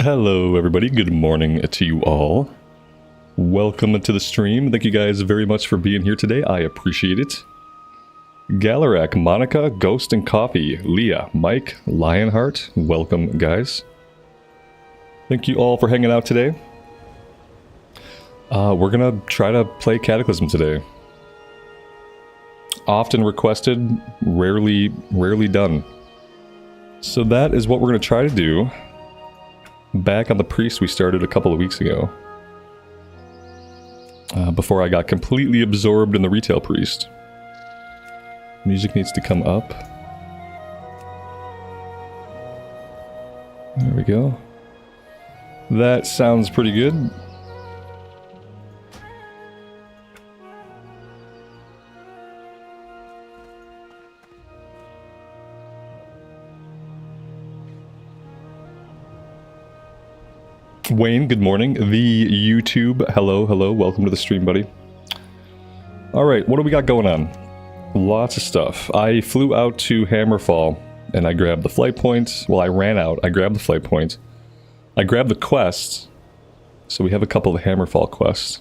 Hello everybody, good morning to you all. Welcome to the stream. Thank you guys very much for being here today. I appreciate it. Galarak, Monica, Ghost and Coffee, Leah, Mike, Lionheart, welcome guys. Thank you all for hanging out today. We're gonna try to play Cataclysm today. Often requested, rarely done. So that is what we're gonna try to do. Back on the priest we started a couple of weeks ago. Before I got completely absorbed in the retail priest. Music needs to come up. There we go. That sounds pretty good. Wayne, good morning. The YouTube, hello, welcome to the stream, buddy. Alright, what do we got going on? Lots of stuff. I flew out to Hammerfall, and I grabbed the flight point. Well, I ran out, I grabbed the flight point. I grabbed the quest, so we have a couple of Hammerfall quests.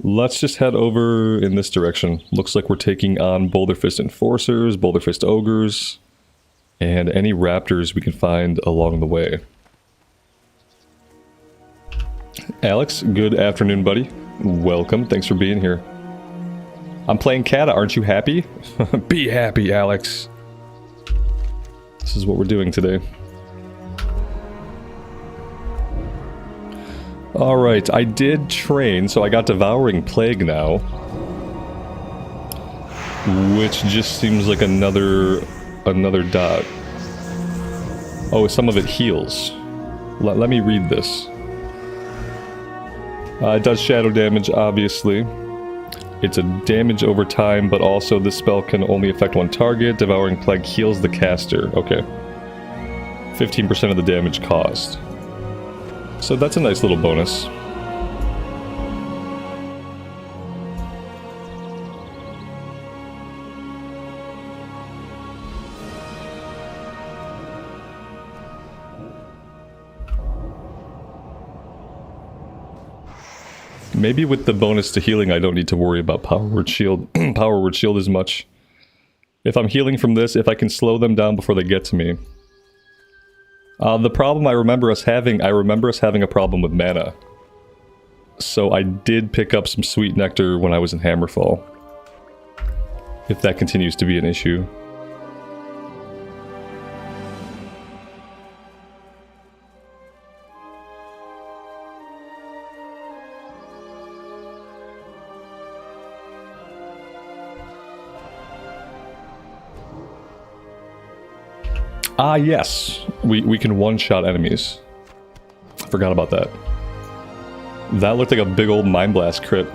Let's just head over in this direction. Looks like we're taking on Boulderfist Enforcers, Boulderfist Ogres, and any raptors we can find along the way. Alex, good afternoon, buddy. Welcome, thanks for being here. I'm playing Cata, aren't you happy? Be happy, Alex. This is what we're doing today. Alright, I did train, so I got Devouring Plague now. Which just seems like another dot. Oh, some of it heals. Let me read this. It does shadow damage, obviously. It's a damage over time, but also this spell can only affect one target. Devouring Plague heals the caster. Okay. 15% of the damage caused. So that's a nice little bonus. Maybe with the bonus to healing, I don't need to worry about Power Word Shield, Power Word Shield as much. If I'm healing from this, if I can slow them down before they get to me. The problem I remember us having a problem with mana. So I did pick up some Sweet Nectar when I was in Hammerfall. If that continues to be an issue. Ah, yes. We can one-shot enemies. Forgot about that. That looked like a big old Mind Blast crit.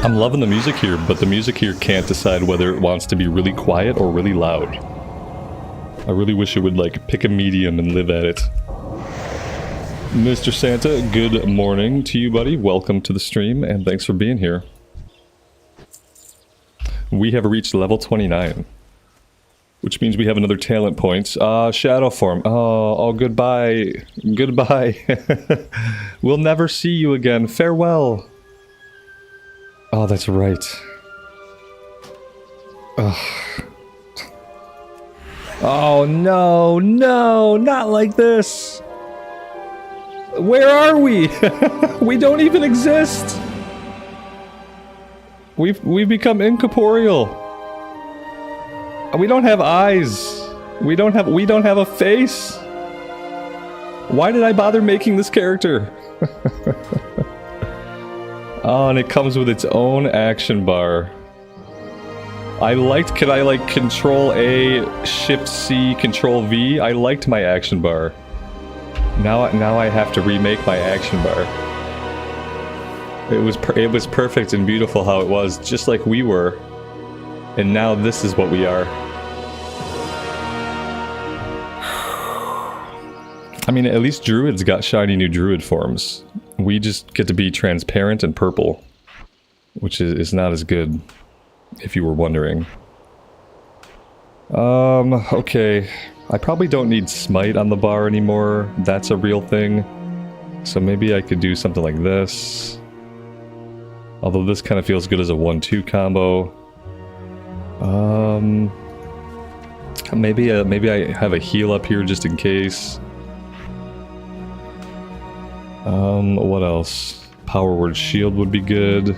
I'm loving the music here, but the music here can't decide whether it wants to be really quiet or really loud. I really wish it would, like, pick a medium and live at it. Mr. Santa, good morning to you, buddy. Welcome to the stream, and thanks for being here. We have reached level 29. Which means we have another talent point. Shadow form. Oh, goodbye. Goodbye. We'll never see you again. Farewell. Oh, that's right. Ugh. Oh, no, no, not like this. Where are we? We don't even exist. We've become incorporeal. We don't have eyes. We don't have a face. Why did I bother making this character? Oh, and it comes with its own action bar. Can I like Control A, Shift C, Control V? I liked my action bar. Now I have to remake my action bar. It was perfect and beautiful how it was, just like we were. And now this is what we are. I mean, at least druids got shiny new druid forms. We just get to be transparent and purple. Which is not as good, if you were wondering. Okay. I probably don't need smite on the bar anymore. That's a real thing. So maybe I could do something like this. Although this kind of feels good as a 1-2 combo. Maybe I have a heal up here just in case. What else? Power word shield would be good.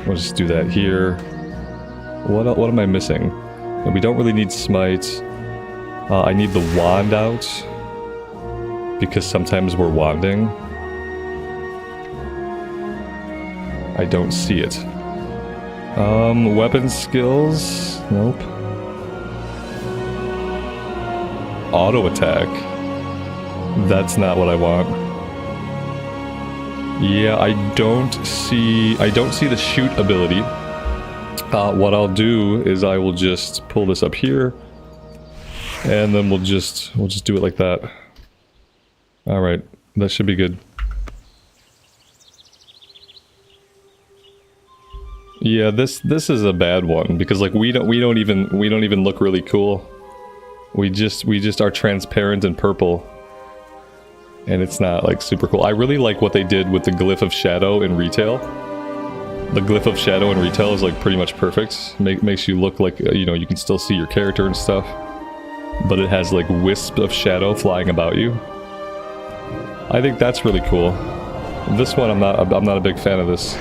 We'll just do that here. What am I missing? We don't really need smite. I need the wand out. Because sometimes we're wanding. I don't see it. Weapon skills? Nope. Auto attack? That's not what I want. Yeah, I don't see the shoot ability. What I'll do is I will just pull this up here. And then we'll just do it like that. Alright, that should be good. Yeah, this is a bad one because like we don't even look really cool. We just are transparent and purple. And it's not like super cool. I really like what they did with the glyph of shadow in retail. The glyph of shadow in retail is like pretty much perfect. Makes you look like, you know, you can still see your character and stuff. But it has like wisp of shadow flying about you. I think that's really cool. This one I'm not a big fan of this.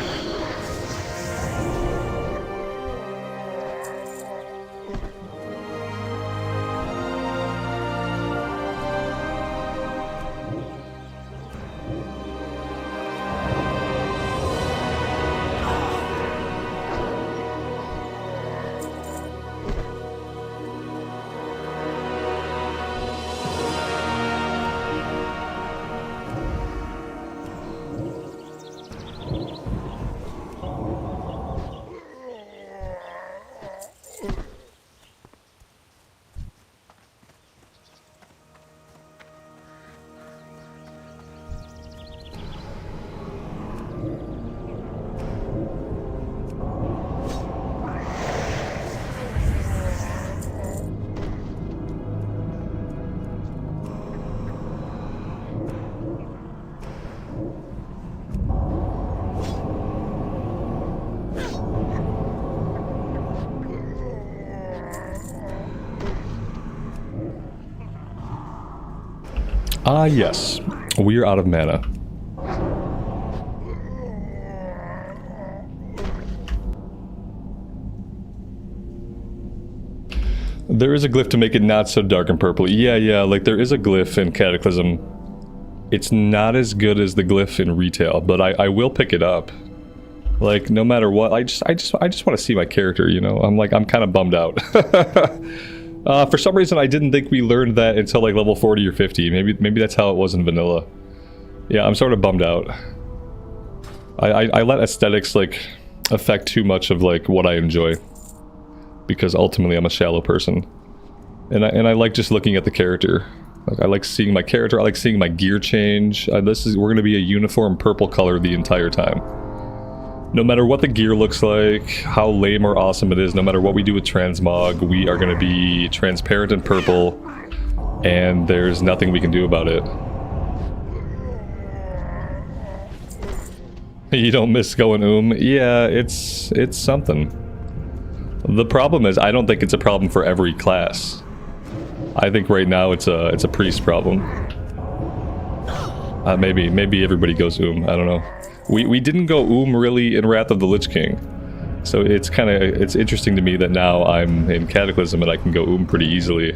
Ah, yes. We are out of mana. There is a glyph to make it not so dark and purple. Yeah, like there is a glyph in Cataclysm. It's not as good as the glyph in retail, but I will pick it up. Like, no matter what, I just want to see my character, you know? I'm kind of bummed out. For some reason, I didn't think we learned that until like level 40 or 50. Maybe that's how it was in vanilla. Yeah, I'm sort of bummed out. I let aesthetics like affect too much of like what I enjoy, because ultimately I'm a shallow person. And I like just looking at the character. Like, I like seeing my character, I like seeing my gear change. We're going to be a uniform purple color the entire time. No matter what the gear looks like, how lame or awesome it is, no matter what we do with transmog, we are going to be transparent and purple, and there's nothing we can do about it. You don't miss going Yeah, it's something. The problem is, I don't think it's a problem for every class. I think right now it's a priest problem. Maybe everybody goes I don't know. We didn't go really in Wrath of the Lich King. So it's interesting to me that now I'm in Cataclysm and I can go pretty easily.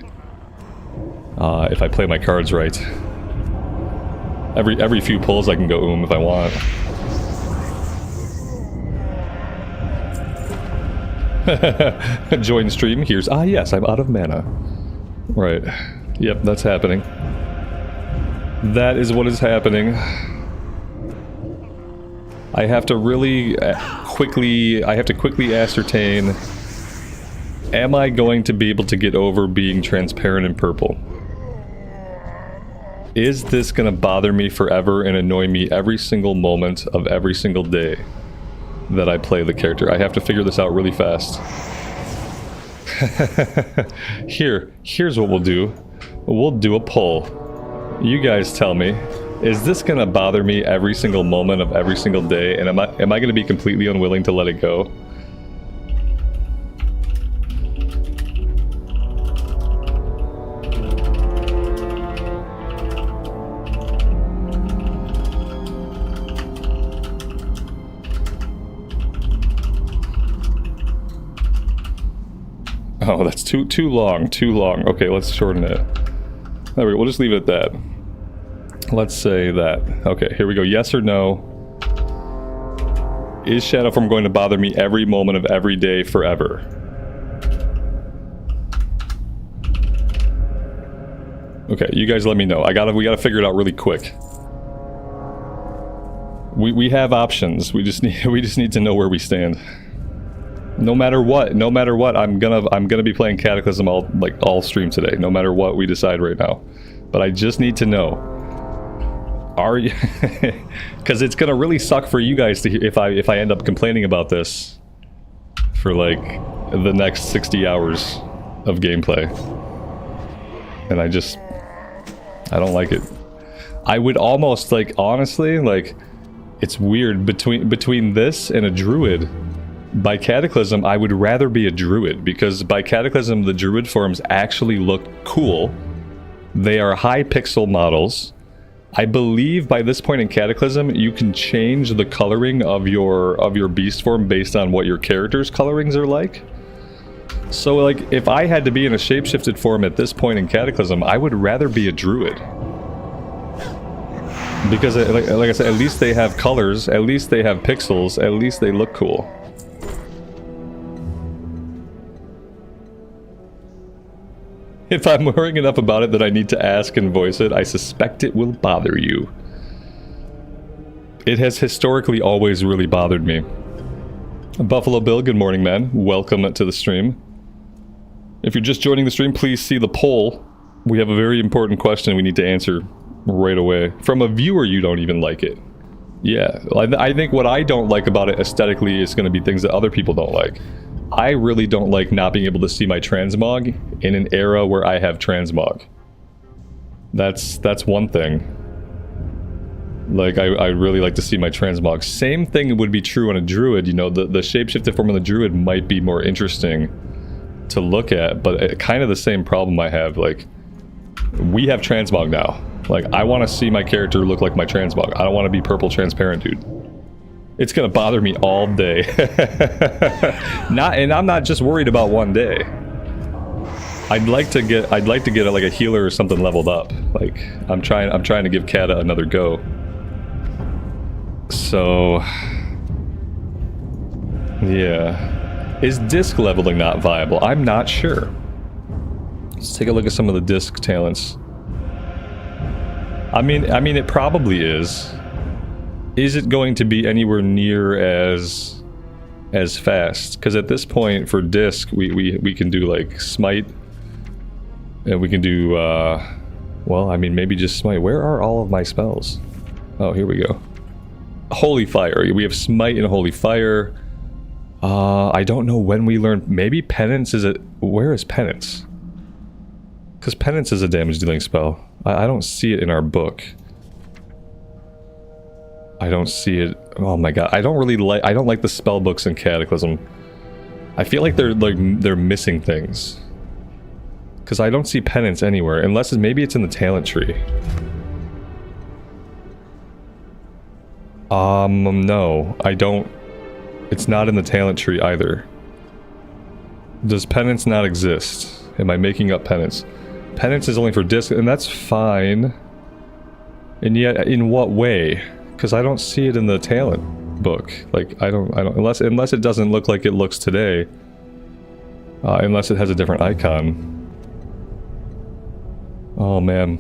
If I play my cards right. Every few pulls I can go if I want. Join stream. Here's yes, I'm out of mana. Right. Yep, that's happening. That is what is happening. I have to really quickly ascertain, am I going to be able to get over being transparent and purple? Is this gonna bother me forever and annoy me every single moment of every single day that I play the character? I have to figure this out really fast. Here's what we'll do. We'll do a poll. You guys tell me, is this gonna bother me every single moment of every single day, and am I gonna be completely unwilling to let it go? Oh, that's too long. Okay, let's shorten it. There we go. We'll just leave it at that. Let's say that. Okay, here we go. Yes or no? Is Shadow Form going to bother me every moment of every day forever? Okay, you guys let me know. We gotta figure it out really quick. We have options. We just need to know where we stand. No matter what, I'm gonna be playing Cataclysm all stream today, no matter what we decide right now. But I just need to know. Are you because it's gonna really suck for you guys to if I end up complaining about this for like the next 60 hours of gameplay. And I don't like it. I would almost honestly, it's weird between this and a druid. By Cataclysm, I would rather be a druid, because by Cataclysm, the druid forms actually look cool. They are high pixel models. I believe by this point in Cataclysm, you can change the coloring of your beast form based on what your character's colorings are like. So, if I had to be in a shapeshifted form at this point in Cataclysm, I would rather be a druid. Because, like I said, at least they have colors, at least they have pixels, at least they look cool. If I'm worrying enough about it that I need to ask and voice it, I suspect it will bother you. It has historically always really bothered me. Buffalo Bill, good morning, man. Welcome to the stream. If you're just joining the stream, please see the poll. We have a very important question we need to answer right away. From a viewer, you don't even like it. Yeah, I think what I don't like about it aesthetically is going to be things that other people don't like. I really don't like not being able to see my transmog in an era where I have transmog. That's one thing. I really like to see my transmog. Same thing would be true on a druid, you know, the shapeshifted form of the druid might be more interesting to look at, but kind of the same problem I have. We have transmog now. I want to see my character look like my transmog. I don't want to be purple transparent, dude. It's gonna bother me all day. And I'm not just worried about one day. I'd like to get a healer or something leveled up. I'm trying to give Cata another go. So yeah. Is disc leveling not viable? I'm not sure. Let's take a look at some of the disc talents. I mean it probably is. Is it going to be anywhere near as fast? Because at this point for disc we can do smite, And we can do, well, I mean, maybe just smite. Where are all of my spells? Oh, here we go. Holy Fire. We have Smite and Holy Fire. I don't know when we learn. Maybe Penance is a... Where is Penance? Because Penance is a damage dealing spell. I don't see it in our book. I don't see it. Oh my god. I don't really like... I don't like the spell books in Cataclysm. I feel like they're missing things. Because I don't see Penance anywhere. Unless maybe it's in the talent tree. No. I don't... It's not in the talent tree either. Does Penance not exist? Am I making up Penance? Penance is only for disc, and that's fine. And yet, in what way? Because I don't see it in the talent book. Like, I don't, unless it doesn't look like it looks today. Unless it has a different icon. Oh, man.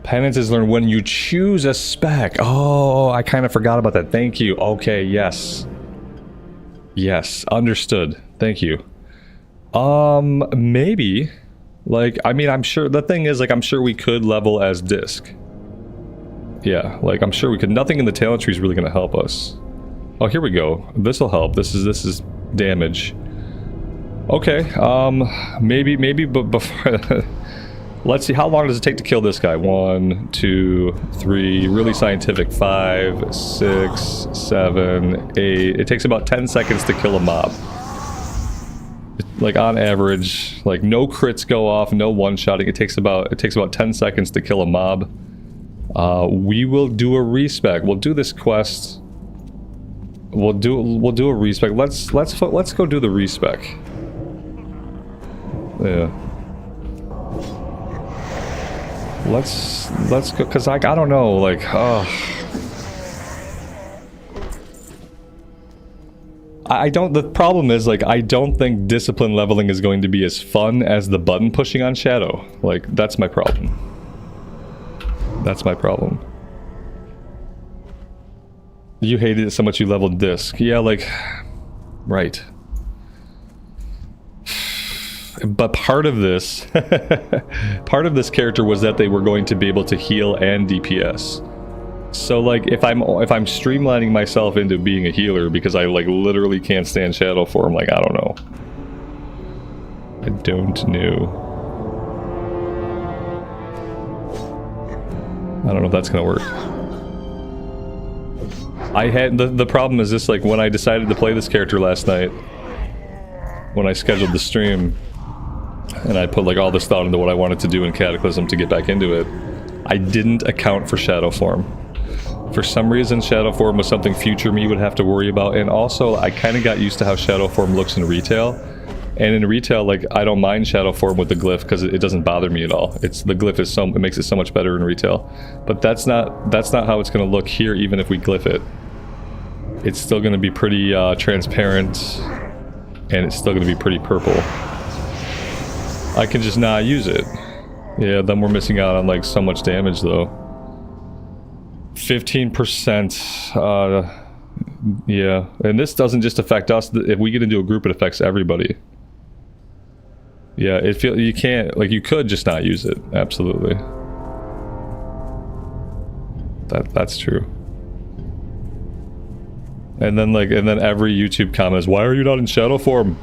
Penance is learned when you choose a spec. Oh, I kind of forgot about that. Thank you. Okay, yes. Yes, understood. Thank you. Maybe. Like, I mean, I'm sure... The thing is, like, I'm sure we could level as disc. Yeah, like, I'm sure we could. Nothing in the talent tree is really going to help us. Oh, here we go. This'll help. This is damage. Okay, maybe, but before... Let's see, how long does it take to kill this guy? 1, 2, 3, really scientific, 5, 6, 7, 8. It takes about 10 seconds to kill a mob. Like, on average, like, no crits go off, no one-shotting. It takes about 10 seconds to kill a mob. We will do a respec. We'll do this quest. We'll do a respec. Let's go do the respec. Yeah. Let's go, because I don't know, like, I don't, the problem is, like, I don't think discipline leveling is going to be as fun as the button pushing on Shadow. Like, that's my problem. That's my problem. You hated it so much you leveled disc. Yeah, like, right. But part of this, part of this character was that they were going to be able to heal and DPS. So like, if I'm streamlining myself into being a healer because I like literally can't stand Shadow Form, like I don't know. I don't know. I don't know if that's gonna work. I had the problem is this, like when I decided to play this character last night, when I scheduled the stream. And I put like all this thought into what I wanted to do in Cataclysm to get back into it. I didn't account for Shadow Form. For some reason, Shadow Form was something future me would have to worry about. And also, I kind of got used to how Shadow Form looks in retail. And in retail, like, I don't mind Shadow Form with the glyph because it doesn't bother me at all. It's the glyph is it makes it so much better in retail. But that's not how it's going to look here, even if we glyph it. It's still going to be pretty transparent, and it's still going to be pretty purple. I can just not use it. Yeah, then we're missing out on like so much damage though. 15%. Yeah, and this doesn't just affect us. If we get into a group, it affects everybody. Yeah, you can't, like, you could just not use it. Absolutely. That's true. And then every YouTube comment is, why are you not in Shadow Form?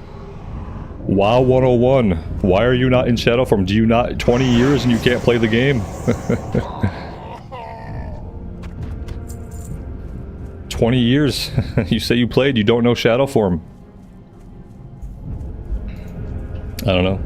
WoW 101. Why are you not in Shadow Form? Do you not 20 years and you can't play the game? 20 years. You say you played, you don't know Shadow Form. I don't know.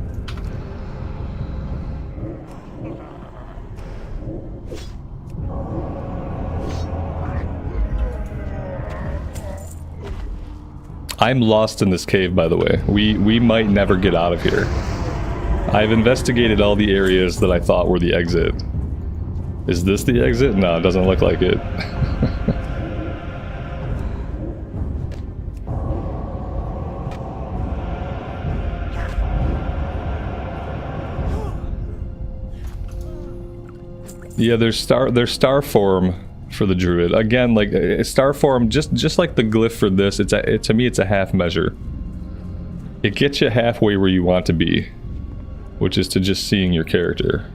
I'm lost in this cave, by the way. We might never get out of here. I've investigated all the areas that I thought were the exit. Is this the exit? No, it doesn't look like it. Yeah, there's star form for the druid. Again, like star form, just like the glyph for this, to me it's a half measure. it gets you halfway where you want to be, which is to just seeing your character.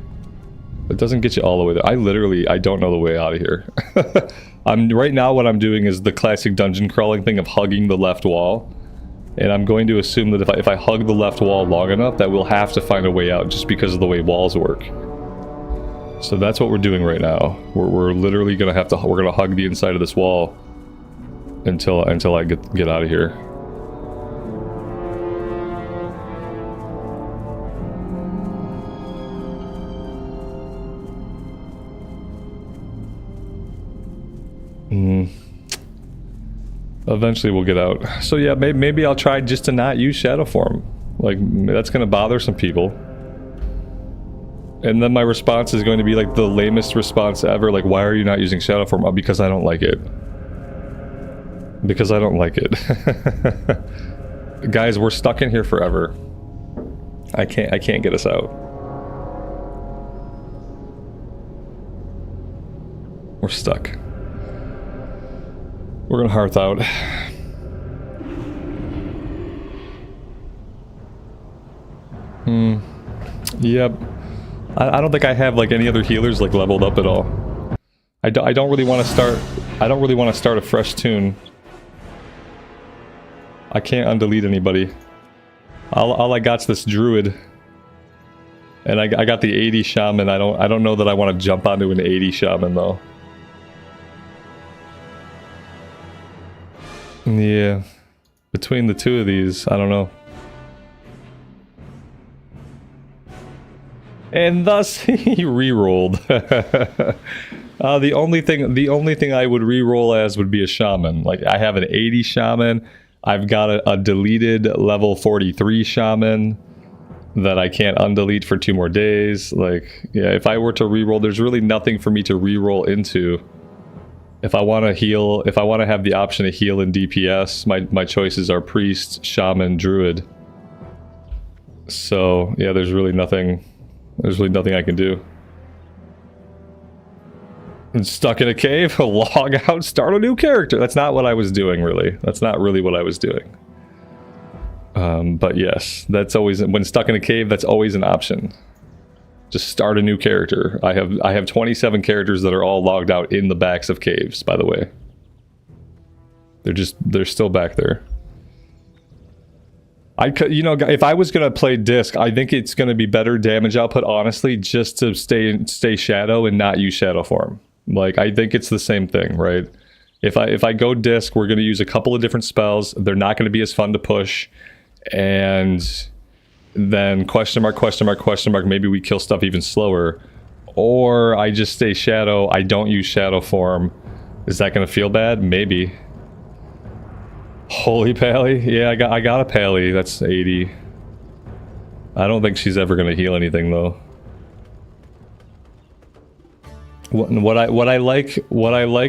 It doesn't get you all the way there. I don't know the way out of here. Right now what I'm doing is the classic dungeon crawling thing of hugging the left wall. And I'm going to assume that if I hug the left wall long enough, that we'll have to find a way out just because of the way walls work. So that's what we're doing right now. We're literally gonna have to, we're gonna hug the inside of this wall until I get out of here. Eventually we'll get out. So yeah, maybe I'll try just to not use shadow form. Like, that's gonna bother some people. And then my response is going to be like the lamest response ever. Like, why are you not using shadow form? Oh, because I don't like it. Because I don't like it. Guys, we're stuck in here forever. I can't get us out. We're stuck. We're gonna hearth out. Yep. I don't think I have like any other healers like leveled up at all. I don't really want to start. I don't really want to start a fresh tune. I can't undelete anybody. All I got's this druid, and I got the 80 shaman. I don't know that I want to jump onto an 80 shaman though. Yeah, between the two of these, I don't know. And thus he re-rolled. The only thing I would re-roll as would be a shaman. Like, I have an 80 shaman. I've got a deleted level 43 shaman that I can't undelete for 2 more days. Like, yeah, if I were to re-roll, there's really nothing for me to re-roll into. If I want to heal, if I want to have the option to heal in DPS, my choices are priest, shaman, druid. So yeah, there's really nothing I can do. I'm stuck in a cave, log out, start a new character. That's not what I was doing, really. That's not really what I was doing. But yes, that's always, when stuck in a cave, that's always an option. Just start a new character. I have 27 characters that are all logged out in the backs of caves, by the way. They're still back there. You know, if I was gonna play disc, I think it's gonna be better damage output, honestly, just to stay shadow and not use shadow form. Like, I think it's the same thing, right? If I go disc, we're gonna use a couple of different spells. They're not gonna be as fun to push, and then question mark, maybe we kill stuff even slower. Or I just stay shadow, I don't use shadow form. Is that gonna feel bad? Maybe. Holy Pally? Yeah, I got a Pally. That's 80. I don't think she's ever gonna heal anything though. What I like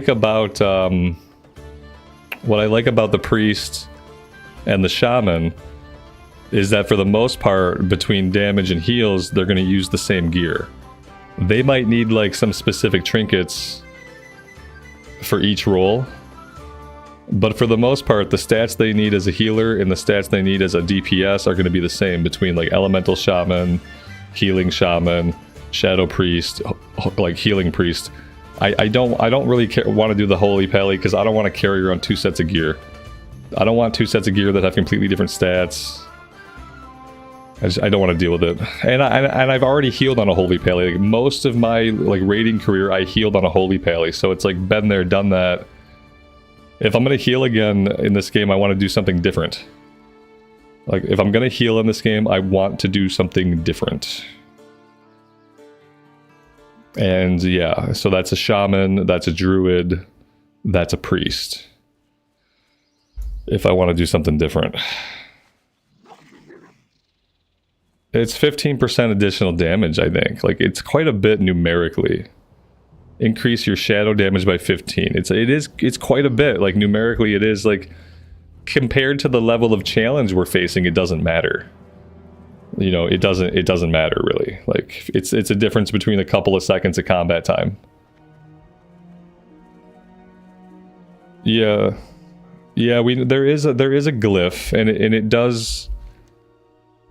about the priest and the shaman is that for the most part, between damage and heals, they're going to use the same gear. They might need like some specific trinkets for each role, but for the most part, the stats they need as a healer and the stats they need as a DPS are going to be the same between like elemental shaman, healing shaman, shadow priest, like healing priest. I don't really want to do the holy pally because I don't want to carry around 2 sets of gear. I don't want 2 sets of gear that have completely different stats. I don't want to deal with it. And I've already healed on a holy pally. Like, most of my like raiding career, I healed on a holy pally. So it's like been there, done that. If I'm gonna heal again in this game, I want to do something different. Like, if I'm gonna heal in this game, I want to do something different. And yeah, so that's a shaman, that's a druid, that's a priest. If I want to do something different. It's 15% additional damage, I think. Like, it's quite a bit numerically. Increase your shadow damage by 15. It's quite a bit. Like, numerically, it is like, compared to the level of challenge we're facing, it doesn't matter. You know, it doesn't matter really. Like, it's a difference between a couple of seconds of combat time. Yeah. Yeah, there is a glyph, and it does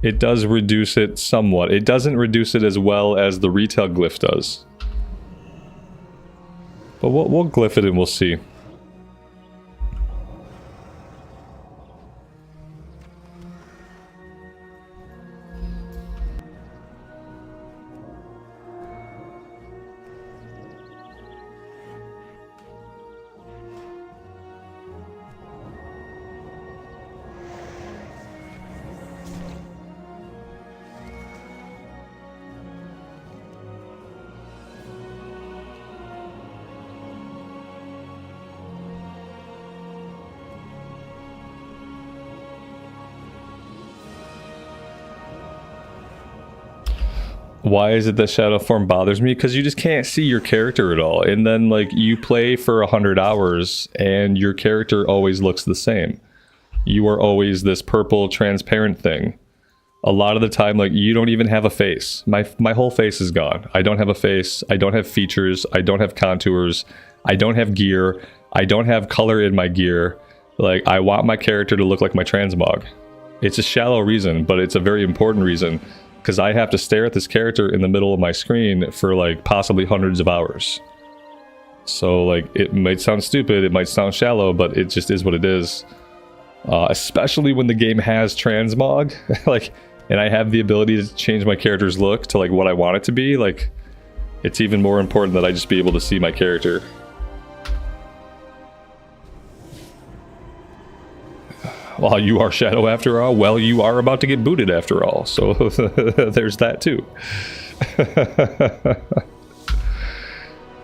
It does reduce it somewhat. It doesn't reduce it as well as the retail glyph does. But we'll glyph it and we'll see. Why is it that shadow form bothers me? Because you just can't see your character at all. And then, like, you play for 100 hours and your character always looks the same. You are always this purple transparent thing. A lot of the time, like, you don't even have a face. My whole face is gone. I don't have a face. I don't have features. I don't have contours. I don't have gear. I don't have color in my gear. Like, I want my character to look like my transmog. It's a shallow reason, but it's a very important reason. Because I have to stare at this character in the middle of my screen for, like, possibly hundreds of hours. So, like, it might sound stupid, it might sound shallow, but it just is what it is. Especially when the game has transmog, like, and I have the ability to change my character's look to, like, what I want it to be, like, it's even more important that I just be able to see my character. Well, you are Shadow after all. Well, you are about to get booted after all. So there's that too.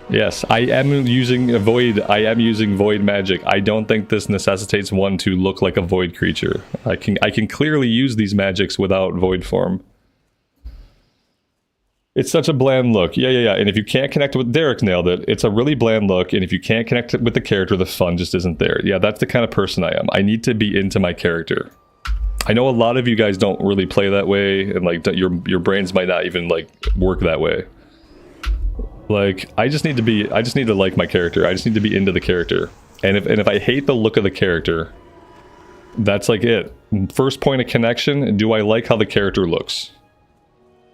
Yes, I am using a void. I am using void magic. I don't think this necessitates one to look like a void creature. I can clearly use these magics without void form. It's such a bland look. Yeah. And if you can't connect with... Derek nailed it. It's a really bland look, and if you can't connect with the character, the fun just isn't there. Yeah, that's the kind of person I am. I need to be into my character. I know a lot of you guys don't really play that way, and, like, your brains might not even, like, work that way. Like, I just need to like my character. I just need to be into the character. And if I hate the look of the character, that's, like, it. First point of connection, do I like how the character looks?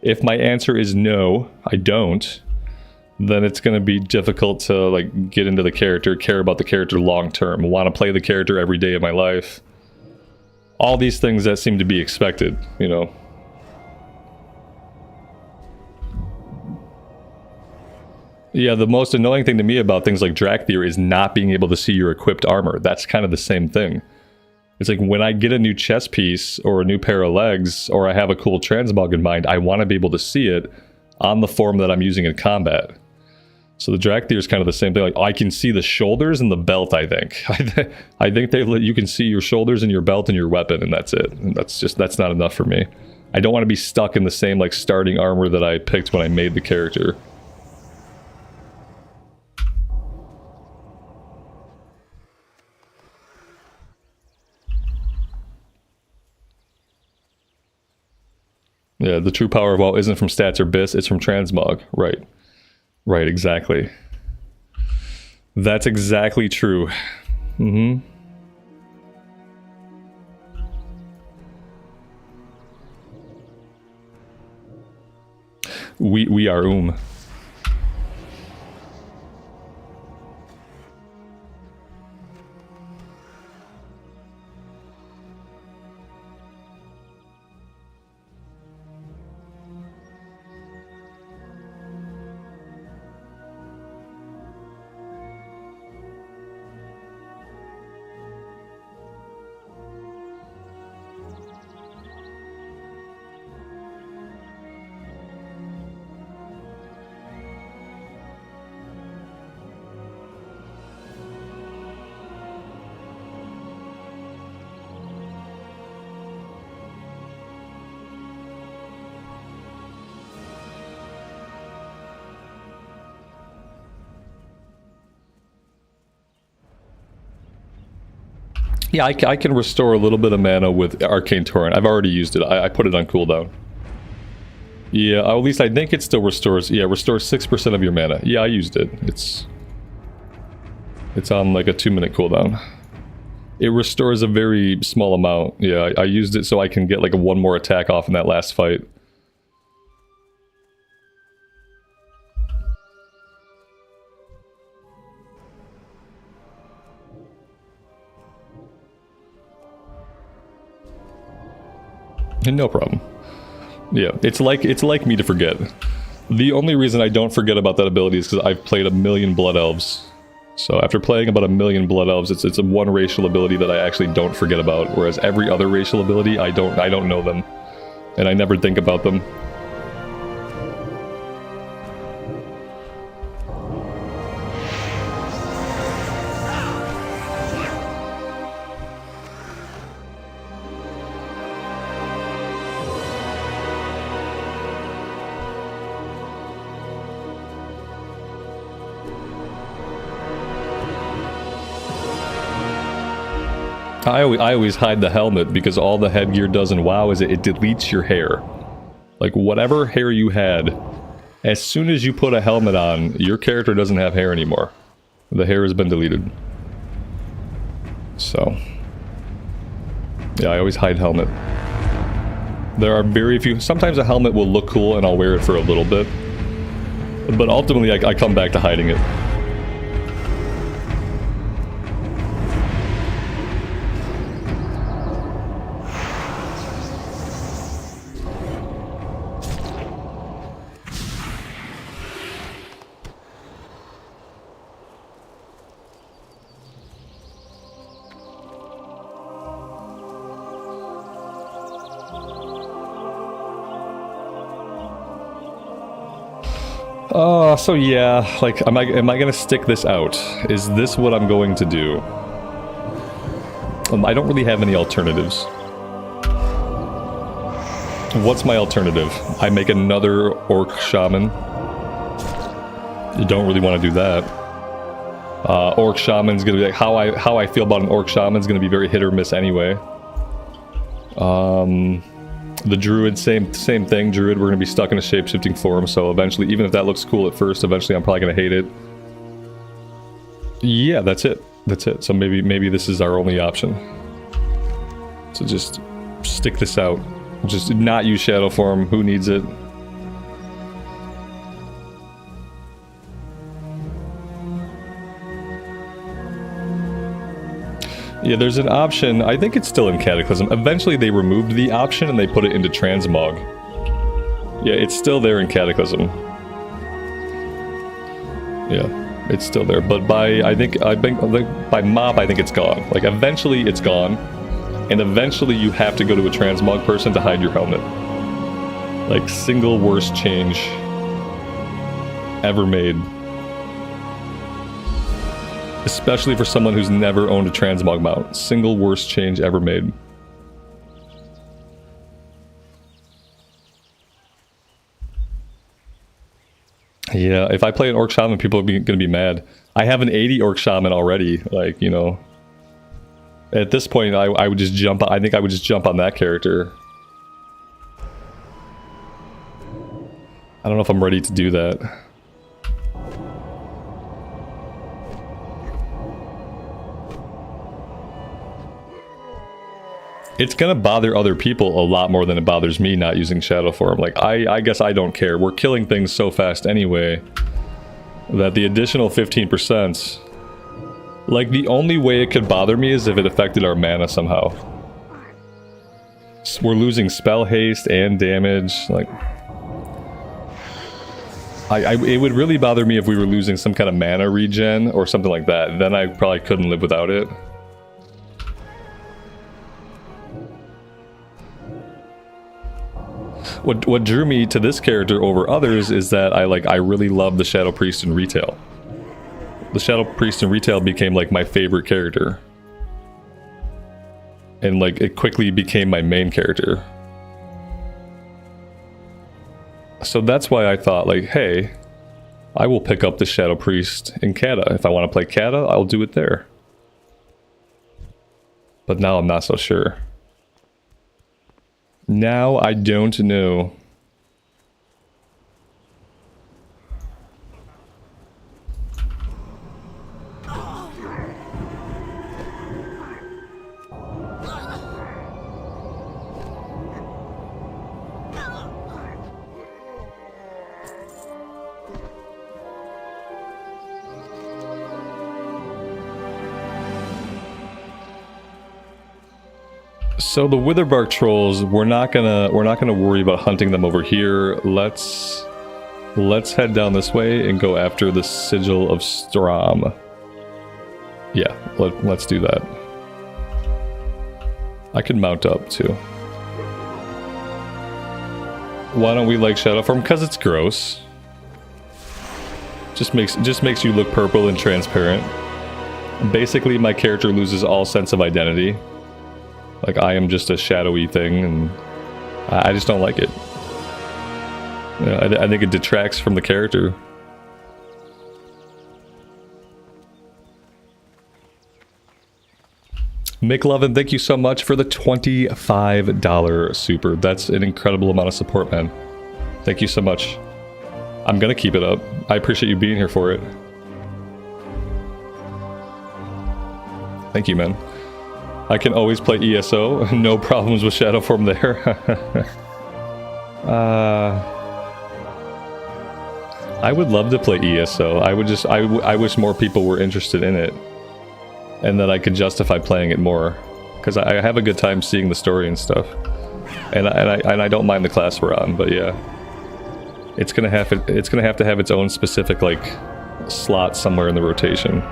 If my answer is no, I don't, then it's going to be difficult to, like, get into the character, care about the character long term, want to play the character every day of my life. All these things that seem to be expected, you know. Yeah, the most annoying thing to me about things like Drakthir is not being able to see your equipped armor. That's kind of the same thing. It's like when I get a new chest piece or a new pair of legs or I have a cool transmog in mind, I want to be able to see it on the form that I'm using in combat. So the Drakthir is kind of the same thing. Like, I can see the shoulders and the belt, I think. I think you can see your shoulders and your belt and your weapon, and that's it. And that's not enough for me. I don't want to be stuck in the same, like, starting armor that I picked when I made the character. Yeah, the true power of WoW isn't from stats or bits, it's from transmog. Right. Right, exactly. That's exactly true. Mm-hmm. We are Yeah, I can restore a little bit of mana with Arcane Torrent. I've already used it. I put it on cooldown. Yeah, at least I think it still restores. Yeah, restores 6% of your mana. Yeah, I used it. It's on like a 2-minute cooldown. It restores a very small amount. Yeah, I used it so I can get like one more attack off in that last fight. No problem. Yeah, it's like me to forget. The only reason I don't forget about that ability is because I've played 1,000,000 Blood Elves. So after playing about 1,000,000 Blood Elves, it's a one racial ability that I actually don't forget about. Whereas every other racial ability, I don't know them, and I never think about them. I always hide the helmet because all the headgear does in WoW is it deletes your hair. Like, whatever hair you had, as soon as you put a helmet on, your character doesn't have hair anymore. The hair has been deleted. So, yeah, I always hide helmet. There are very few... Sometimes a helmet will look cool and I'll wear it for a little bit. But ultimately, I come back to hiding it. So yeah, like, am I gonna stick this out? Is this what I'm going to do? I don't really have any alternatives. What's my alternative? I make another Orc Shaman. You don't really want to do that. Orc Shaman's gonna be like, how I feel about an Orc Shaman's gonna be very hit or miss anyway. The Druid, same thing. Druid, we're going to be stuck in a shape-shifting form, so eventually, even if that looks cool at first, eventually I'm probably going to hate it. Yeah, that's it. That's it. So maybe this is our only option. So just stick this out. Just not use Shadow Form. Who needs it? Yeah, there's an option. I think it's still in Cataclysm. Eventually they removed the option and they put it into Transmog. Yeah, it's still there in Cataclysm. Yeah, it's still there. But I think by mob, I think it's gone. Like, eventually it's gone. And eventually you have to go to a Transmog person to hide your helmet. Like, single worst change ever made. Especially for someone who's never owned a Transmog mount. Single worst change ever made. Yeah, if I play an Orc Shaman, people are gonna be mad. I have an 80 Orc Shaman already, like, you know. At this point, I would just jump, I think I would just jump on that character. I don't know if I'm ready to do that. It's gonna bother other people a lot more than it bothers me not using Shadow Form. Like, I guess I don't care. We're killing things so fast anyway that the additional 15%... Like, the only way it could bother me is if it affected our mana somehow. We're losing spell haste and damage, like... it would really bother me if we were losing some kind of mana regen or something like that. Then I probably couldn't live without it. What drew me to this character over others is that I really love the Shadow Priest in retail. The Shadow Priest in retail became like my favorite character. And like it quickly became my main character. So that's why I thought, like, hey, I will pick up the Shadow Priest in Cata. If I want to play Cata, I'll do it there. But now I'm not so sure. Now I don't know. So the Witherbark trolls, we're not gonna worry about hunting them over here. Let's head down this way and go after the Sigil of Strom. Yeah, let's do that. I could mount up too. Why don't we like Shadowform? Because it's gross. Just makes you look purple and transparent. Basically, my character loses all sense of identity. Like, I am just a shadowy thing, and I just don't like it. You know, I think it detracts from the character. McLovin, thank you so much for the $25 super. That's an incredible amount of support, man. Thank you so much. I'm gonna keep it up. I appreciate you being here for it. Thank you, man. I can always play ESO. No problems with Shadowform there. I would love to play ESO. I wish more people were interested in it, and that I could justify playing it more, because I have a good time seeing the story and stuff, and I don't mind the class we're on. But yeah, it's gonna have to have its own specific like slot somewhere in the rotation.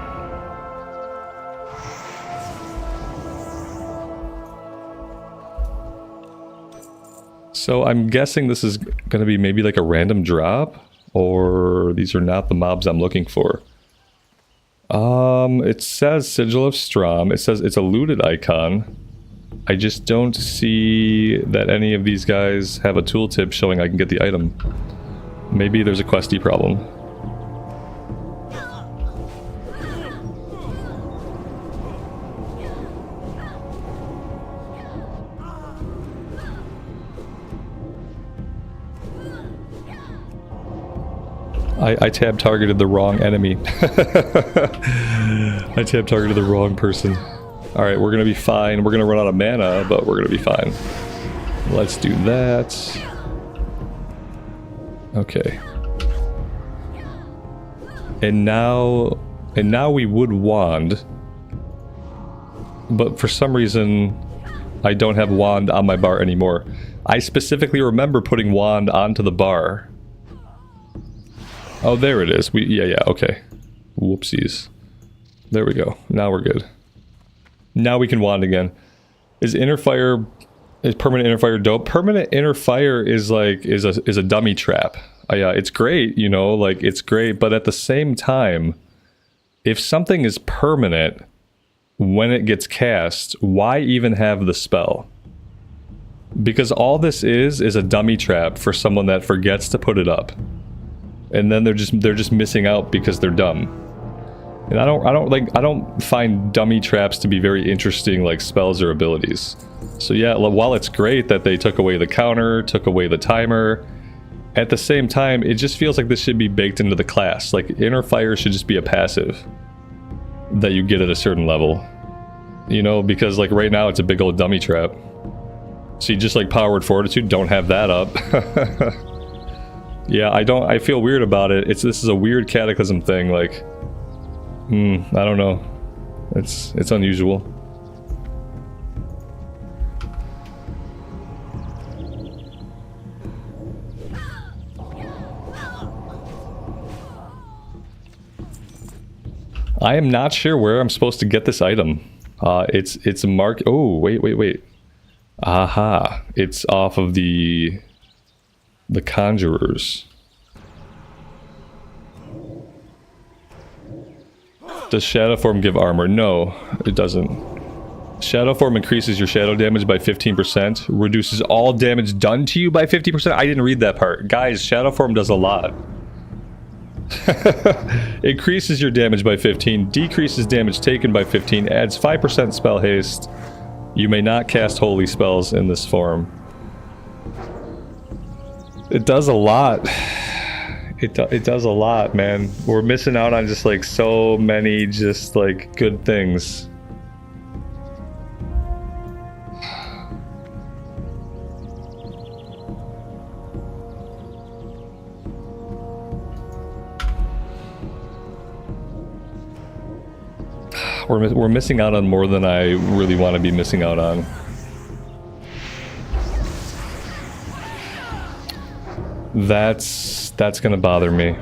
So I'm guessing this is gonna be maybe like a random drop, or these are not the mobs I'm looking for. It says Sigil of Strom. It says it's a looted icon. I just don't see that any of these guys have a tooltip showing I can get the item. Maybe there's a questy problem. I tab targeted the wrong enemy. I tab targeted the wrong person. Alright, we're gonna be fine. We're gonna run out of mana, but we're gonna be fine. Let's do that. Okay. And now we would wand. But for some reason, I don't have wand on my bar anymore. I specifically remember putting wand onto the bar. Oh, there it is. Yeah, okay. Whoopsies. There we go. Now we're good. Now we can wand again. Is permanent inner fire dope? Permanent inner fire is like is a dummy trap. Yeah, it's great, you know, like it's great, but at the same time, if something is permanent when it gets cast, why even have the spell? Because all this is a dummy trap for someone that forgets to put it up. And then they're just missing out because they're dumb. And I don't find dummy traps to be very interesting like spells or abilities. So yeah, while it's great that they took away the counter, took away the timer, at the same time it just feels like this should be baked into the class. Like inner fire should just be a passive that you get at a certain level. You know, because like right now it's a big old dummy trap. So you just like powered fortitude, don't have that up. Yeah, I feel weird about it. This is a weird Cataclysm thing, like, I don't know. It's unusual. I am not sure where I'm supposed to get this item. It's marked. Oh, wait. Aha! It's off of the Conjurers. Does Shadowform give armor? No, it doesn't. Shadowform increases your shadow damage by 15%, reduces all damage done to you by 50%. I didn't read that part. Guys, Shadowform does a lot. Increases your damage by 15, decreases damage taken by 15, adds 5% spell haste. You may not cast holy spells in this form. It does a lot. It does a lot, man. We're missing out on just like so many just like good things. We're missing out on more than I really want to be missing out on. That's gonna bother me.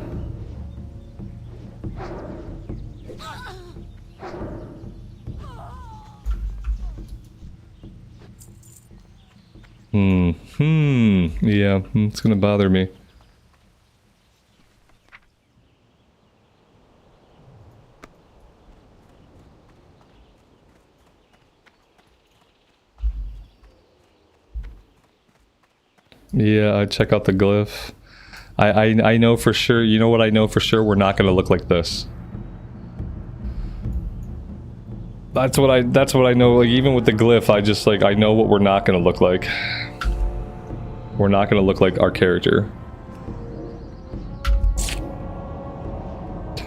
Yeah, it's gonna bother me. Yeah, I check out the glyph. I know for sure, you know what I know for sure? We're not gonna look like this. That's what I know, like even with the glyph, I just like, I know what we're not gonna look like. We're not gonna look like our character.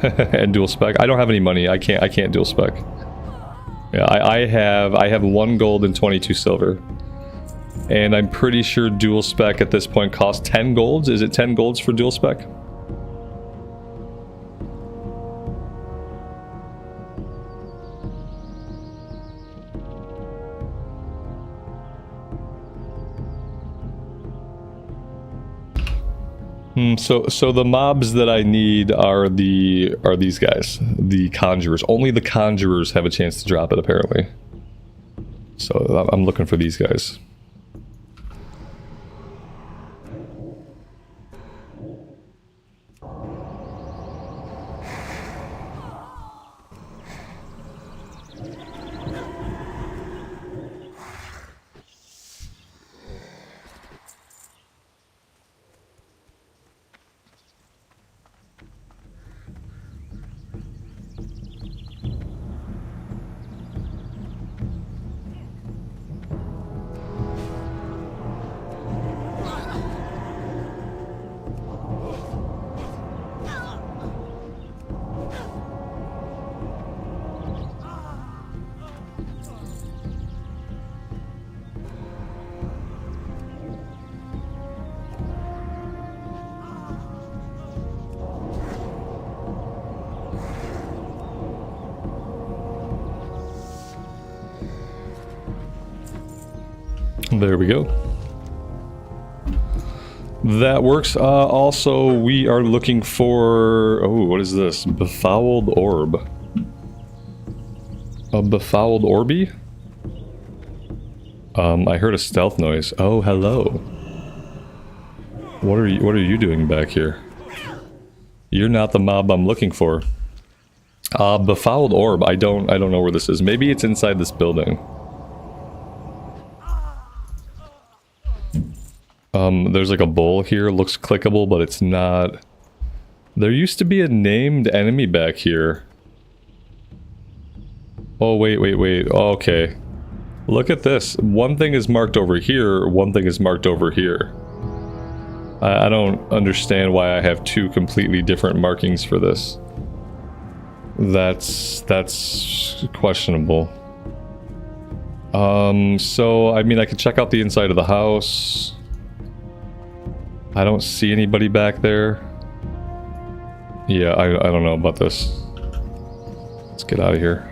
And dual spec. I don't have any money. I can't dual spec. Yeah, I have 1 gold and 22 silver. And I'm pretty sure dual spec at this point costs 10 golds. Is it 10 golds for dual spec? So the mobs that I need are these guys, the conjurers. Only the conjurers have a chance to drop it, apparently. So I'm looking for these guys. There we go. That works. Also, we are looking for... Oh, what is this? Befouled orb. A befouled orby? I heard a stealth noise. Oh, hello. What are you doing back here? You're not the mob I'm looking for. Befouled orb. I don't know where this is. Maybe it's inside this building. There's like a bowl here, looks clickable, but it's not. There used to be a named enemy back here. Oh, wait. Oh, okay. Look at this. One thing is marked over here, one thing is marked over here. I don't understand why I have 2 completely different markings for this. That's questionable. So, I mean, I could check out the inside of the house. I don't see anybody back there. Yeah, I don't know about this. Let's get out of here.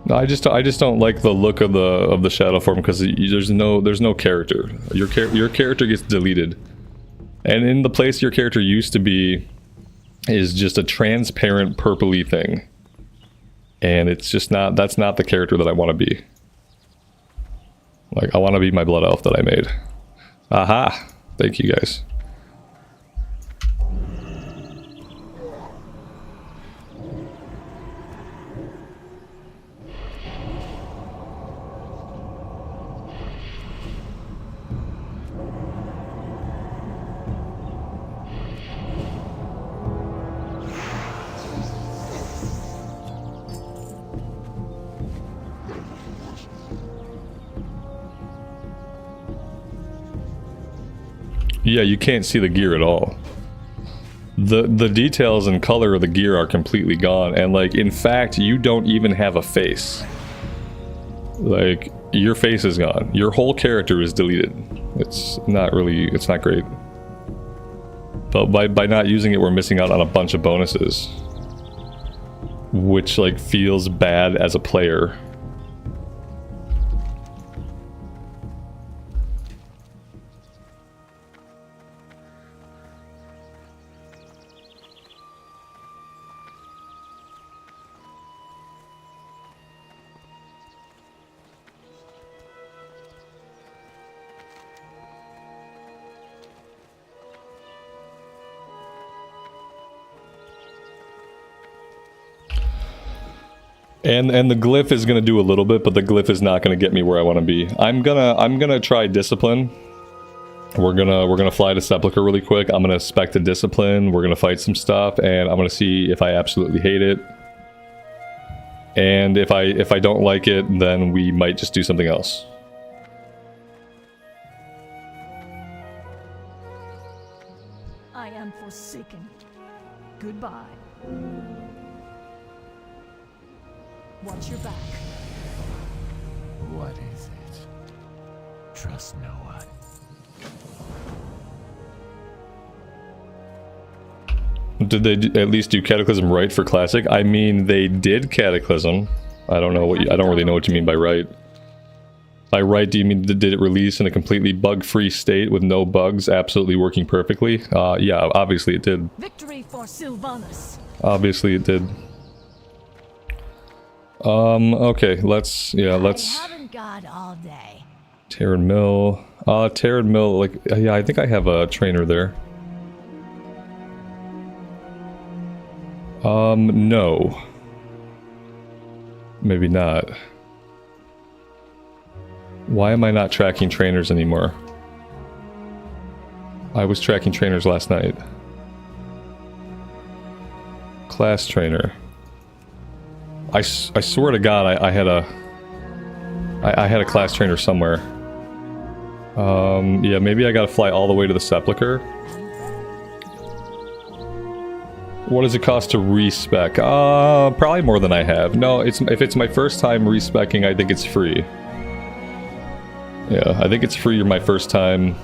No, I just don't like the look of the shadow form because there's no character. Your character gets deleted. And in the place your character used to be is just a transparent purpley thing. And it's just not, that's not the character that I want to be. Like, I want to be my blood elf that I made. Aha! Thank you guys. Yeah, you can't see the gear at all. The details and color of the gear are completely gone, and like, in fact, you don't even have a face. Like, your face is gone. Your whole character is deleted. It's not great. But by not using it, we're missing out on a bunch of bonuses. Which, like, feels bad as a player. And the glyph is gonna do a little bit, but the glyph is not gonna get me where I want to be. I'm gonna try discipline. We're gonna fly to Sepulchre really quick. I'm gonna spec to discipline. We're gonna fight some stuff, and I'm gonna see if I absolutely hate it. And if I don't like it, then we might just do something else. I am forsaken. Goodbye. Watch your back. What is it? Trust no one. Did they at least do Cataclysm right for Classic? I mean, they did Cataclysm. I don't know I don't really know what you mean by right. By right, do you mean did it release in a completely bug-free state with no bugs, absolutely working perfectly? Yeah, obviously it did. Victory for Sylvanas. Obviously it did. Okay, let's... I haven't got all day. Terran Mill. Terran Mill, like, yeah, I think I have a trainer there. No. Maybe not. Why am I not tracking trainers anymore? I was tracking trainers last night. Class trainer. I swear to God, I had a class trainer somewhere. Yeah, maybe I gotta fly all the way to the Sepulchre. What does it cost to respec? Probably more than I have. No, if it's my first time respecking, I think it's free. Yeah, I think it's free my first time.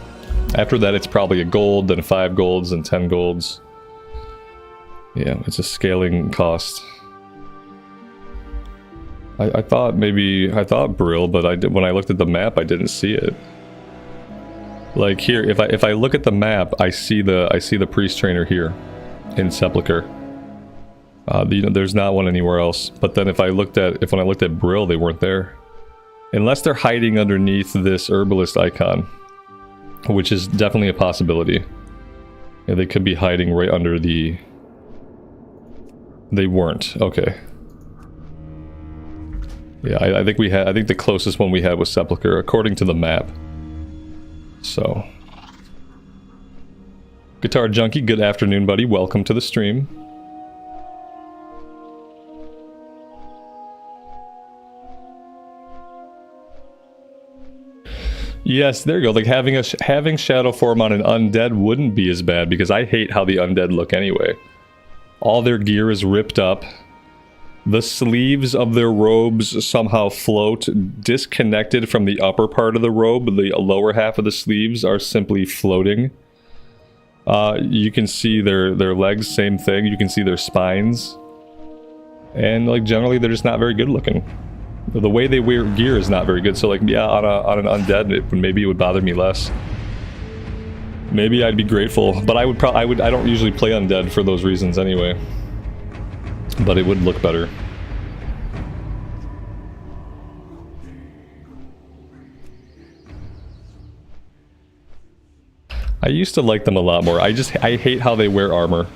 After that, it's probably a gold, then 5 golds, and 10 golds. Yeah, it's a scaling cost. I thought Brill, but when I looked at the map, I didn't see it. Like here, if I look at the map, I see the priest trainer here in Sepulchre. There's not one anywhere else. But then when I looked at Brill, they weren't there. Unless they're hiding underneath this herbalist icon, which is definitely a possibility. Yeah, they could be hiding right under the... They weren't. Okay. Yeah, I think the closest one we had was Sepulchre, according to the map. So. Guitar Junkie, good afternoon, buddy. Welcome to the stream. Yes, there you go. Like having shadow form on an undead wouldn't be as bad, because I hate how the undead look anyway. All their gear is ripped up. The sleeves of their robes somehow float disconnected from the upper part of the robe. The lower half of the sleeves are simply floating. You can see their legs, same thing. You can see their spines. And like generally they're just not very good looking. The way they wear gear is not very good. So like, yeah, on an undead, maybe it would bother me less. Maybe I'd be grateful, but I don't usually play undead for those reasons anyway. But it would look better. I used to like them a lot more. I hate how they wear armor.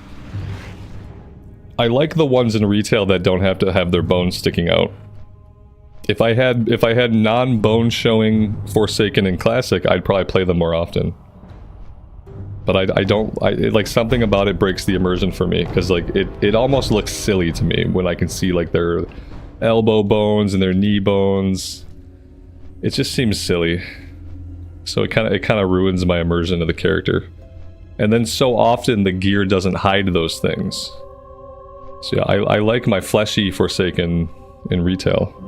I like the ones in retail that don't have to have their bones sticking out. If I had non-bone showing Forsaken and Classic, I'd probably play them more often. But like something about it breaks the immersion for me, because like it almost looks silly to me when I can see like their elbow bones and their knee bones. It just seems silly. So it kind of ruins my immersion of the character. And then so often the gear doesn't hide those things. So yeah, I like my fleshy Forsaken in retail.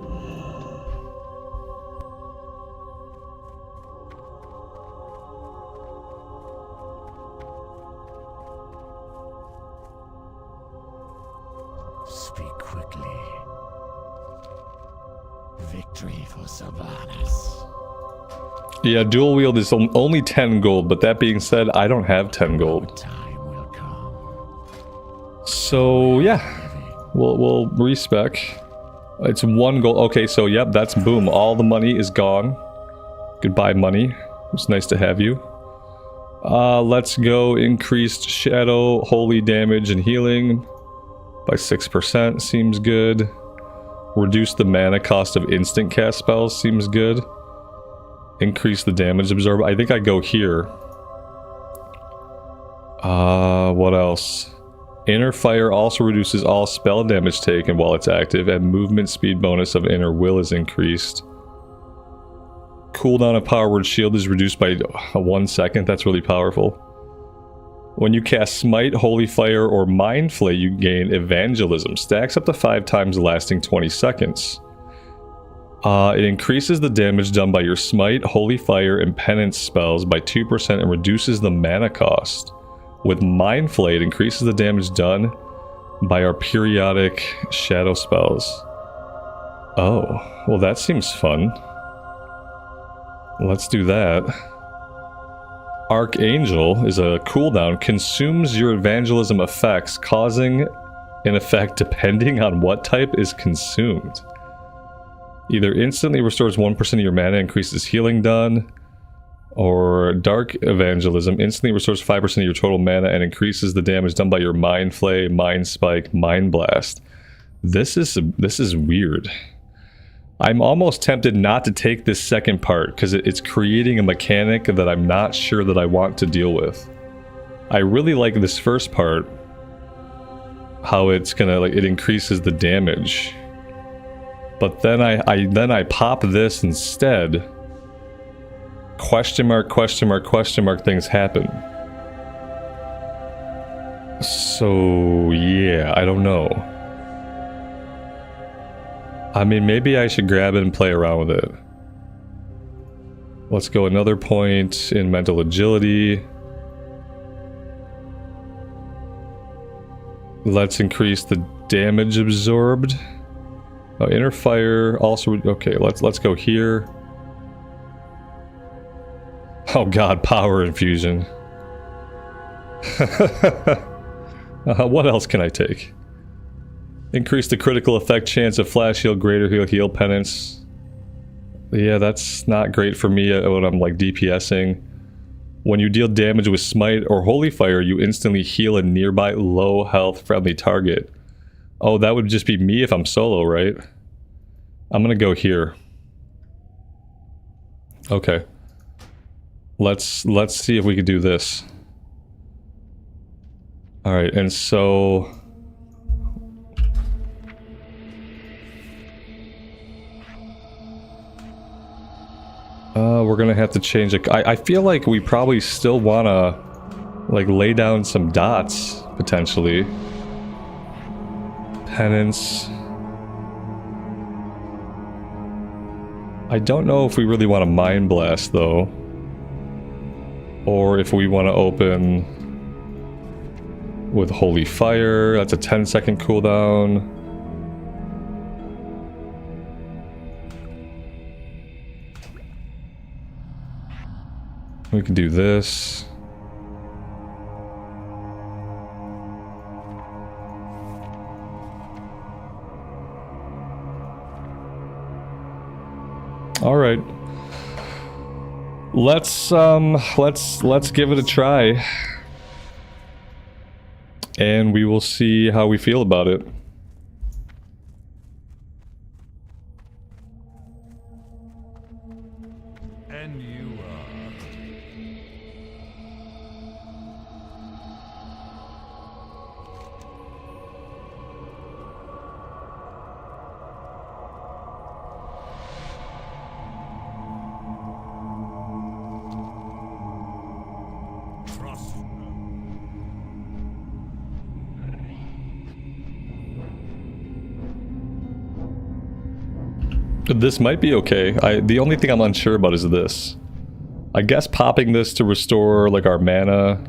speak quickly. Victory for Sylvanas. Yeah, dual wield is only 10 gold, but that being said, I don't have 10 gold. Time will come. So, yeah. We'll respec. It's 1 gold. Okay, so yep, that's boom. All the money is gone. Goodbye, money. It's nice to have you. Let's go increased shadow, holy damage, and healing by 6%. Seems good. Reduce the mana cost of instant cast spells. Seems good. Increase the damage absorb. I think I go here. What else? Inner fire also reduces all spell damage taken while it's active, and movement speed bonus of inner will is increased. Cooldown of power word shield is reduced by 1 second. That's really powerful. When you cast Smite, Holy Fire, or Mind Flay, you gain Evangelism. Stacks up to 5 times, lasting 20 seconds. It increases the damage done by your Smite, Holy Fire, and Penance spells by 2% and reduces the mana cost. With Mind Flay, it increases the damage done by our periodic shadow spells. Oh, well that seems fun. Let's do that. Archangel is a cooldown, consumes your evangelism effects, causing an effect depending on what type is consumed. Either instantly restores 1% of your mana, increases healing done, or Dark Evangelism instantly restores 5% of your total mana and increases the damage done by your Mind Flay, Mind Spike, Mind Blast. This is weird. I'm almost tempted not to take this second part because it's creating a mechanic that I'm not sure that I want to deal with. I really like this first part, how it's gonna it increases the damage. But then I pop this instead. Question mark, question mark, question mark, things happen. So yeah, I don't know. I mean, maybe I should grab it and play around with it. Let's go another point in mental agility. Let's increase the damage absorbed. Oh, inner fire also. Okay, let's go here. Oh god, power infusion. What else can I take? Increase the critical effect chance of flash heal, greater heal, penance. Yeah, that's not great for me when I'm like DPSing. When you deal damage with Smite or Holy Fire, you instantly heal a nearby low health friendly target. Oh, that would just be me if I'm solo, right? I'm gonna go here. Okay. Let's see if we can do this. Alright, and so... we're gonna have to change it. I feel like we probably still wanna like lay down some dots, potentially. Penance. I don't know if we really want to Mind Blast though. Or if we want to open with Holy Fire. That's a 10-second cooldown. We can do this. All right. Let's give it a try. And we will see how we feel about it. And you are... Trust. This might be okay. The only thing I'm unsure about is this. I guess popping this to restore like our mana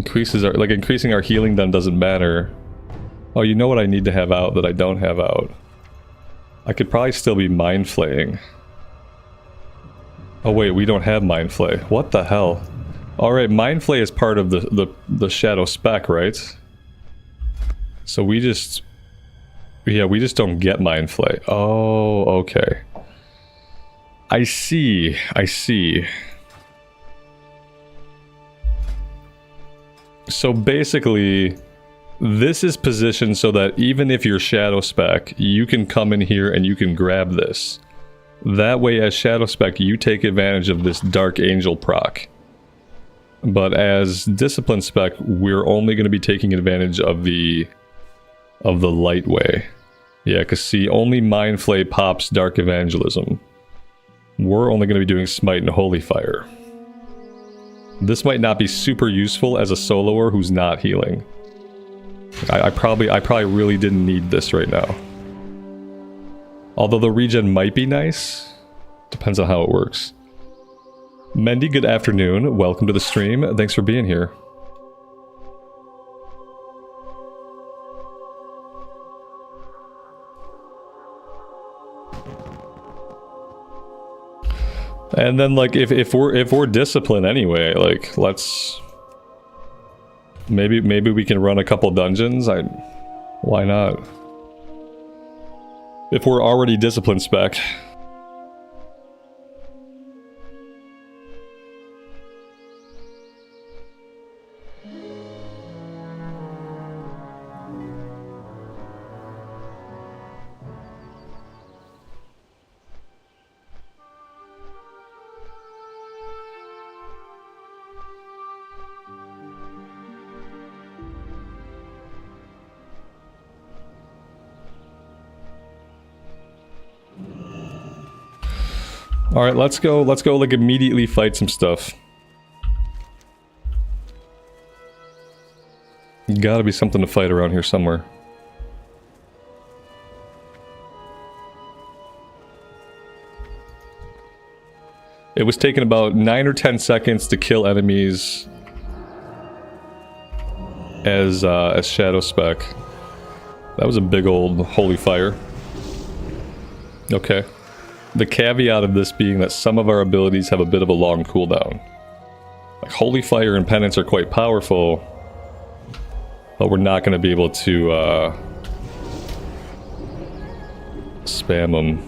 increasing our healing then doesn't matter. Oh, you know what I need to have out that I don't have out? I could probably still be mind flaying. Oh wait, we don't have mind flay. What the hell? Alright, mind flay is part of the shadow spec, right? So we just... Yeah, we just don't get mind flay. Oh, okay. I see. I see. So basically, this is positioned so that even if you're shadow spec, you can come in here and you can grab this. That way, as shadow spec, you take advantage of this dark angel proc. But as discipline spec, we're only going to be taking advantage of the light way. Yeah, because see, only mind flay pops dark evangelism. We're only going to be doing smite and holy fire. This might not be super useful as a soloer who's not healing. I probably really didn't need this right now. Although the regen might be nice. Depends on how it works. Mendy, good afternoon. Welcome to the stream. Thanks for being here. And then, like, if we're disciplined anyway, like, let's maybe we can run a couple dungeons. Why not? If we're already disciplined spec. Alright, let's go like immediately fight some stuff. Gotta be something to fight around here somewhere. It was taking about 9 or 10 seconds to kill enemies as shadow spec. That was a big old holy fire. Okay. The caveat of this being that some of our abilities have a bit of a long cooldown. Like Holy Fire and Penance are quite powerful, but we're not going to be able to spam them.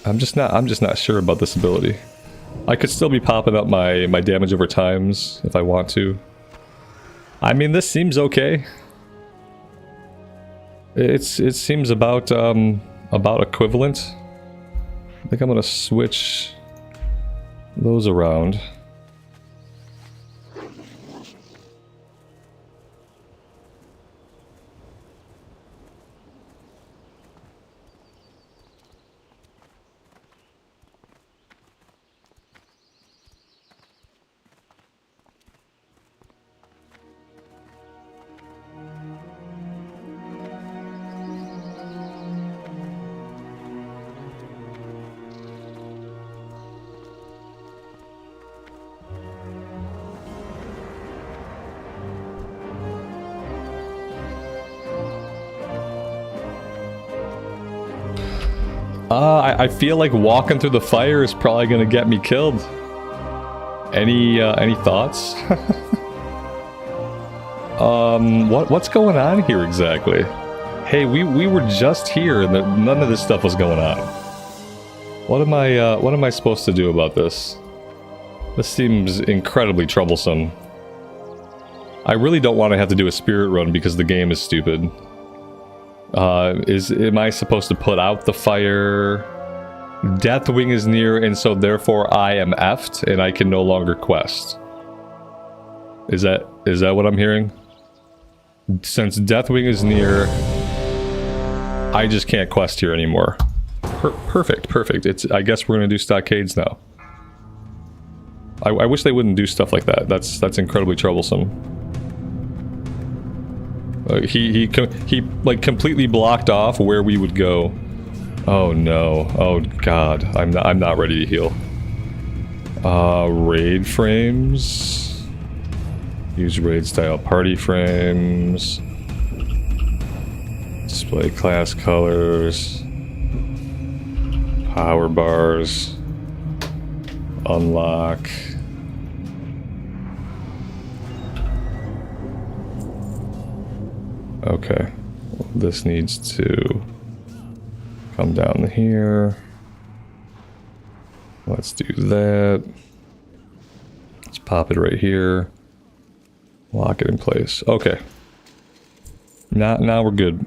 I'm just not sure about this ability. I could still be popping up my damage over times if I want to. I mean, this seems okay. It seems about equivalent. I think I'm gonna switch those around. I feel like walking through the fire is probably gonna get me killed. Any thoughts? What's going on here exactly? Hey, we were just here and none of this stuff was going on. What am I supposed to do about this? This seems incredibly troublesome. I really don't want to have to do a spirit run because the game is stupid. Am I supposed to put out the fire? Deathwing is near, and so therefore I am effed, and I can no longer quest. Is that what I'm hearing? Since Deathwing is near, I just can't quest here anymore. Perfect. I guess we're gonna do stockades now. I wish they wouldn't do stuff like that. That's incredibly troublesome. He like completely blocked off where we would go. Oh no. Oh god. I'm not ready to heal. Raid frames. Use raid style party frames. Display class colors. Power bars. Unlock. Okay. This needs to come down here. Let's do that. Let's pop it right here. Lock it in place. Okay. Now we're good.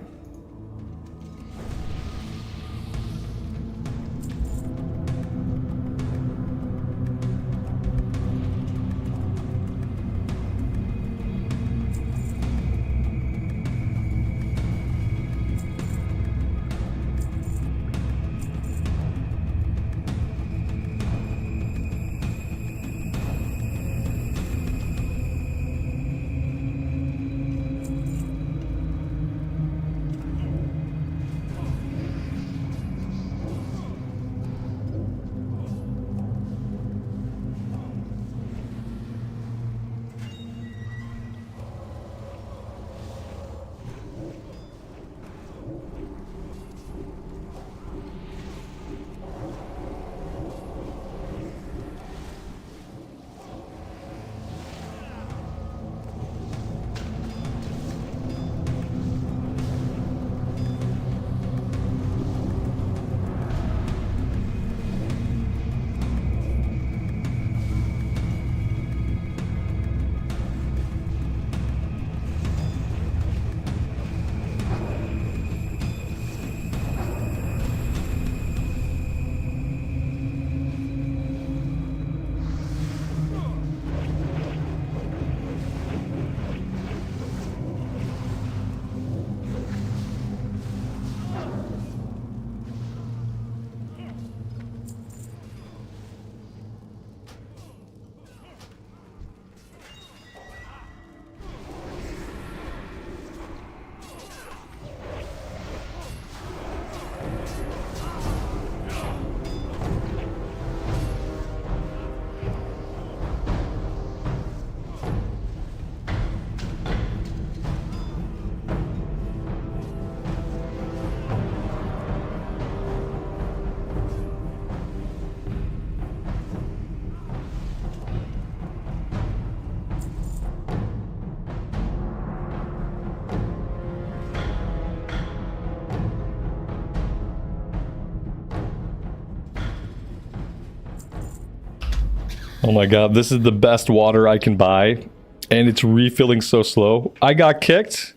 Oh my god, this is the best water I can buy, and it's refilling so slow. I got kicked.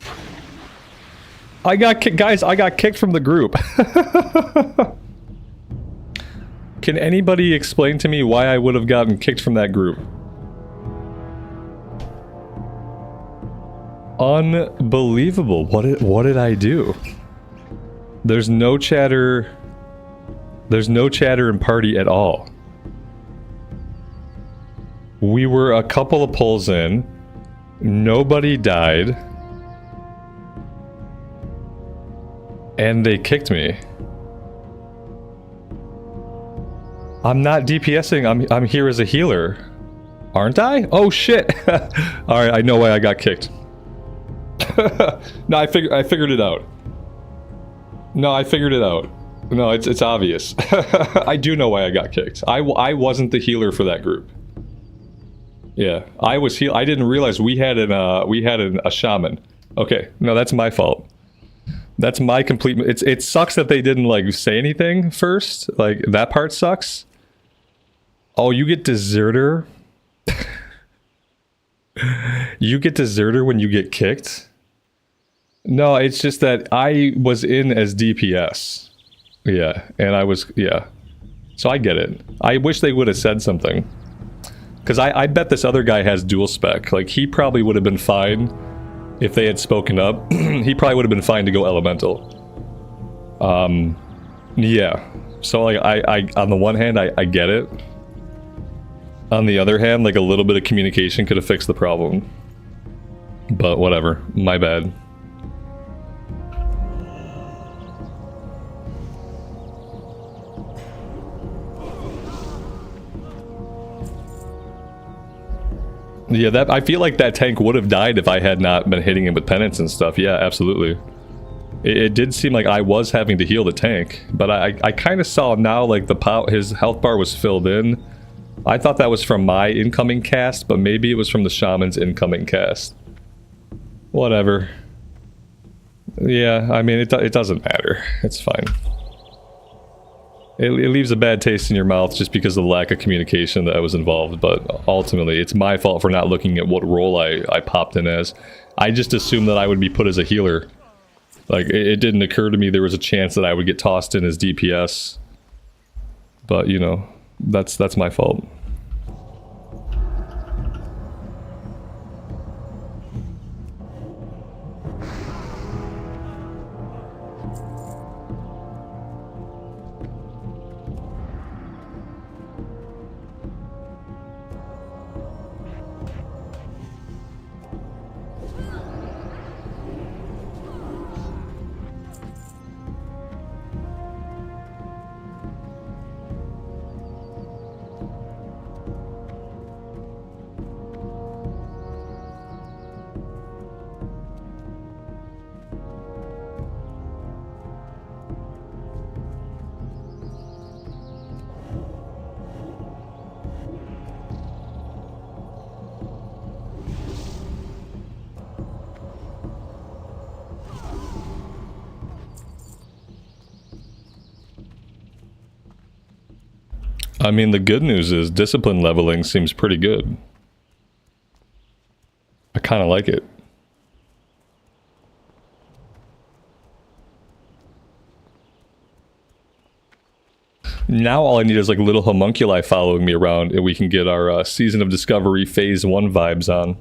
Guys, I got kicked from the group. Can anybody explain to me why I would have gotten kicked from that group? Unbelievable. What did I do? There's no chatter. There's no chatter in party at all. We were a couple of pulls in. Nobody died. And they kicked me. I'm not DPSing, I'm here as a healer. Aren't I? Oh shit! Alright, I know why I got kicked. No, I figured it out. No, I figured it out. No, it's obvious. I do know why I got kicked. I wasn't the healer for that group. Yeah, I didn't realize we had a shaman. Okay, no, that's my fault. That's my complete. It sucks that they didn't like say anything first. Like that part sucks. Oh, you get deserter. You get deserter when you get kicked. No, it's just that I was in as DPS. Yeah, and yeah. So I get it. I wish they would have said something. Because I bet this other guy has dual spec. Like, he probably would have been fine if they had spoken up. He probably would have been fine to go elemental. Yeah. So, like, I on the one hand, I get it. On the other hand, like, a little bit of communication could have fixed the problem. But whatever. My bad. Yeah, that I feel like that tank would have died if I had not been hitting him with penance and stuff. Yeah, absolutely. It did seem like I was having to heal the tank, but I kind of saw now like his health bar was filled in. I thought that was from my incoming cast, but maybe it was from the shaman's incoming cast. Whatever. Yeah, I mean, it doesn't matter. It's fine. It leaves a bad taste in your mouth just because of the lack of communication that was involved, but ultimately, it's my fault for not looking at what role I popped in as. I just assumed that I would be put as a healer. Like, it didn't occur to me there was a chance that I would get tossed in as DPS. But, you know, that's my fault. I mean, the good news is discipline leveling seems pretty good. I kind of like it. Now all I need is like little homunculi following me around and we can get our Season of Discovery Phase 1 vibes on.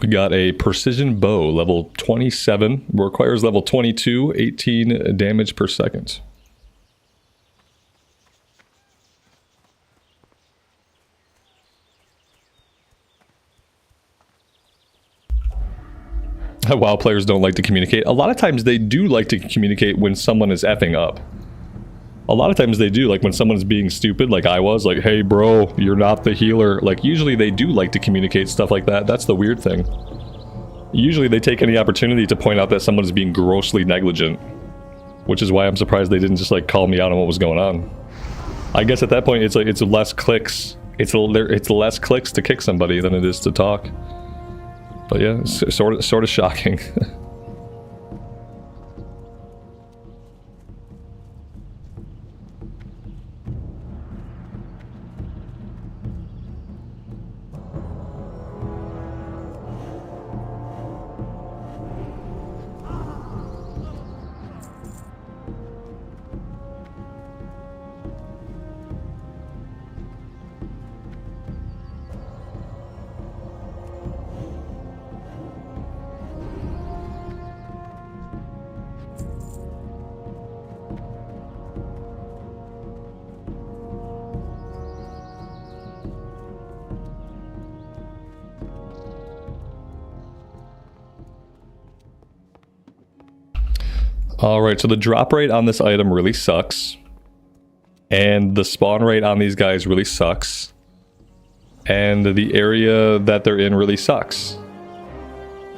We got a precision bow, level 27, requires level 22, 18 damage per second. WoW players don't like to communicate. A lot of times they do like to communicate when someone is effing up. A lot of times they do, like when someone's being stupid, like I was, like, hey bro, you're not the healer. Like usually they do like to communicate stuff like that. That's the weird thing. Usually they take any opportunity to point out that someone is being grossly negligent. Which is why I'm surprised they didn't just like call me out on what was going on. I guess at that point it's like, it's less clicks. It's less clicks to kick somebody than it is to talk. But yeah, it's sort of shocking. Alright, so the drop rate on this item really sucks. And the spawn rate on these guys really sucks. And the area that they're in really sucks.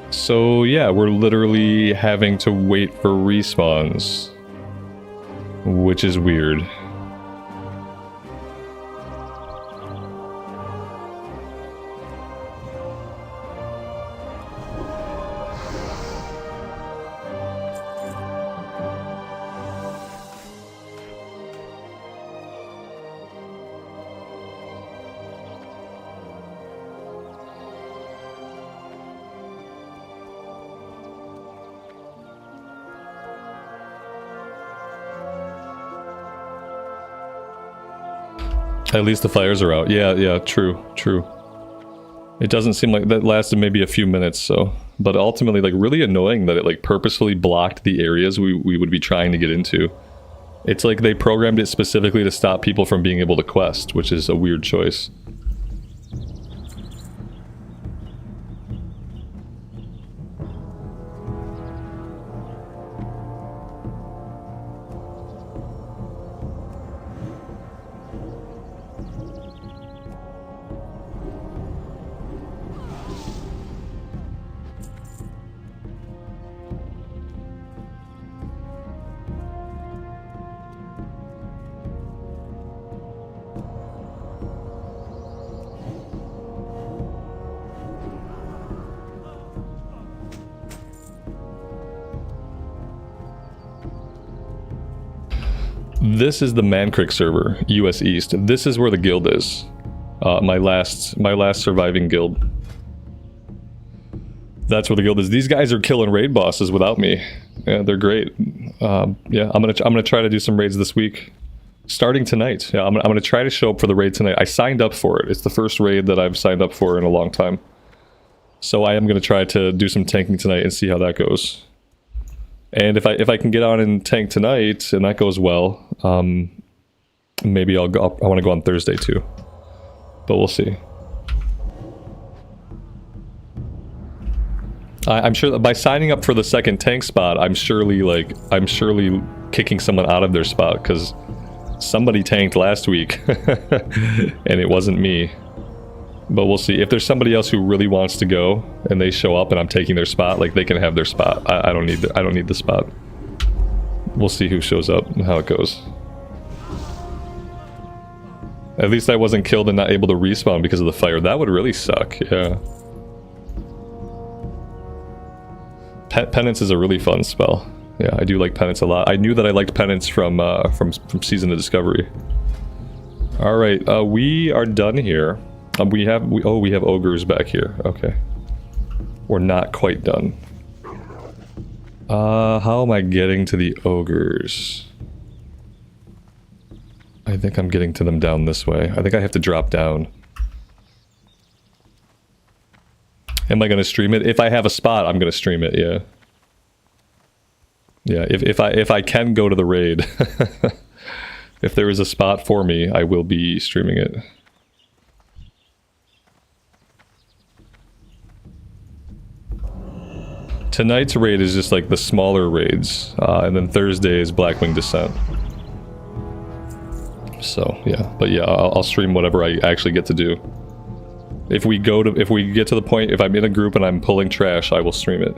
So yeah, we're literally having to wait for respawns. Which is weird. At least the fires are out. Yeah, yeah, true, true. It doesn't seem like that lasted maybe a few minutes, so. But ultimately, like, really annoying that it, like, purposefully blocked the areas we would be trying to get into. It's like they programmed it specifically to stop people from being able to quest, which is a weird choice. This is the Mancrick server, US East. This is where the guild is. My last surviving guild. That's where the guild is. These guys are killing raid bosses without me. Yeah, they're great. Yeah, I'm gonna try to do some raids this week, starting tonight. Yeah, I'm gonna try to show up for the raid tonight. I signed up for it. It's the first raid that I've signed up for in a long time. So I am gonna try to do some tanking tonight and see how that goes. And if I can get on and tank tonight and that goes well, maybe I'll go. I want to go on Thursday too, but we'll see. I'm sure that by signing up for the second tank spot, I'm surely kicking someone out of their spot because somebody tanked last week and it wasn't me. But we'll see. If there's somebody else who really wants to go and they show up and I'm taking their spot, like, they can have their spot. I don't need the spot. We'll see who shows up and how it goes. At least I wasn't killed and not able to respawn because of the fire. That would really suck, yeah. Penance is a really fun spell. Yeah, I do like Penance a lot. I knew that I liked Penance from Season of Discovery. Alright, we are done here. We have ogres back here. Okay. We're not quite done. How am I getting to the ogres? I think I'm getting to them down this way. I think I have to drop down. Am I gonna stream it? If I have a spot, I'm gonna stream it, yeah. Yeah, if I can go to the raid. If there is a spot for me, I will be streaming it. Tonight's raid is just like the smaller raids, and then Thursday is Blackwing Descent. So yeah, but yeah, I'll stream whatever I actually get to do. If we get to the point, if I'm in a group and I'm pulling trash, I will stream it.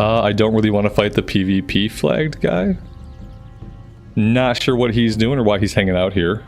I don't really want to fight the PvP flagged guy. Not sure what he's doing or why he's hanging out here.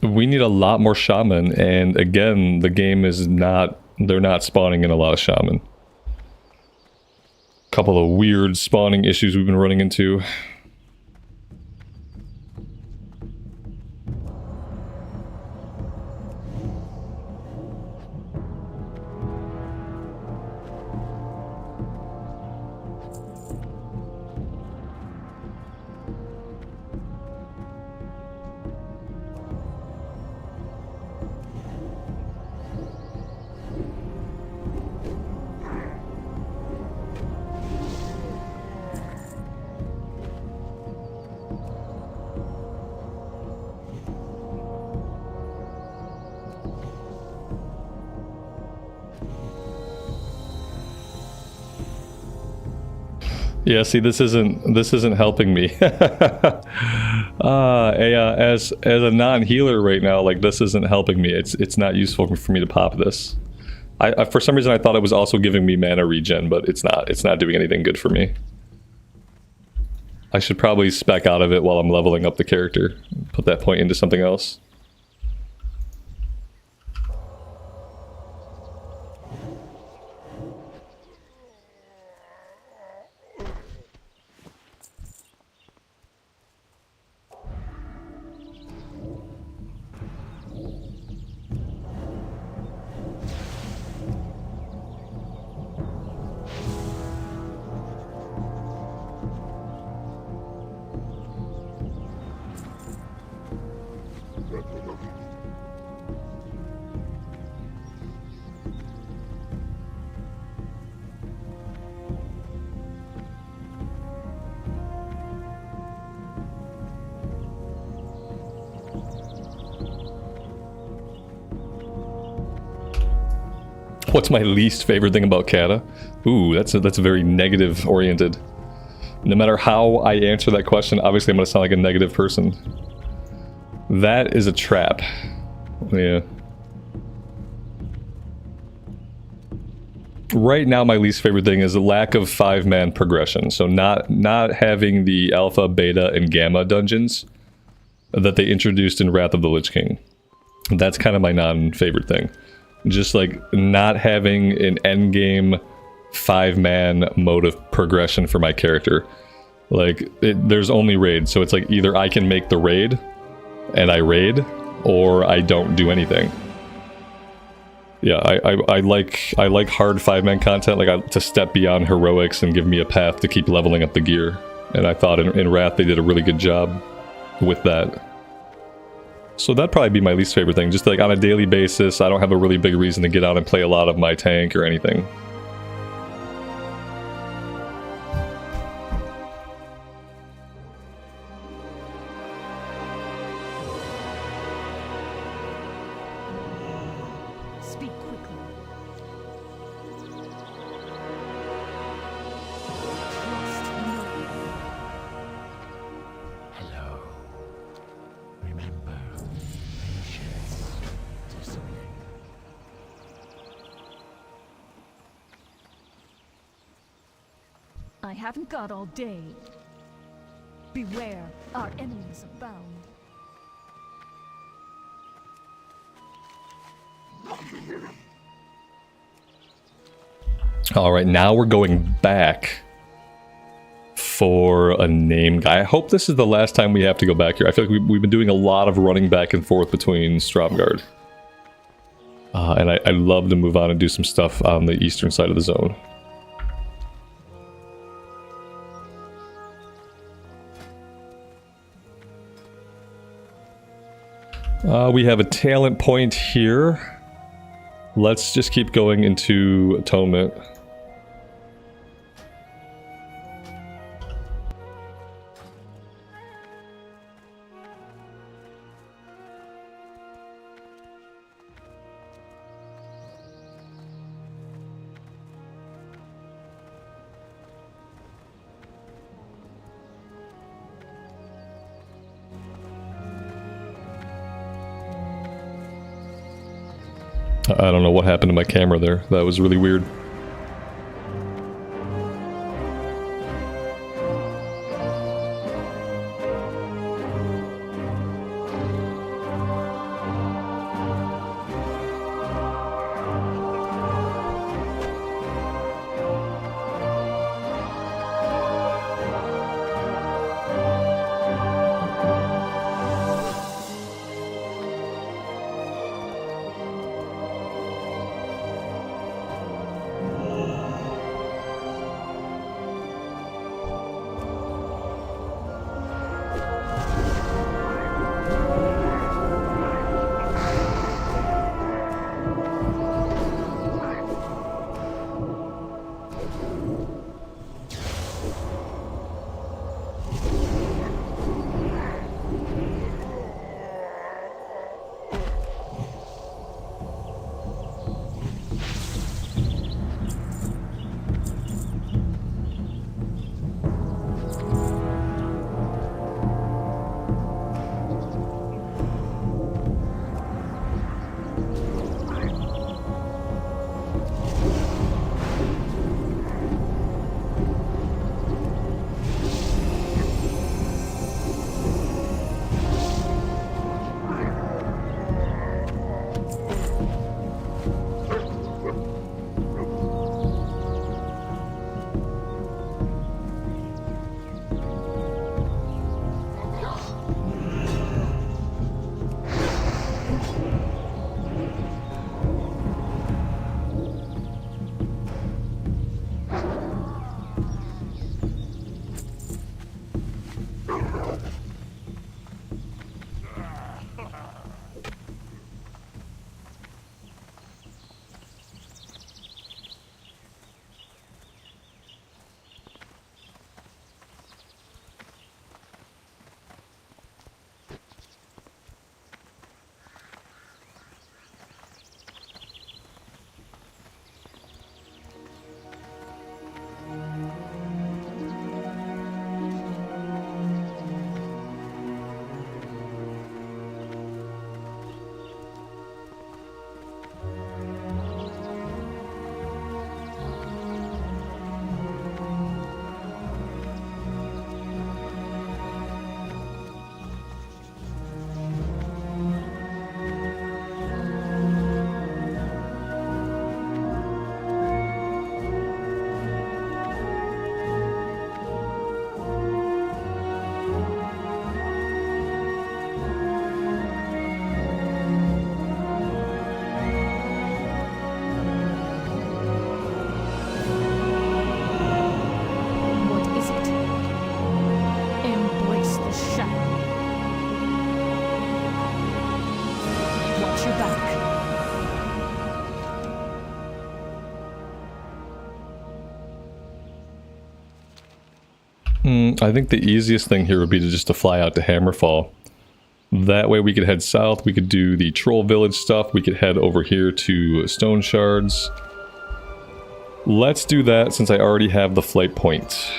We need a lot more shaman, and again, the game is not, they're not spawning in a lot of shaman. Couple of weird spawning issues we've been running into. Yeah, see, this isn't helping me. As a non-healer right now, like, this isn't helping me. It's not useful for me to pop this. I for some reason I thought it was also giving me mana regen, but it's not. It's not doing anything good for me. I should probably spec out of it while I'm leveling up the character. Put that point into something else. What's my least favorite thing about Cata? Ooh, that's very negative oriented. No matter how I answer that question, obviously I'm gonna sound like a negative person. That is a trap. Yeah. Right now, my least favorite thing is the lack of 5-man progression. So not having the alpha, beta, and gamma dungeons that they introduced in Wrath of the Lich King. That's kind of my non-favorite thing. Just like not having an endgame 5-man mode of progression for my character. Like, there's only raid, so it's like either I can make the raid and I raid, or I don't do anything. Yeah, I like hard 5-man content, like to step beyond heroics and give me a path to keep leveling up the gear. And I thought in Wrath they did a really good job with that. So that'd probably be my least favorite thing. Just like on a daily basis, I don't have a really big reason to get out and play a lot of my tank or anything. Speak quickly. Trust me. Hello. Remember, patience, discipline. I haven't got all day. Beware, our enemies abound. All right, now we're going back for a name guy. I hope this is the last time we have to go back here. I feel like we've been doing a lot of running back and forth between Stromgarde. And I'd love to move on and do some stuff on the eastern side of the zone. We have a talent point here. Let's just keep going into Atonement. I don't know what happened to my camera there. That was really weird. I think the easiest thing here would be to fly out to Hammerfall. That way we could head south, we could do the Troll Village stuff, we could head over here to Stone Shards. Let's do that since I already have the flight point.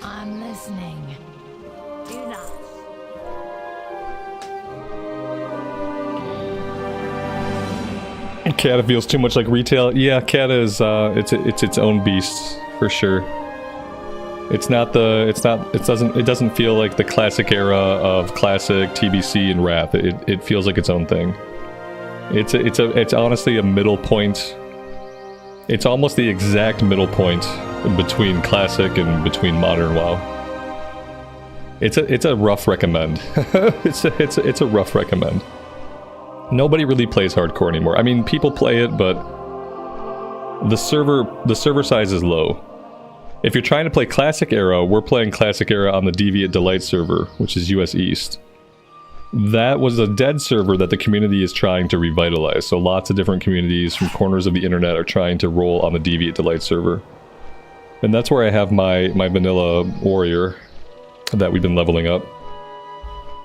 I'm listening. Do not. Cata feels too much like retail. Yeah, Cata is it's its own beast for sure. It doesn't feel like the classic era of classic TBC and Wrath. It feels like its own thing. It's honestly a middle point. It's almost the exact middle point between classic and between modern WoW. It's a rough recommend. it's a rough recommend. Nobody really plays hardcore anymore. I mean, people play it, but the server size is low. If you're trying to play Classic Era, we're playing Classic Era on the Deviant Delight server, which is US East. That was a dead server that the community is trying to revitalize. So lots of different communities from corners of the internet are trying to roll on the Deviant Delight server. And that's where I have my vanilla warrior that we've been leveling up.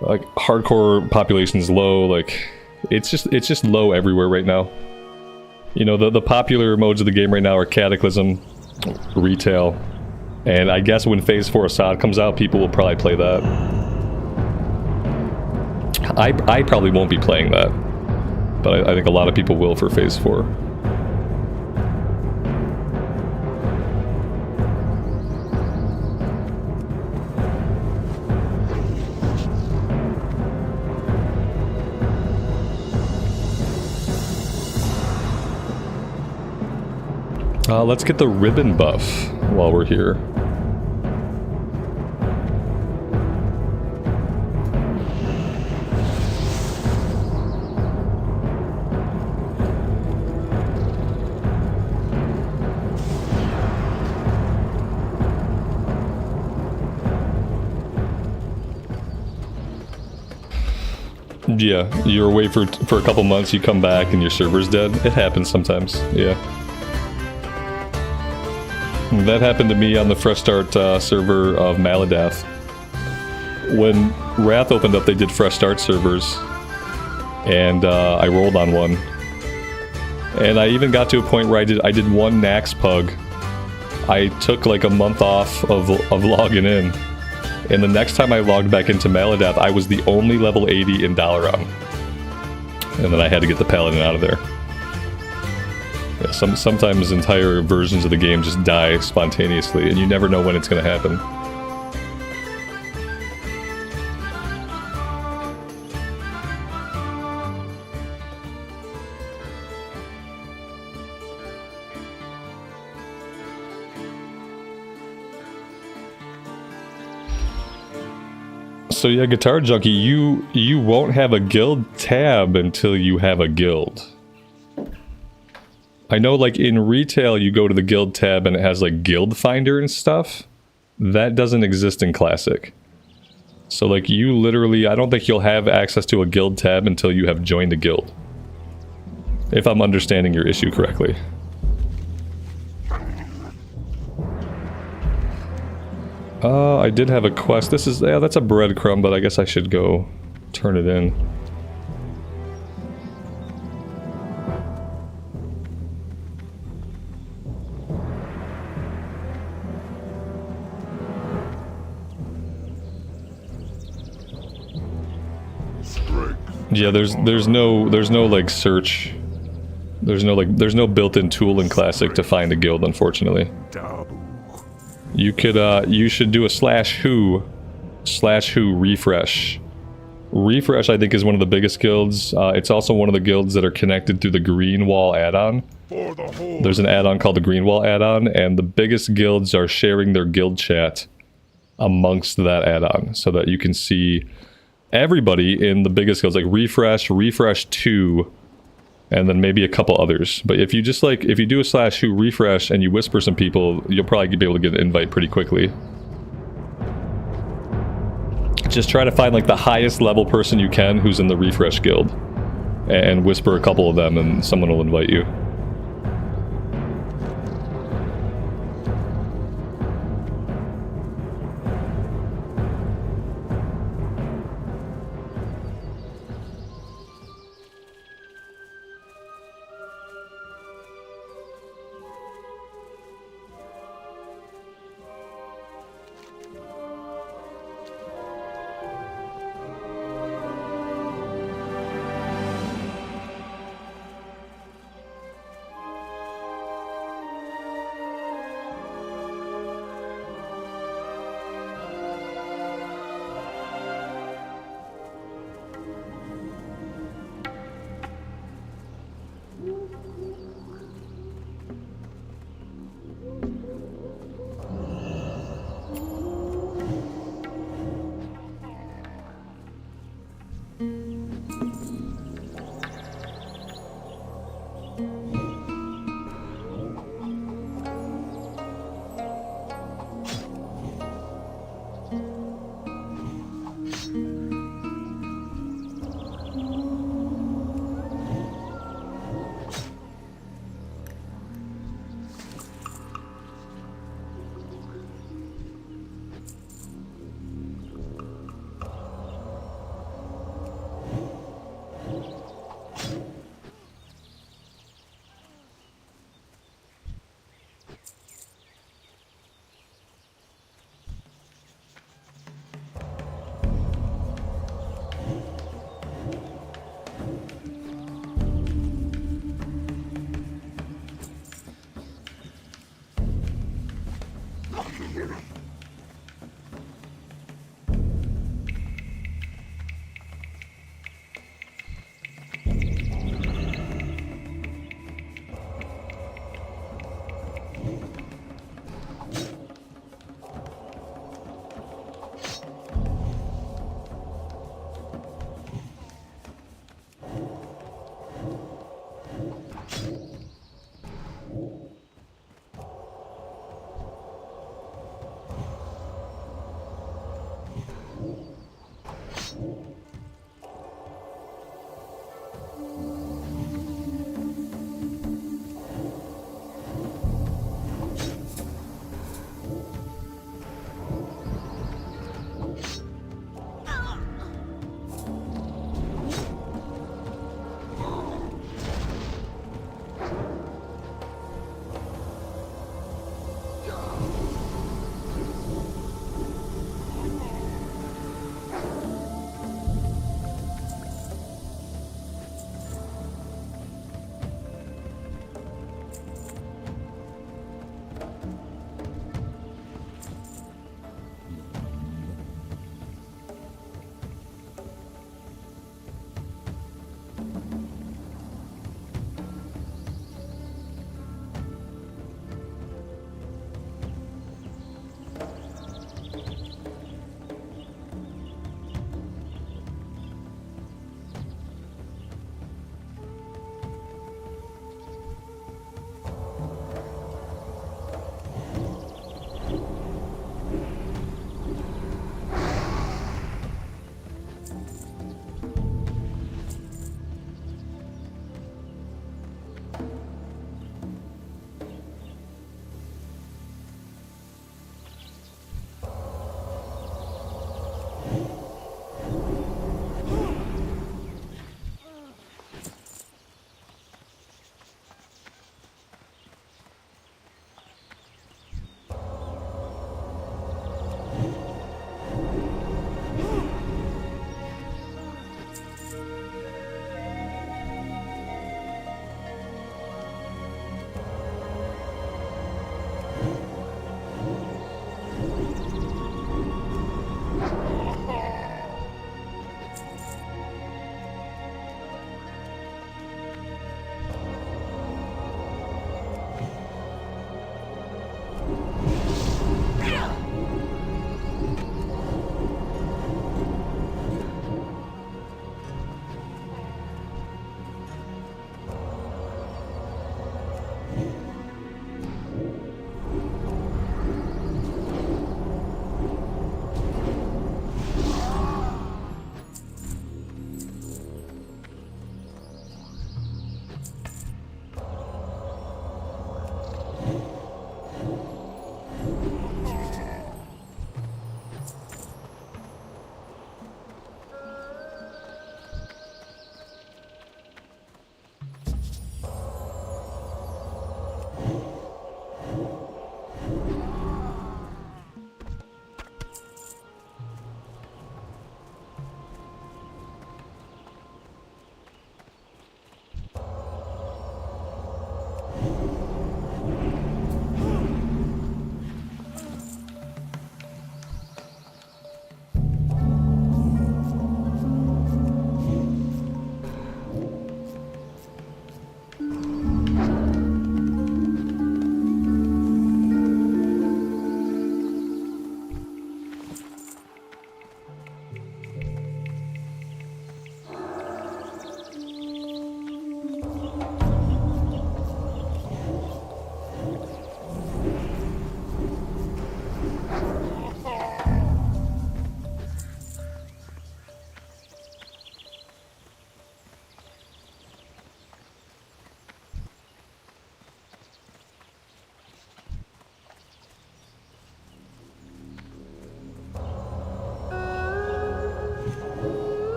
Like, hardcore population is low, like, it's just low everywhere right now. You know, the popular modes of the game right now are Cataclysm, Retail, and I guess when Phase 4 Assad comes out, people will probably play that. I probably won't be playing that, but I think a lot of people will for Phase 4. Let's get the ribbon buff while we're here. Yeah, you're away for a couple months, you come back and your server's dead. It happens sometimes, yeah. That happened to me on the Fresh Start server of Maladath. When Wrath opened up, they did Fresh Start servers, and I rolled on one. And I even got to a point where I did one Nax Pug. I took like a month off of logging in, and the next time I logged back into Maladath, I was the only level 80 in Dalaran. And then I had to get the Paladin out of there. Yeah, sometimes entire versions of the game just die spontaneously, and you never know when it's going to happen. So yeah, Guitar Junkie, you won't have a guild tab until you have a guild. I know, like, in Retail, you go to the guild tab and it has, like, guild finder and stuff. That doesn't exist in Classic. So, like, you literally, I don't think you'll have access to a guild tab until you have joined a guild. If I'm understanding your issue correctly. I did have a quest. This is, yeah, that's a breadcrumb, but I guess I should go turn it in. Yeah, there's no like search. There's no built-in tool in Classic to find a guild, unfortunately. You could you should do a /who refresh. Refresh, I think, is one of the biggest guilds. It's also one of the guilds that are connected through the Green Wall add-on. There's an add-on called the Green Wall add-on, and the biggest guilds are sharing their guild chat amongst that add-on, so that you can see everybody in the biggest guilds, like refresh 2, and then maybe a couple others. But if you just like, if you do a /who refresh and you whisper some people, you'll probably be able to get an invite pretty quickly. Just try to find like the highest level person you can who's in the refresh guild, and whisper a couple of them and someone will invite you.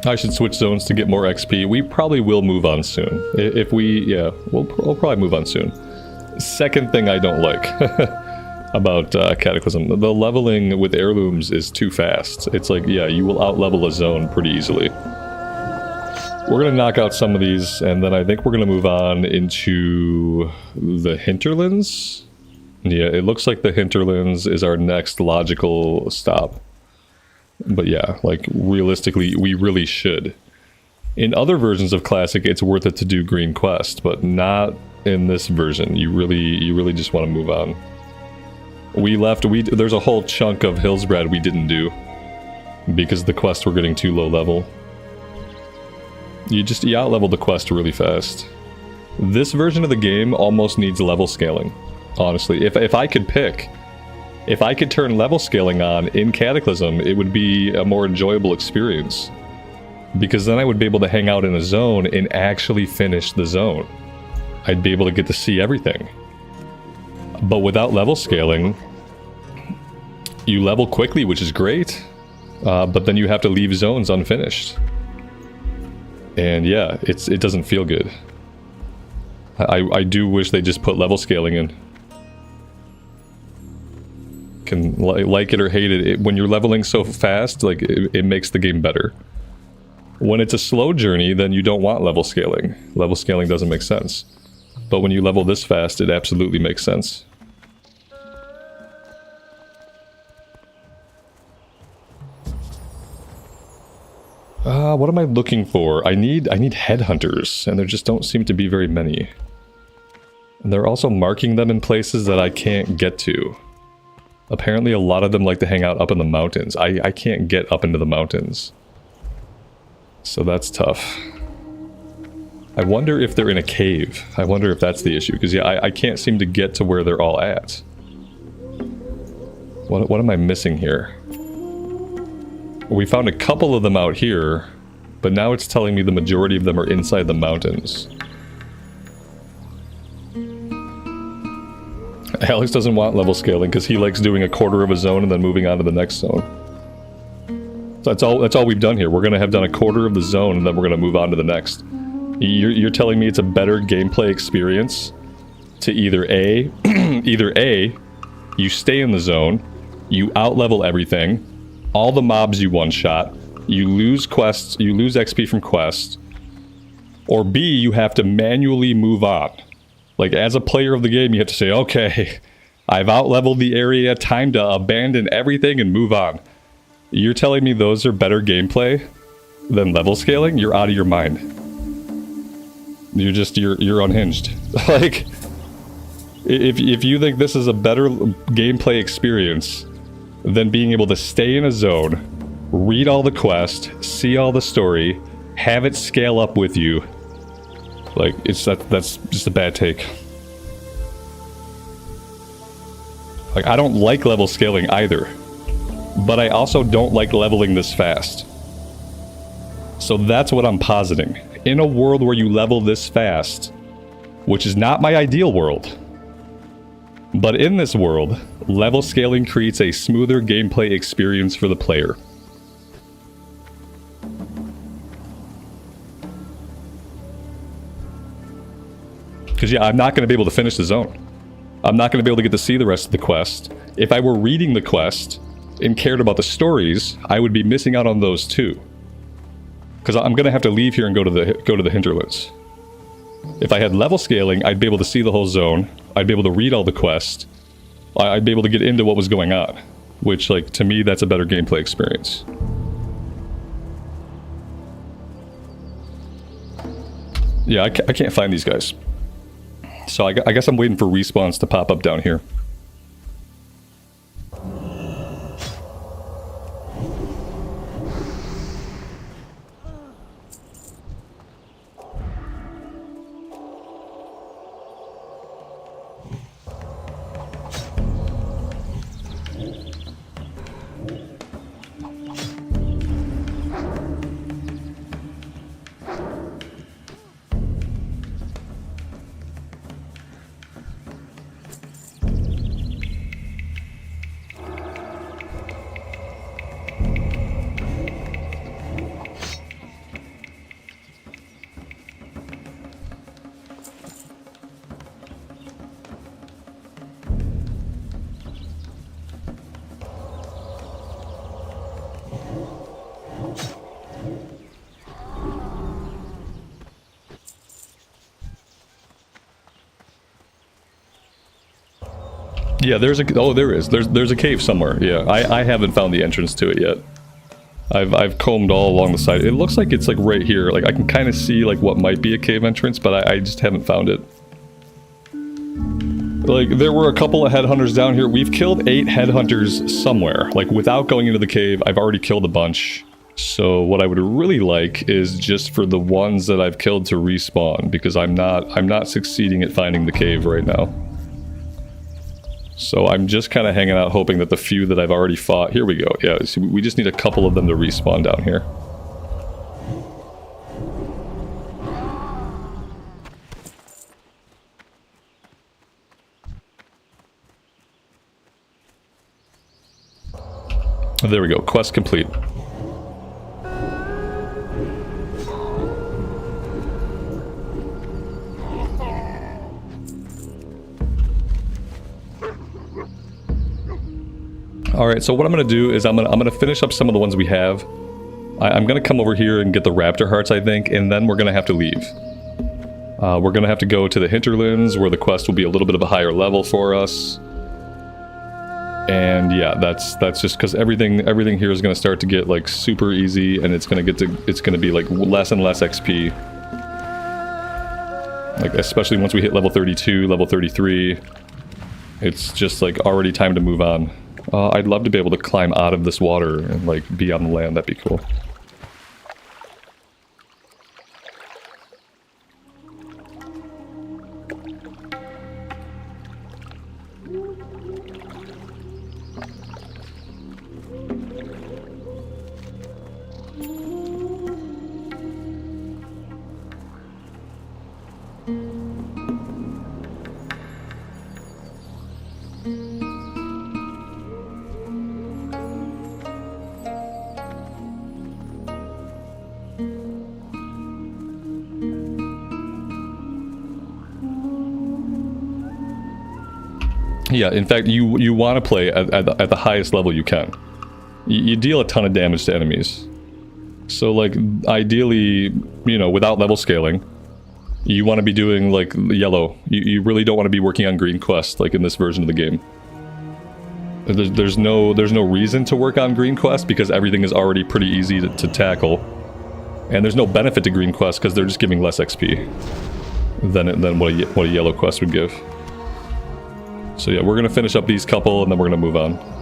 I should switch zones to get more XP. We probably will move on soon. If we, yeah, we'll probably move on soon. Second thing I don't like about Cataclysm, the leveling with heirlooms is too fast. It's like, yeah, you will out-level a zone pretty easily. We're going to knock out some of these, and then I think we're going to move on into the hinterlands. Yeah, it looks like the hinterlands is our next logical stop. But yeah, like, realistically, we really should In other versions of Classic, it's worth it to do Green Quest, but not in this version. You really just want to move on. There's a whole chunk of Hillsbrad we didn't do because the quests were getting too low level. You out-level the quest really fast. This version of the game almost needs level scaling, honestly. If I could pick, if I could turn level scaling on in Cataclysm, it would be a more enjoyable experience. Because then I would be able to hang out in a zone and actually finish the zone. I'd be able to get to see everything. But without level scaling, you level quickly, which is great, but then you have to leave zones unfinished. And yeah, it doesn't feel good. I do wish they just put level scaling in. Can like it or hate it, when you're leveling so fast, like it makes the game better. When it's a slow journey, then you don't want level scaling. Level scaling doesn't make sense. But when you level this fast, it absolutely makes sense. What am I looking for? I need headhunters, and there just don't seem to be very many. And they're also marking them in places that I can't get to. Apparently a lot of them like to hang out up in the mountains. I can't get up into the mountains. So that's tough. I wonder if they're in a cave. I wonder if that's the issue, because yeah, I can't seem to get to where they're all at. What am I missing here? We found a couple of them out here, but now it's telling me the majority of them are inside the mountains. Alex doesn't want level scaling because he likes doing a quarter of a zone and then moving on to the next zone. That's all we've done here. We're going to have done a quarter of the zone and then we're going to move on to the next. You're telling me it's a better gameplay experience to either A, you stay in the zone, you outlevel everything, all the mobs you one-shot, you lose quests, you lose XP from quests, or B, you have to manually move on. Like, as a player of the game, you have to say, okay, I've outleveled the area, time to abandon everything and move on. You're telling me those are better gameplay than level scaling? You're out of your mind. You're unhinged. Like, if you think this is a better gameplay experience than being able to stay in a zone, read all the quests, see all the story, have it scale up with you, like, that's just a bad take. Like, I don't like level scaling either. But I also don't like leveling this fast. So that's what I'm positing. In a world where you level this fast, which is not my ideal world, but in this world, level scaling creates a smoother gameplay experience for the player. Because yeah, I'm not going to be able to finish the zone. I'm not going to be able to get to see the rest of the quest. If I were reading the quest and cared about the stories, I would be missing out on those too. Because I'm going to have to leave here and go to the hinterlands. If I had level scaling, I'd be able to see the whole zone. I'd be able to read all the quests. I'd be able to get into what was going on. Which, like, to me, that's a better gameplay experience. Yeah, I can't find these guys. So I guess I'm waiting for respawns to pop up down here. Yeah, there is. There's a cave somewhere. Yeah, I haven't found the entrance to it yet. I've combed all along the side. It looks like it's like right here. Like I can kind of see like what might be a cave entrance, but I just haven't found it. Like there were a couple of headhunters down here. We've killed 8 headhunters somewhere. Like without going into the cave, I've already killed a bunch. So what I would really like is just for the ones that I've killed to respawn, because I'm not succeeding at finding the cave right now. So I'm just kind of hanging out hoping that the few that I've already fought... Here we go. Yeah, so we just need a couple of them to respawn down here. There we go. Quest complete. Alright, so what I'm going to do is I'm gonna finish up some of the ones we have. I'm going to come over here and get the raptor hearts, I think, and then we're going to have to leave. We're going to have to go to the hinterlands, where the quest will be a little bit of a higher level for us. And yeah, that's just because everything here is going to start to get like super easy, and it's going to be like less and less XP. Like especially once we hit level 32, level 33, it's just like already time to move on. I'd love to be able to climb out of this water and like be on the land. That'd be cool. Yeah, in fact, you want to play at the highest level you can. You deal a ton of damage to enemies. So, like, ideally, you know, without level scaling, you want to be doing, like, yellow. You really don't want to be working on green quest, like in this version of the game. There's no reason to work on green quest, because everything is already pretty easy to tackle. And there's no benefit to green quest, because they're just giving less XP than what a yellow quest would give. So yeah, we're going to finish up these couple, and then we're going to move on.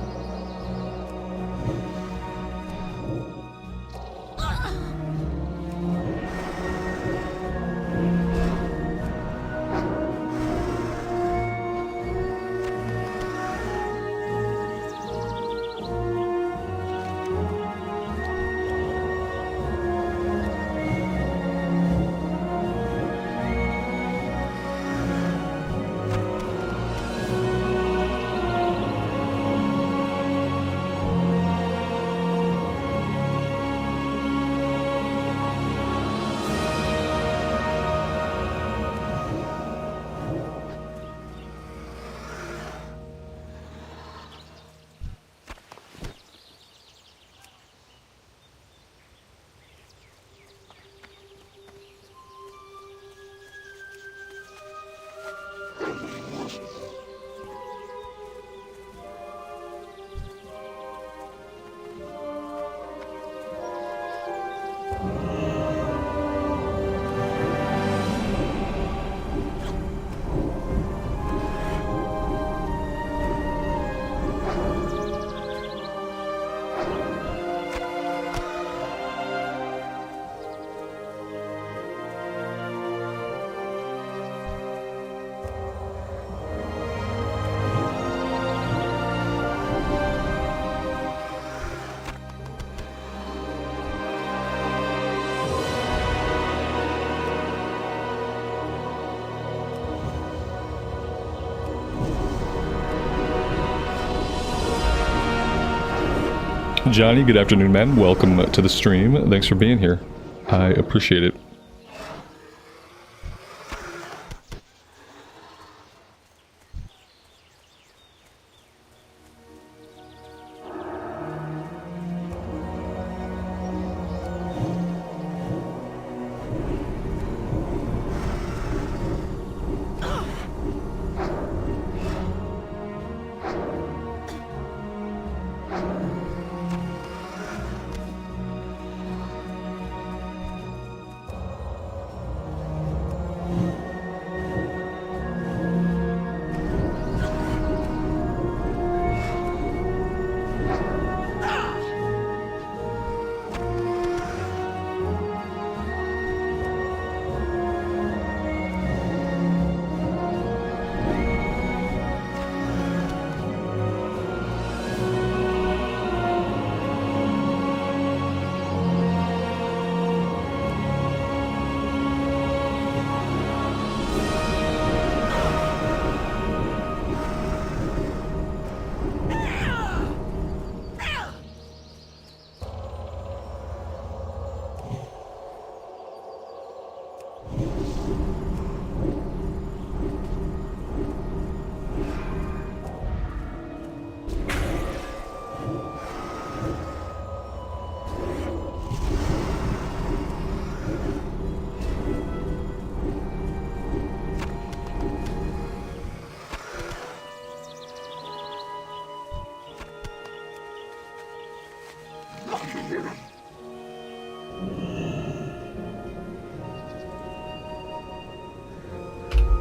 Johnny, good afternoon, man. Welcome to the stream. Thanks for being here. I appreciate it.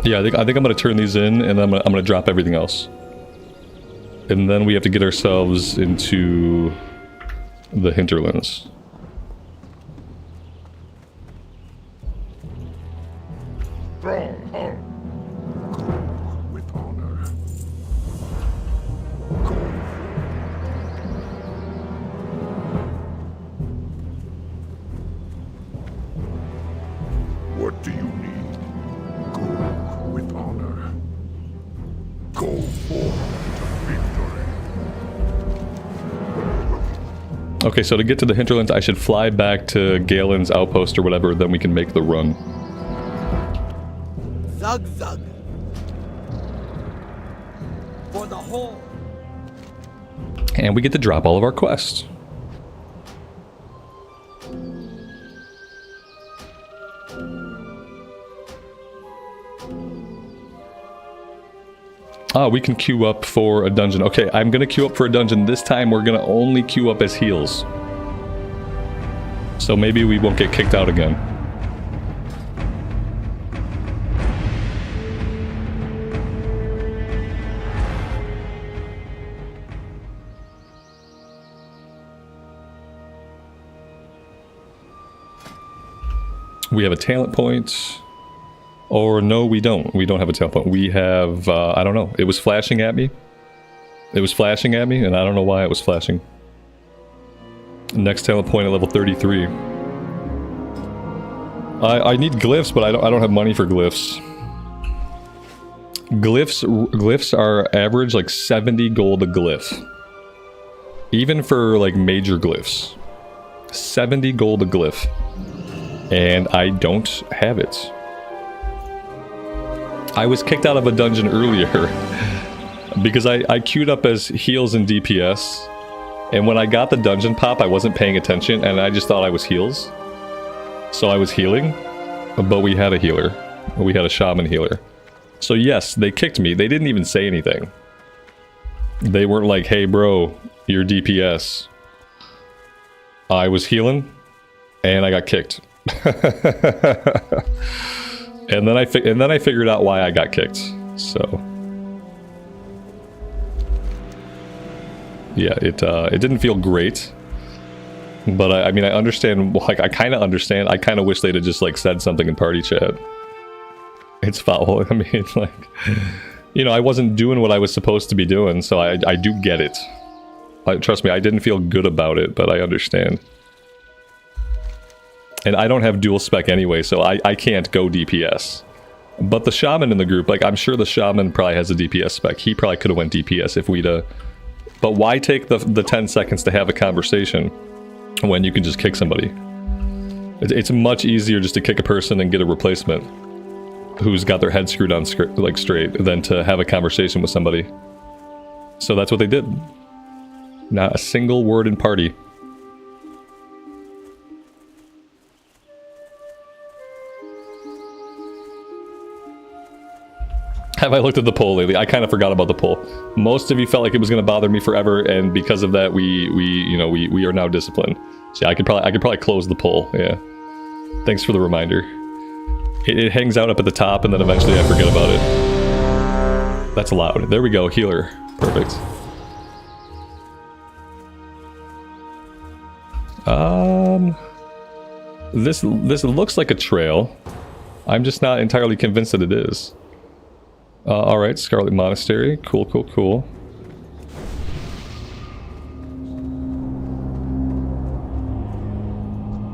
Yeah, I think I'm gonna turn these in, and then I'm gonna drop everything else. And then we have to get ourselves into the hinterlands. Stronghold. With honor. Go. What do you need? Go with honor. Go forward to victory. Okay, so to get to the hinterlands, I should fly back to Galen's outpost or whatever, then we can make the run. Zug zug. For the whole. And we get to drop all of our quests. Ah, we can queue up for a dungeon. Okay, I'm gonna queue up for a dungeon. This time we're gonna only queue up as heals. So maybe we won't get kicked out again. We have a talent point. Or no, we don't. We don't have a talent point. We have, I don't know. It was flashing at me. It was flashing at me, and I don't know why it was flashing. Next talent point at level 33. I need glyphs, but I don't have money for glyphs. Glyphs are average like 70 gold a glyph. Even for like major glyphs. 70 gold a glyph. And I don't have it. I was kicked out of a dungeon earlier because I queued up as heals and DPS, and when I got the dungeon pop I wasn't paying attention and I just thought I was heals. So I was healing, but we had a healer. We had a shaman healer. So yes, they kicked me. They didn't even say anything. They weren't like, hey bro, you're DPS. I was healing and I got kicked. And then I figured out why I got kicked. So yeah, it didn't feel great. But I mean, I understand. Like, I kind of understand. I kind of wish they'd have just like said something in party chat. It's foul. I mean, like, you know, I wasn't doing what I was supposed to be doing, so I do get it. Trust me, I didn't feel good about it, but I understand. And I don't have dual spec anyway, so I can't go DPS. But the shaman in the group, like, I'm sure the shaman probably has a DPS spec. He probably could have went DPS if we'd But why take the 10 seconds to have a conversation when you can just kick somebody? It's much easier just to kick a person and get a replacement who's got their head screwed on like straight than to have a conversation with somebody. So that's what they did. Not a single word in party. Have I looked at the poll lately? I kind of forgot about the poll. Most of you felt like it was going to bother me forever, and because of that, we are now disciplined. So yeah, I could probably close the poll. Yeah. Thanks for the reminder. It hangs out up at the top, and then eventually I forget about it. That's loud. There we go. Healer. Perfect. This looks like a trail. I'm just not entirely convinced that it is. Alright, Scarlet Monastery. Cool, cool, cool.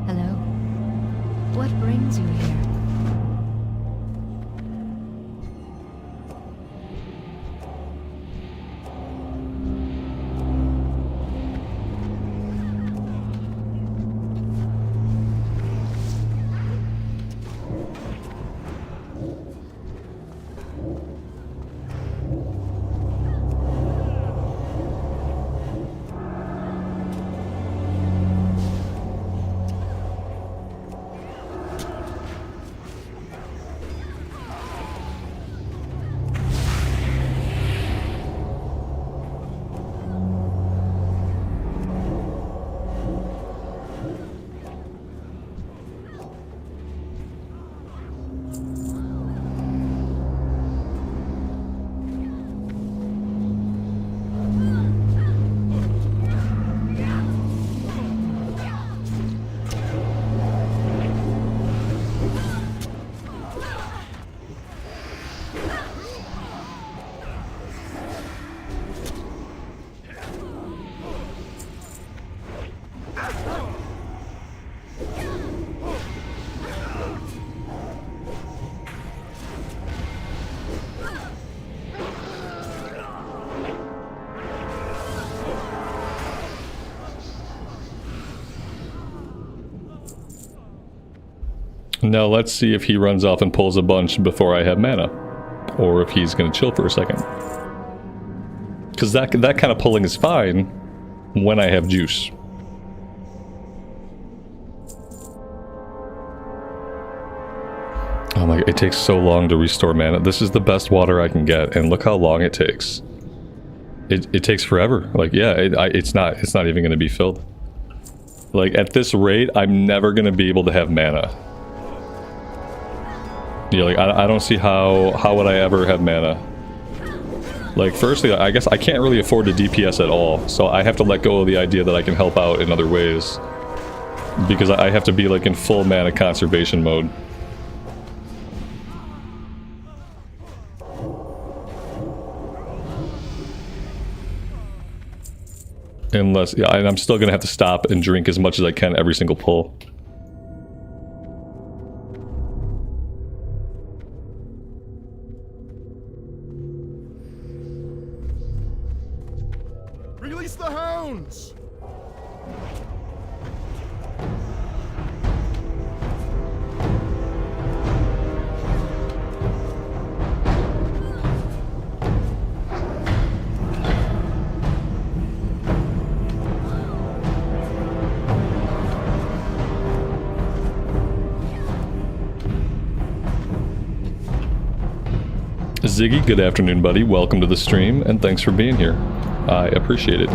Hello? What brings you here? Now let's see if he runs off and pulls a bunch before I have mana. Or if he's going to chill for a second. Because that kind of pulling is fine when I have juice. Oh my god, it takes so long to restore mana. This is the best water I can get, and look how long it takes. It takes forever. Like, yeah, it's not even going to be filled. Like, at this rate, I'm never going to be able to have mana. Yeah, like, I don't see how would I ever have mana. Like, firstly, I guess I can't really afford to DPS at all, so I have to let go of the idea that I can help out in other ways. Because I have to be, like, in full mana conservation mode. Unless, yeah, and I'm still gonna have to stop and drink as much as I can every single pull. Release the hounds! Ziggy, good afternoon, buddy. Welcome to the stream, and thanks for being here. I appreciate it.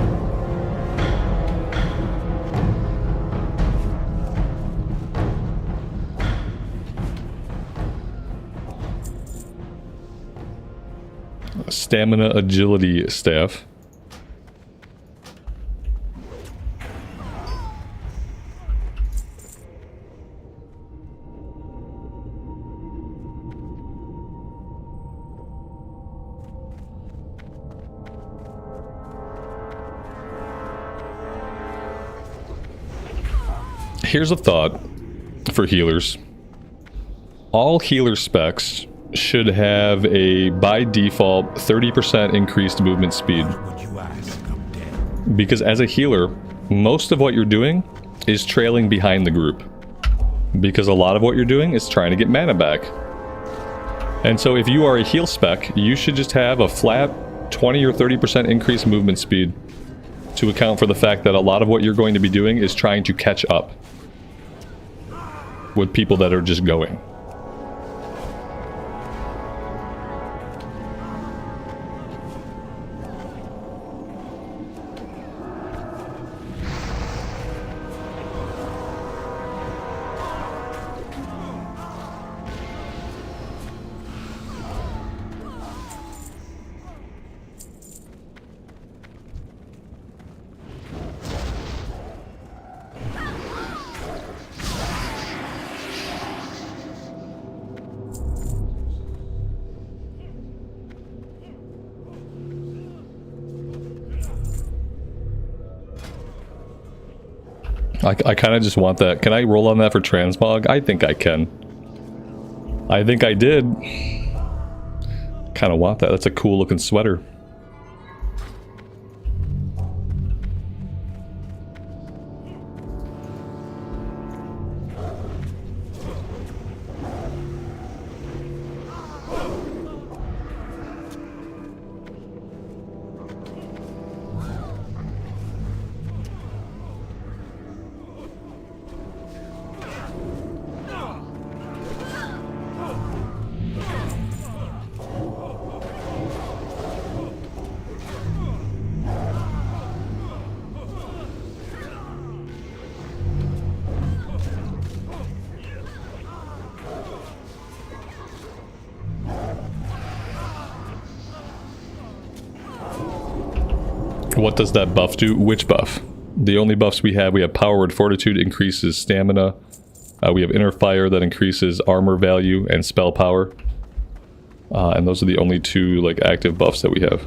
Stamina agility staff. Here's a thought for healers. All healer specs should have a, by default, 30% increased movement speed. Because as a healer, most of what you're doing is trailing behind the group. Because a lot of what you're doing is trying to get mana back. And so if you are a heal spec, you should just have a flat 20 or 30% increased movement speed to account for the fact that a lot of what you're going to be doing is trying to catch up with people that are just going. I kind of just want that. Can I roll on that for transmog? I think I can. I think I did. Kind of want that. That's a cool looking sweater. What does that buff do? Which buff? The only buffs we have Power Word Fortitude increases stamina. We have Inner Fire that increases armor value and spell power. And those are the only two like active buffs that we have.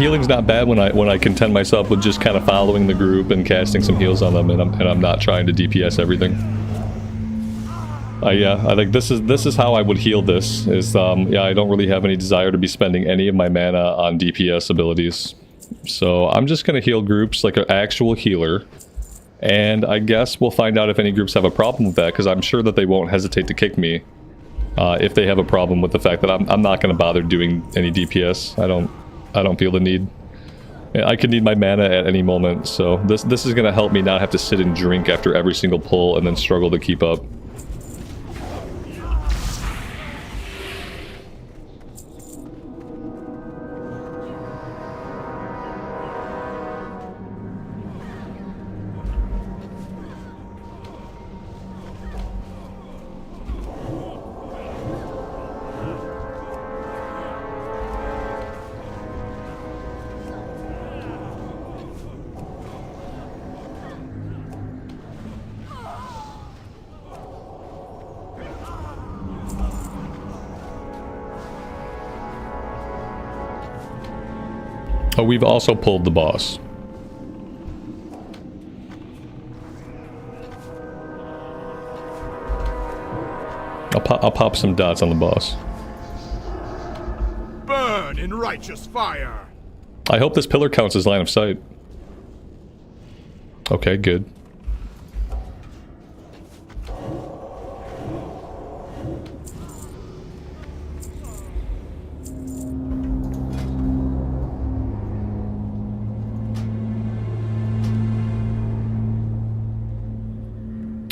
healing's not bad when I content myself with just kind of following the group and casting some heals on them, and I'm not trying to DPS everything. Yeah, I think this is how I would heal this. Is yeah, I don't really have any desire to be spending any of my mana on DPS abilities, so I'm just gonna heal groups like an actual healer, and I guess we'll find out if any groups have a problem with that, because I'm sure that they won't hesitate to kick me if they have a problem with the fact that I'm not gonna bother doing any DPS. I don't feel the need. I could need my mana at any moment, so this is gonna help me not have to sit and drink after every single pull and then struggle to keep up. Oh, we've also pulled the boss. I'll pop some dots on the boss. Burn in righteous fire. I hope this pillar counts as line of sight. Okay, good.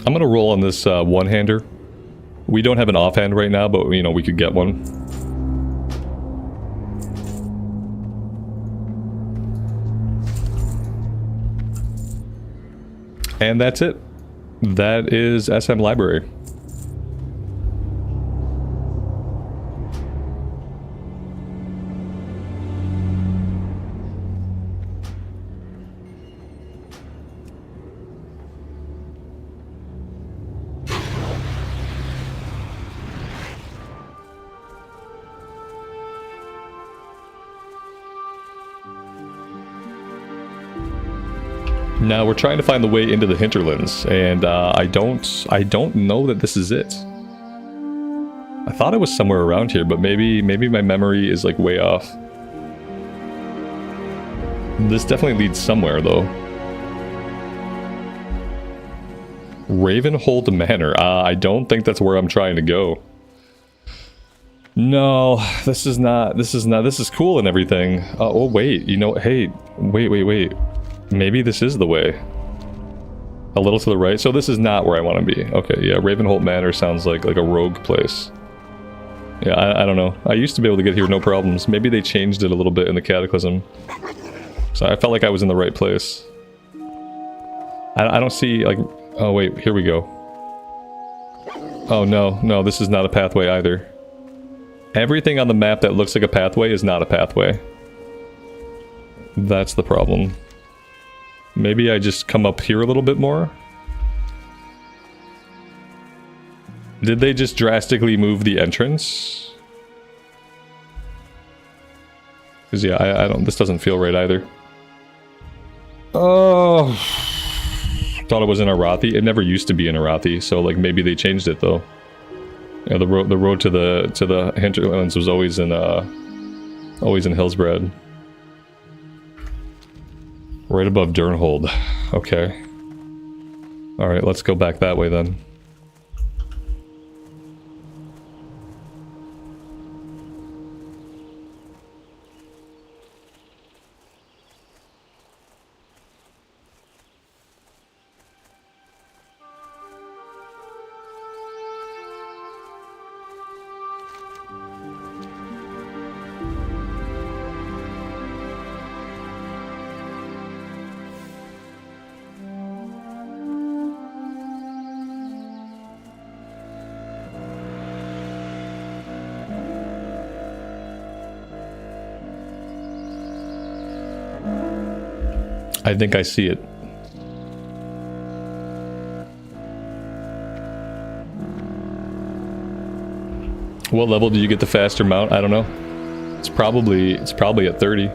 I'm gonna roll on this one-hander. We don't have an offhand right now, but you know, we could get one. And that's it. That is SM Library. Now we're trying to find the way into the hinterlands, and I don't know that this is it. I thought it was somewhere around here, but maybe my memory is like way off. This definitely leads somewhere though. Ravenhold Manor. I don't think that's where I'm trying to go. No, this is not. This is cool and everything. Oh wait, you know, hey, wait. Maybe this is the way. A little to the right. So this is not where I want to be. Okay, yeah, Ravenhold Manor sounds like a rogue place. Yeah, I don't know. I used to be able to get here no problems. Maybe they changed it a little bit in the Cataclysm. So I felt like I was in the right place. I don't see, like... Oh wait, here we go. Oh no, this is not a pathway either. Everything on the map that looks like a pathway is not a pathway. That's the problem. Maybe I just come up here a little bit more? Did they just drastically move the entrance? Because yeah, I don't, this doesn't feel right either. Oh, thought it was in Arathi. It never used to be in Arathi, so like maybe they changed it though. Yeah, the road to the hinterlands was always in Hillsbrad. Right above Durnhold. Okay. Alright, let's go back that way then. I think I see it. What level do you get the faster mount? I don't know. It's probably at 30.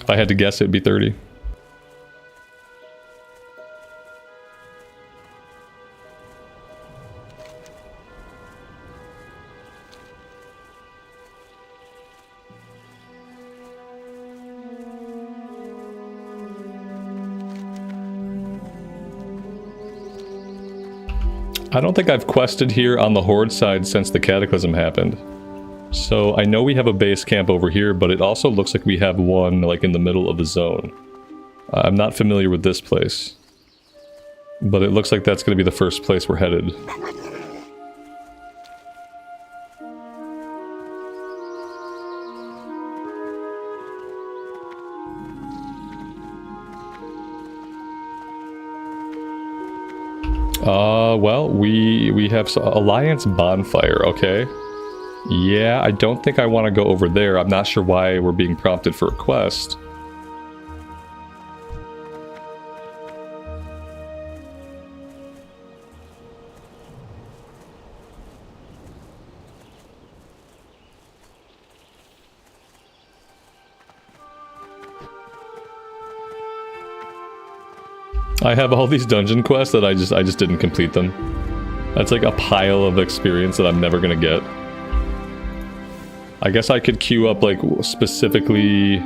If I had to guess, it'd be 30. I don't think I've quested here on the Horde side since the Cataclysm happened. So I know we have a base camp over here, but it also looks like we have one like in the middle of the zone. I'm not familiar with this place, but it looks like that's going to be the first place we're headed. Well, we have Alliance Bonfire, okay. Yeah, I don't think I want to go over there. I'm not sure why we're being prompted for a quest. I have all these dungeon quests that I just didn't complete them. That's like a pile of experience that I'm never gonna get. I guess I could queue up like specifically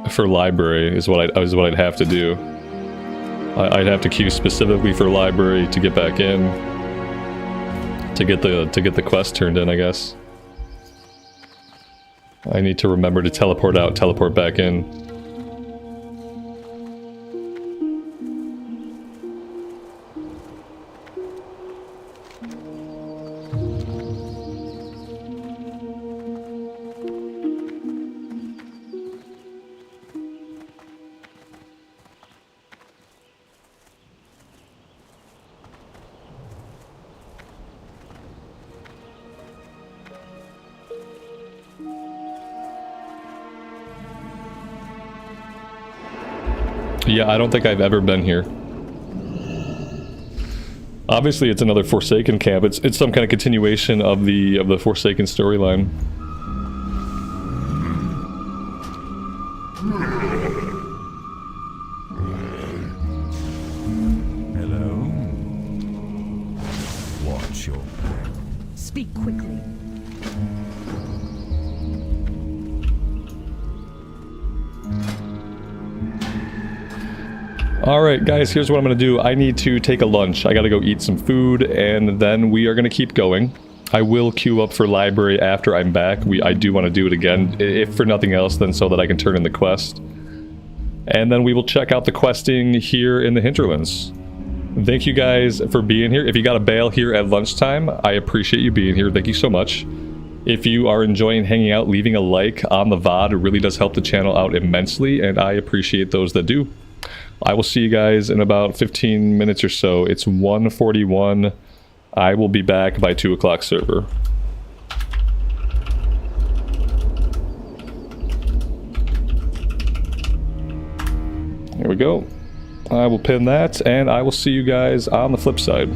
for library is what I'd have to do. I'd have to queue specifically for library to get back in to get the quest turned in, I guess. I need to remember to teleport out, teleport back in. Yeah, I don't think I've ever been here. Obviously, it's another Forsaken camp. It's some kind of continuation of the Forsaken storyline. Hello. What's your plan? Speak quickly. Alright guys, here's what I'm going to do. I need to take a lunch. I gotta go eat some food, and then we are going to keep going. I will queue up for library after I'm back. I do want to do it again, if for nothing else, then so that I can turn in the quest. And then we will check out the questing here in the Hinterlands. Thank you guys for being here. If you got a bail here at lunchtime, I appreciate you being here. Thank you so much. If you are enjoying hanging out, leaving a like on the VOD really does help the channel out immensely, and I appreciate those that do. I will see you guys in about 15 minutes or so. It's 1:41. I will be back by 2 o'clock server. Here we go. I will pin that, and I will see you guys on the flip side.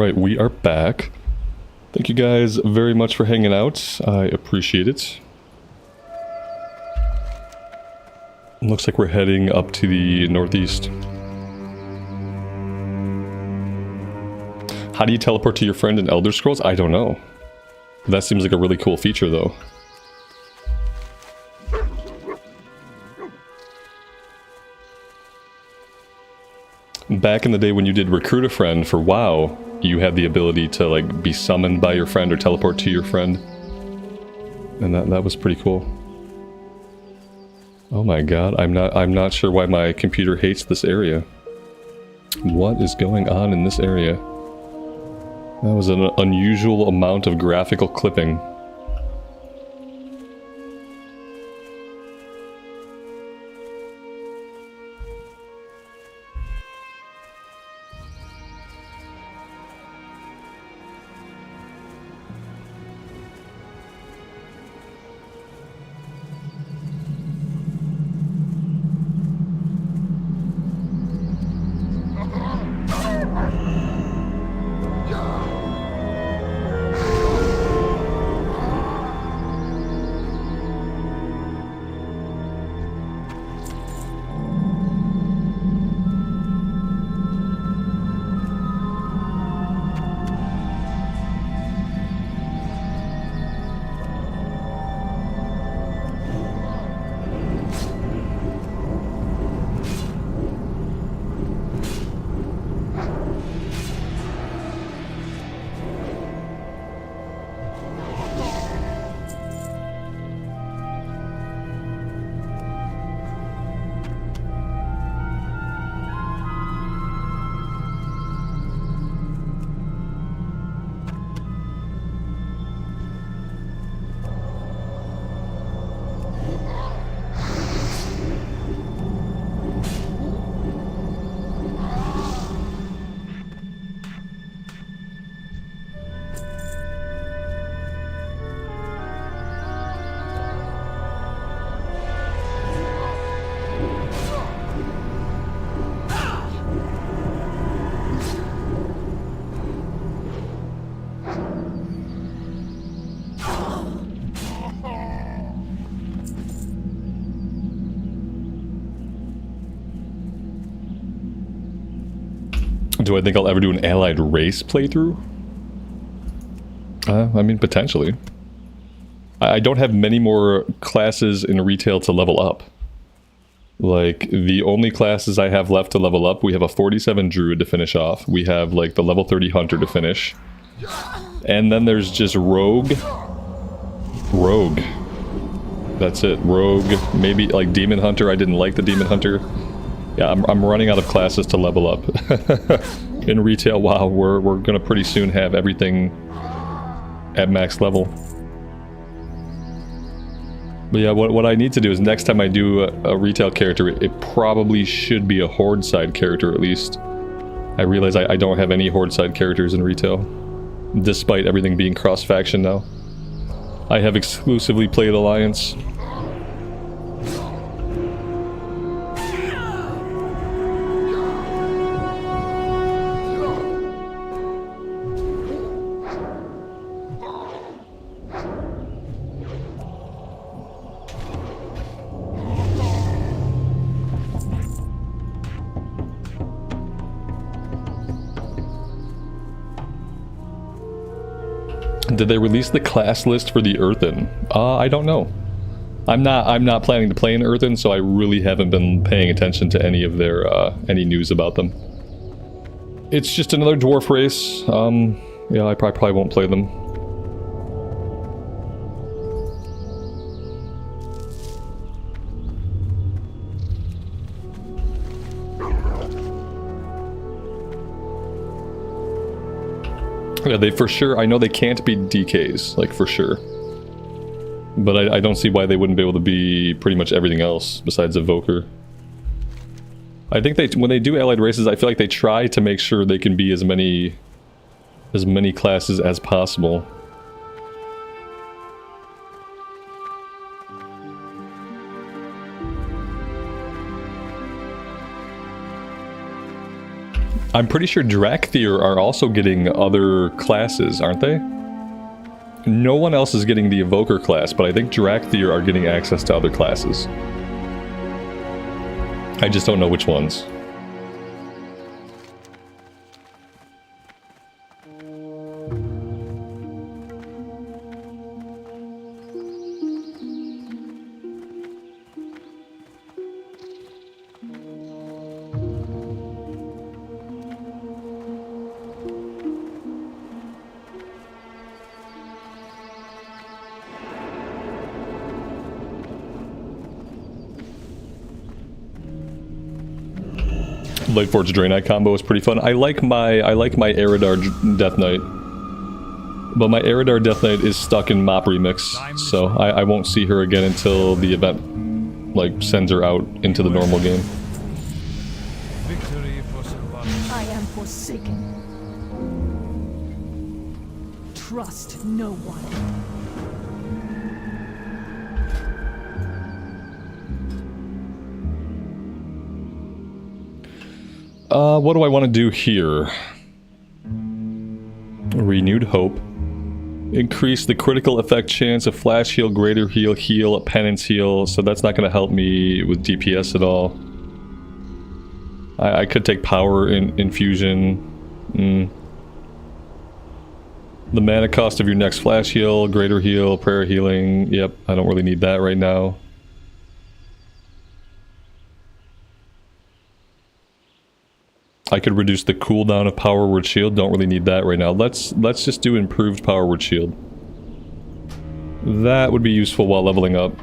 Alright, we are back. Thank you guys very much for hanging out. I appreciate it. Looks like we're heading up to the northeast. How do you teleport to your friend in Elder Scrolls? I don't know. That seems like a really cool feature though. Back in the day when you did recruit a friend for WoW, you had the ability to like be summoned by your friend or teleport to your friend. And that was pretty cool. Oh my god, I'm not sure why my computer hates this area. What is going on in this area? That was an unusual amount of graphical clipping. Do I think I'll ever do an allied race playthrough? I mean, potentially. I don't have many more classes in retail to level up. Like, the only classes I have left to level up, we have a 47 druid to finish off. We have, like, the level 30 hunter to finish. And then there's just rogue. Rogue. That's it. Rogue. Maybe, like, demon hunter. I didn't like the demon hunter. Yeah, I'm running out of classes to level up. In retail, wow, we're gonna pretty soon have everything at max level. But yeah, what I need to do is next time I do a retail character, it probably should be a horde side character at least. I realize I don't have any horde side characters in retail, despite everything being cross-faction now. I have exclusively played Alliance. Did they release the class list for the Earthen? I don't know. I'm not planning to play an Earthen, so I really haven't been paying attention to any of their any news about them. It's just another dwarf race. Yeah, I probably won't play them. Yeah, they for sure, I know they can't be DKs, like for sure. But I don't see why they wouldn't be able to be pretty much everything else besides Evoker. I think when they do allied races, I feel like they try to make sure they can be as many classes as possible. I'm pretty sure Drakthir are also getting other classes, aren't they? No one else is getting the Evoker class, but I think Drakthir are getting access to other classes. I just don't know which ones. Lightforge Draenei combo is pretty fun. I like my Eridar Death Knight, but my Eridar Death Knight is stuck in Mop Remix, so I won't see her again until the event like sends her out into the normal game. Victory for Sylvanas. I am forsaken. Trust no one. What do I want to do here? Renewed Hope. Increase the critical effect chance of Flash Heal, Greater Heal, Heal, Penance Heal, so that's not going to help me with DPS at all. I could take Power Infusion. The mana cost of your next Flash Heal, Greater Heal, Prayer Healing. Yep, I don't really need that right now. I could reduce the cooldown of Power Word Shield. Don't really need that right now. Let's just do improved Power Word Shield. That would be useful while leveling up.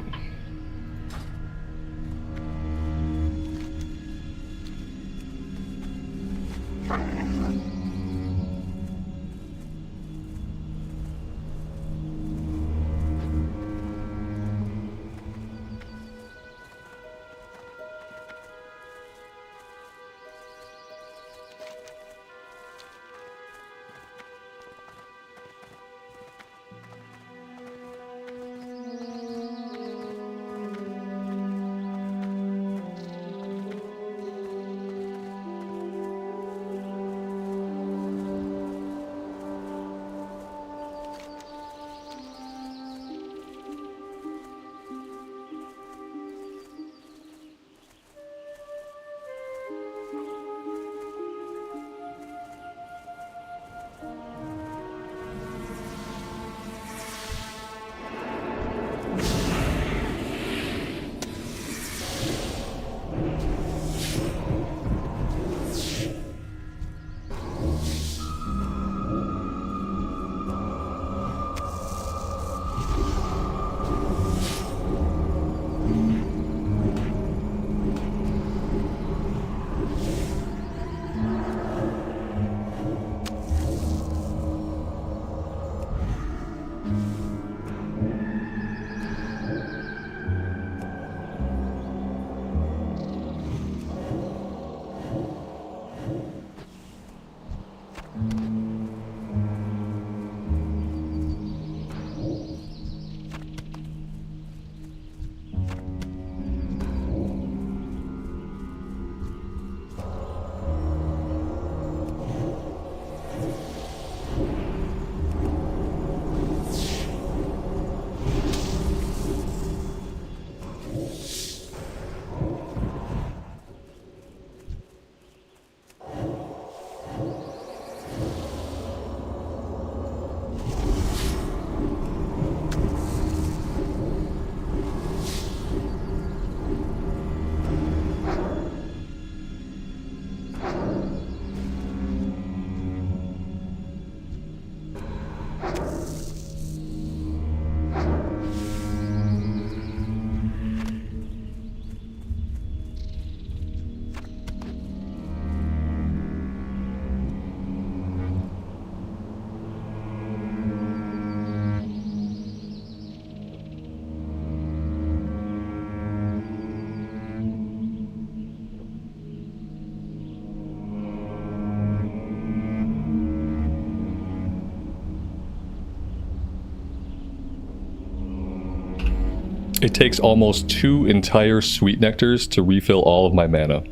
It takes almost 2 entire Sweet Nectars to refill all of my mana.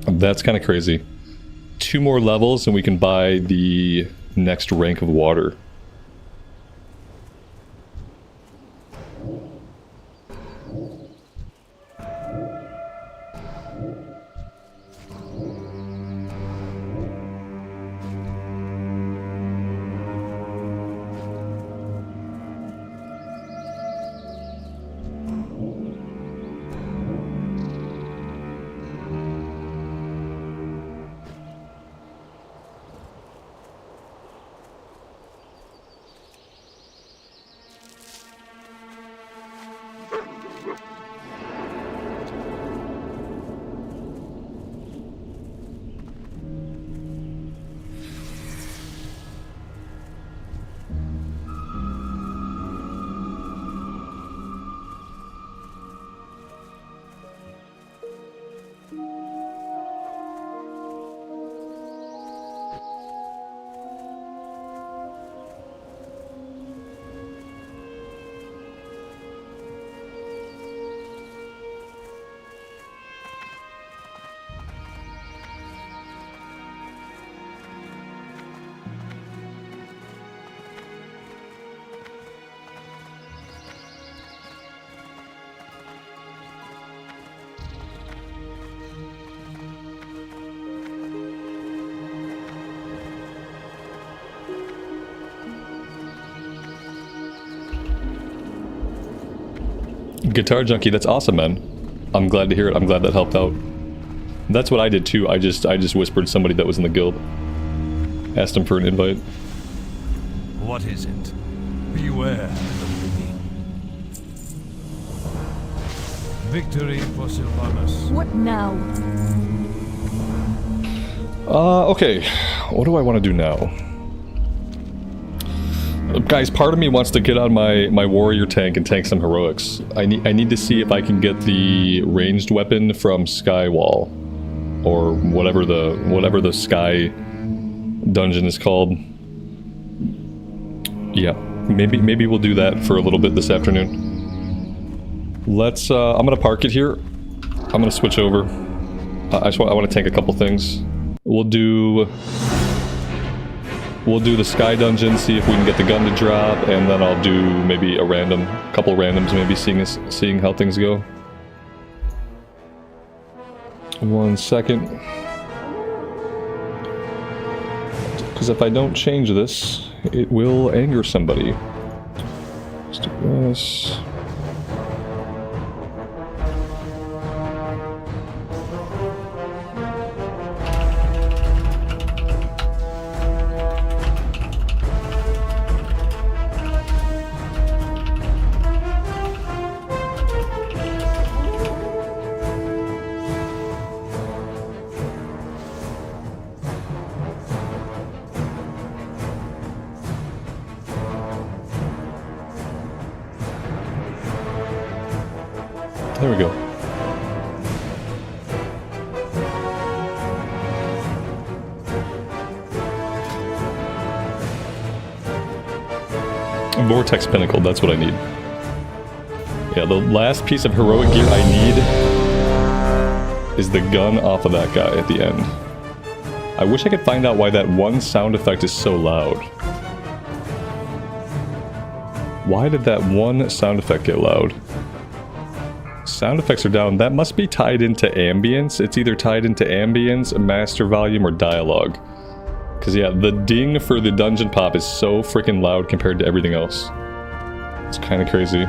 That's kind of crazy. 2 more levels and we can buy the next rank of water. Guitar Junkie, that's awesome, man. I'm glad to hear it. I'm glad that helped out. That's what I did too. I just whispered somebody that was in the guild. Asked him for an invite. What is it? Beware the ringing. Victory for Sylvanas. What now? Okay. What do I want to do now? Guys, part of me wants to get on my warrior tank and tank some heroics. I need to see if I can get the ranged weapon from Skywall, or whatever the Sky dungeon is called. Yeah, maybe we'll do that for a little bit this afternoon. Let's. I'm gonna park it here. I'm gonna switch over. I want to tank a couple things. We'll do the Sky Dungeon, see if we can get the gun to drop, and then I'll do maybe a couple randoms, maybe seeing how things go. 1 second. Because if I don't change this, it will anger somebody. Let's do this. There we go. Vortex Pinnacle, that's what I need. Yeah, the last piece of heroic gear I need is the gun off of that guy at the end. I wish I could find out why that one sound effect is so loud. Why did that one sound effect get loud? Sound effects are down. That must be tied into ambience. It's either tied into ambience, master volume, or dialogue. Because yeah, the ding for the dungeon pop is so freaking loud compared to everything else. It's kind of crazy.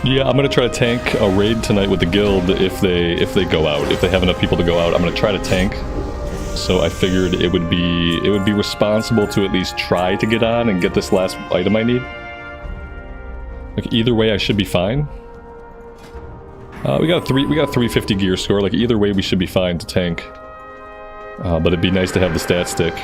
Yeah, I'm gonna try to tank a raid tonight with the guild if they go out. If they have enough people to go out, I'm gonna try to tank. So I figured it would be responsible to at least try to get on and get this last item I need. Like either way, I should be fine. We got a 350 gear score. Like either way, we should be fine to tank. But it'd be nice to have the stat stick.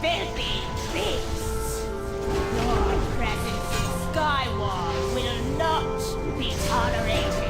Filthy beasts! Your presence in Skyward will not be tolerated!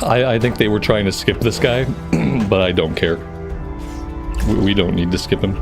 I think they were trying to skip this guy, but I don't care. We don't need to skip him.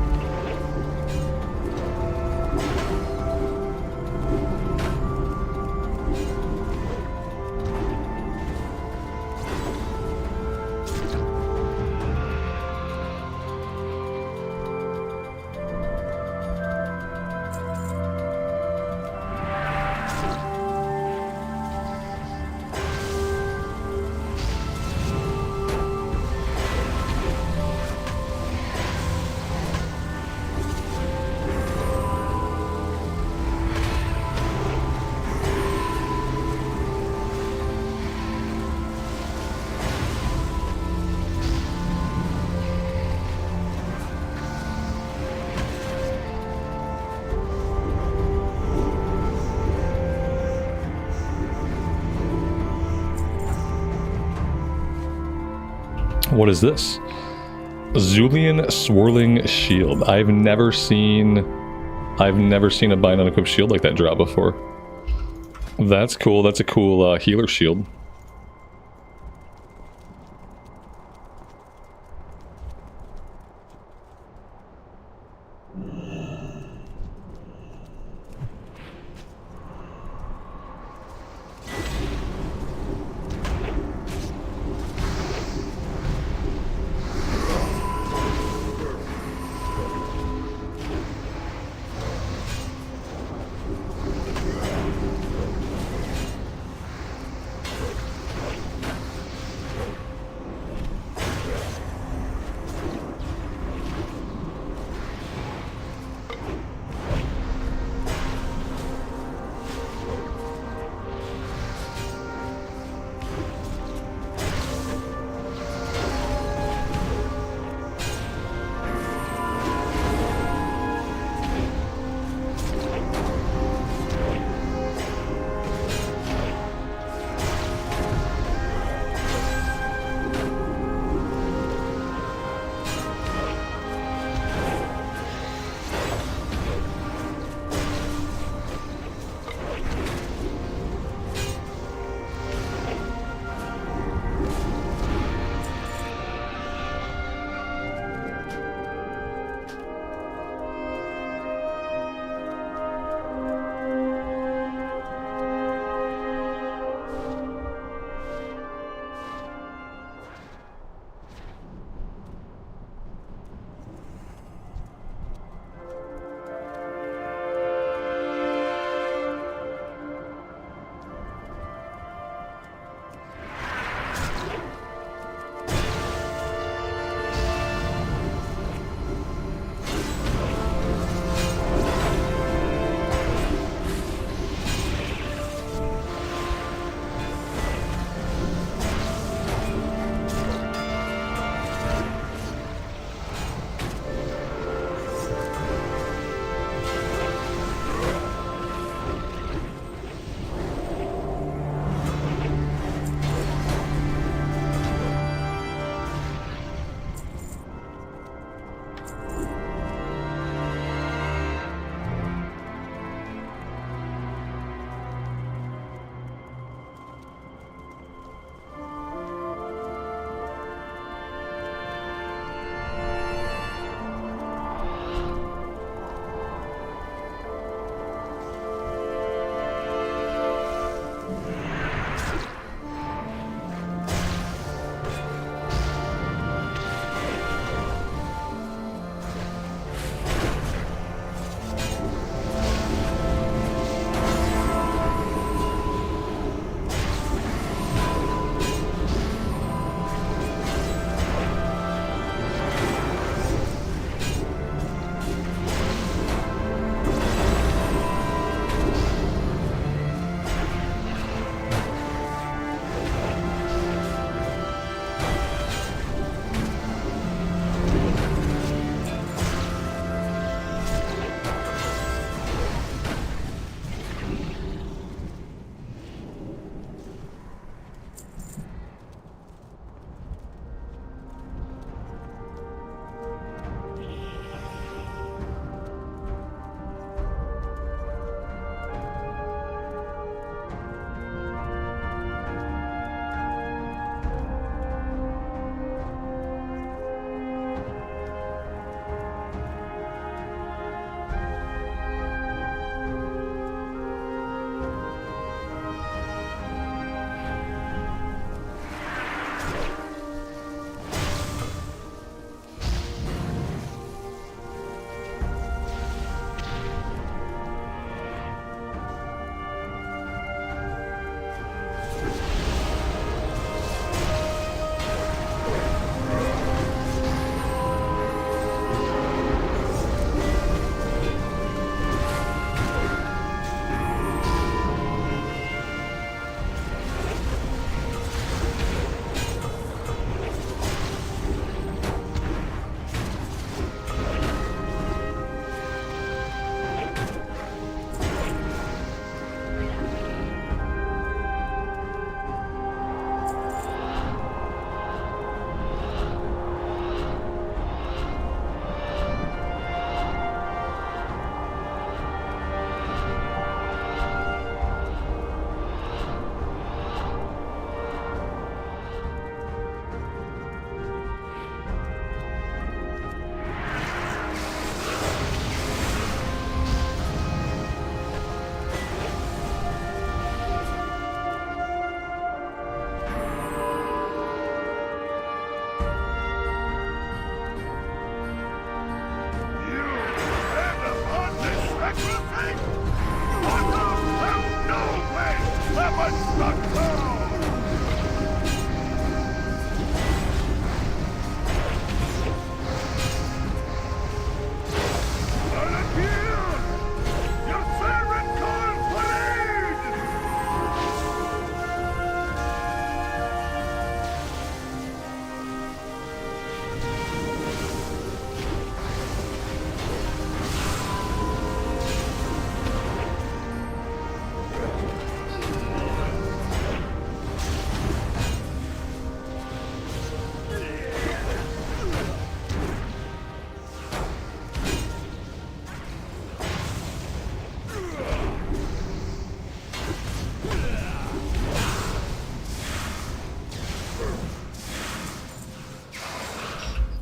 What is this? Zulian Swirling Shield. I've never seen a bind unequipped shield like that drop before. That's cool. That's a cool healer shield.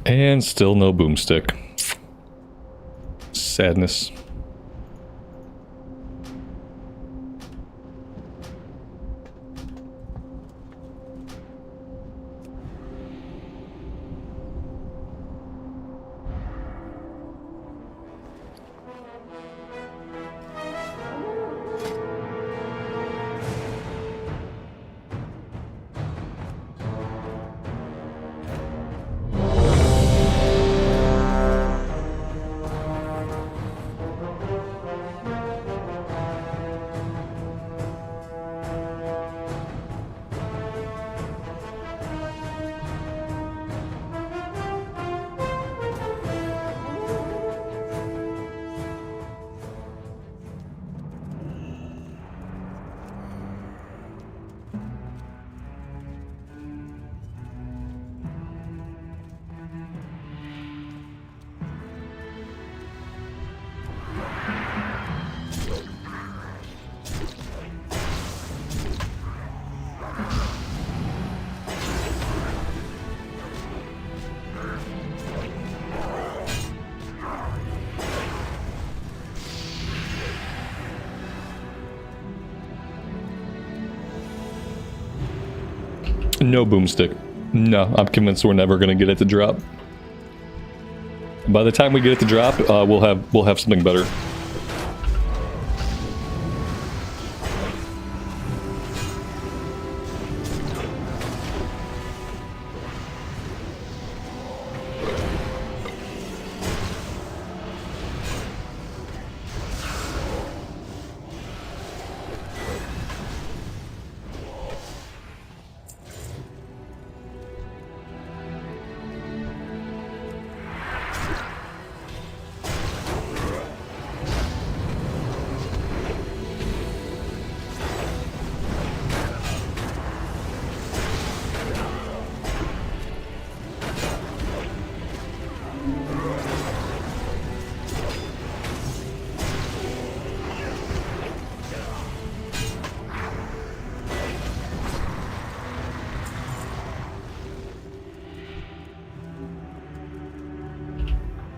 And still no boomstick. Sadness. No boomstick. No, I'm convinced we're never gonna get it to drop. By the time we get it to drop, we'll have something better.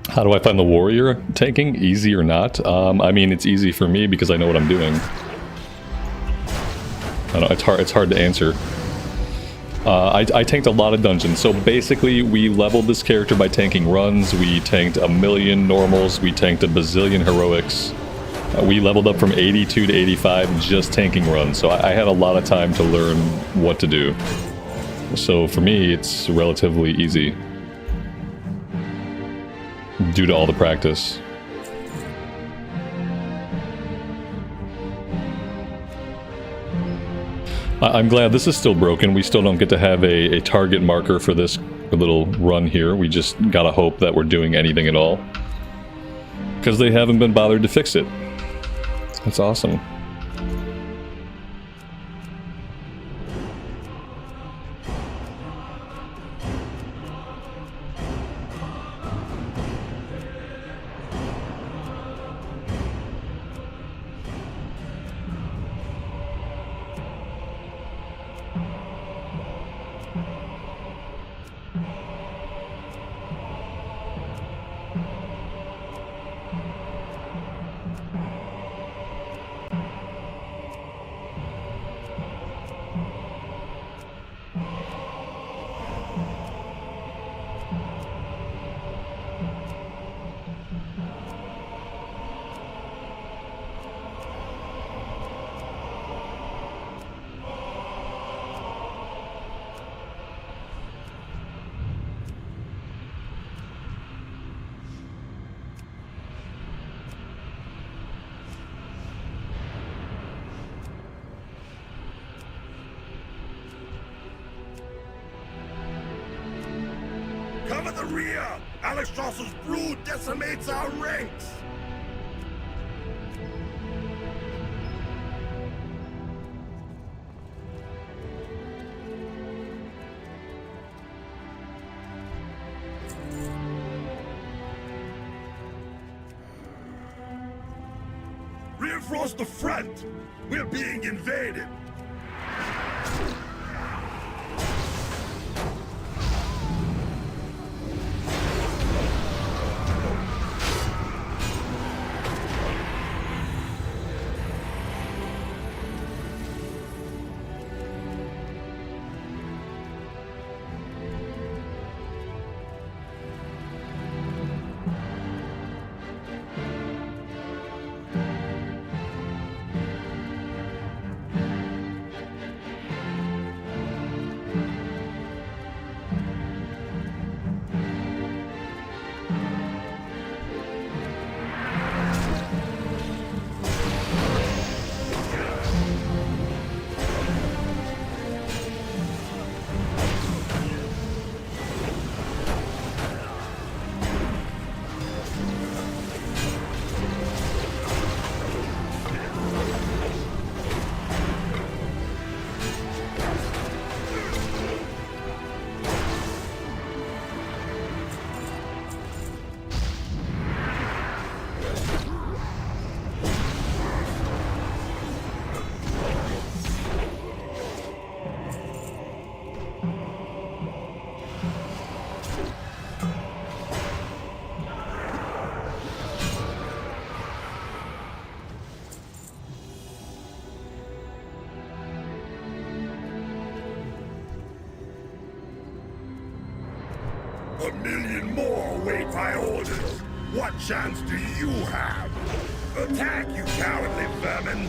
How do I find the warrior tanking? Easy or not? I mean, it's easy for me because I know what I'm doing. I don't know, it's hard to answer. I tanked a lot of dungeons, so basically we leveled this character by tanking runs, we tanked a million normals, we tanked a bazillion heroics. We leveled up from 82 to 85 just tanking runs, so I had a lot of time to learn what to do. So for me, it's relatively easy. Due to all the practice. I'm glad this is still broken. We still don't get to have a target marker for this little run here. We just gotta hope that we're doing anything at all. Because they haven't been bothered to fix it. That's awesome. Cover the rear! Alexstraszel's brood decimates our ranks! Reinforce the front! We're being invaded! A million more wait my orders. What chance do you have? Attack, you cowardly vermin!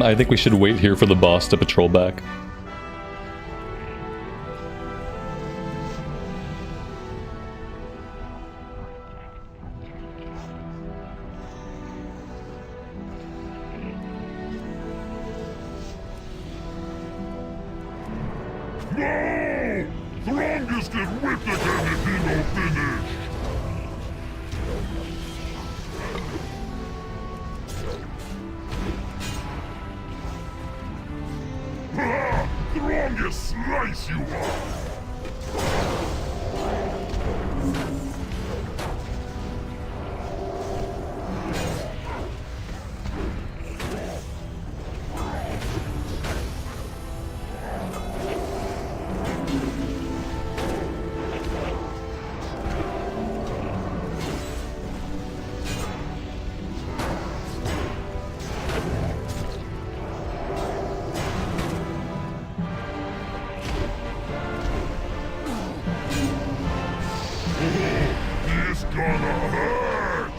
I think we should wait here for the boss to patrol back. No! Throngest get whipped again if he no finish! Ha! Throngest slice you are! It's gonna hurt!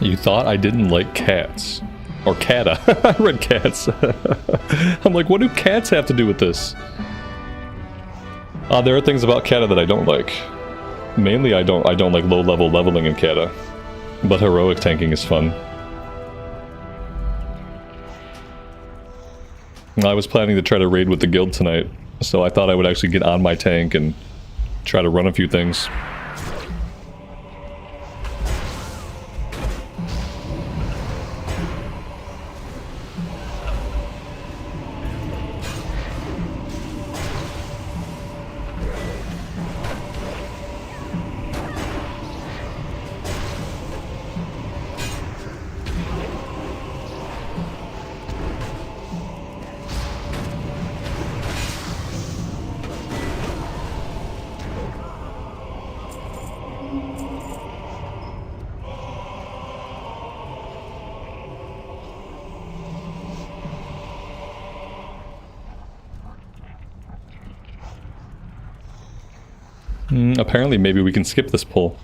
You thought I didn't like cats. Or Cata. I read cats. I'm like, what do cats have to do with this? There are things about Cata that I don't like. Mainly I don't like low-level leveling in Cata. But heroic tanking is fun. I was planning to try to raid with the guild tonight, so I thought I would actually get on my tank and try to run a few things. Apparently, maybe we can skip this pull.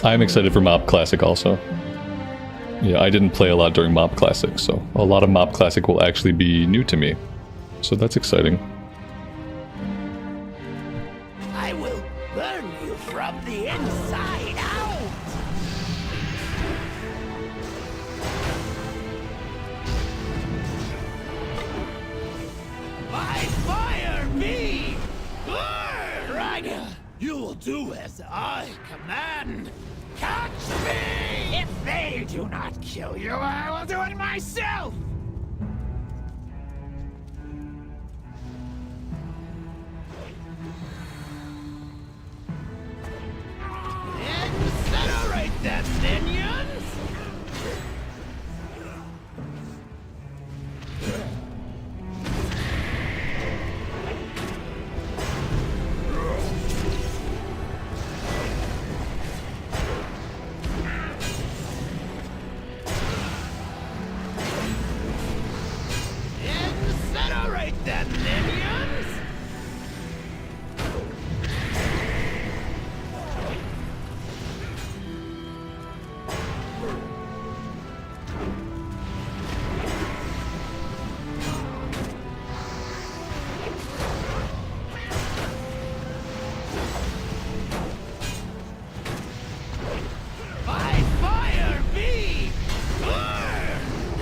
I'm excited for Mob Classic also. Yeah, I didn't play a lot during Mob Classic, so a lot of Mob Classic will actually be new to me. So that's exciting. I will burn you from the inside out! By fire be! Right! You will do as I command! Catch me! If they do not kill you, I will do it myself! Incinerate them, minions! Incinerate them, minions! By fire be burned!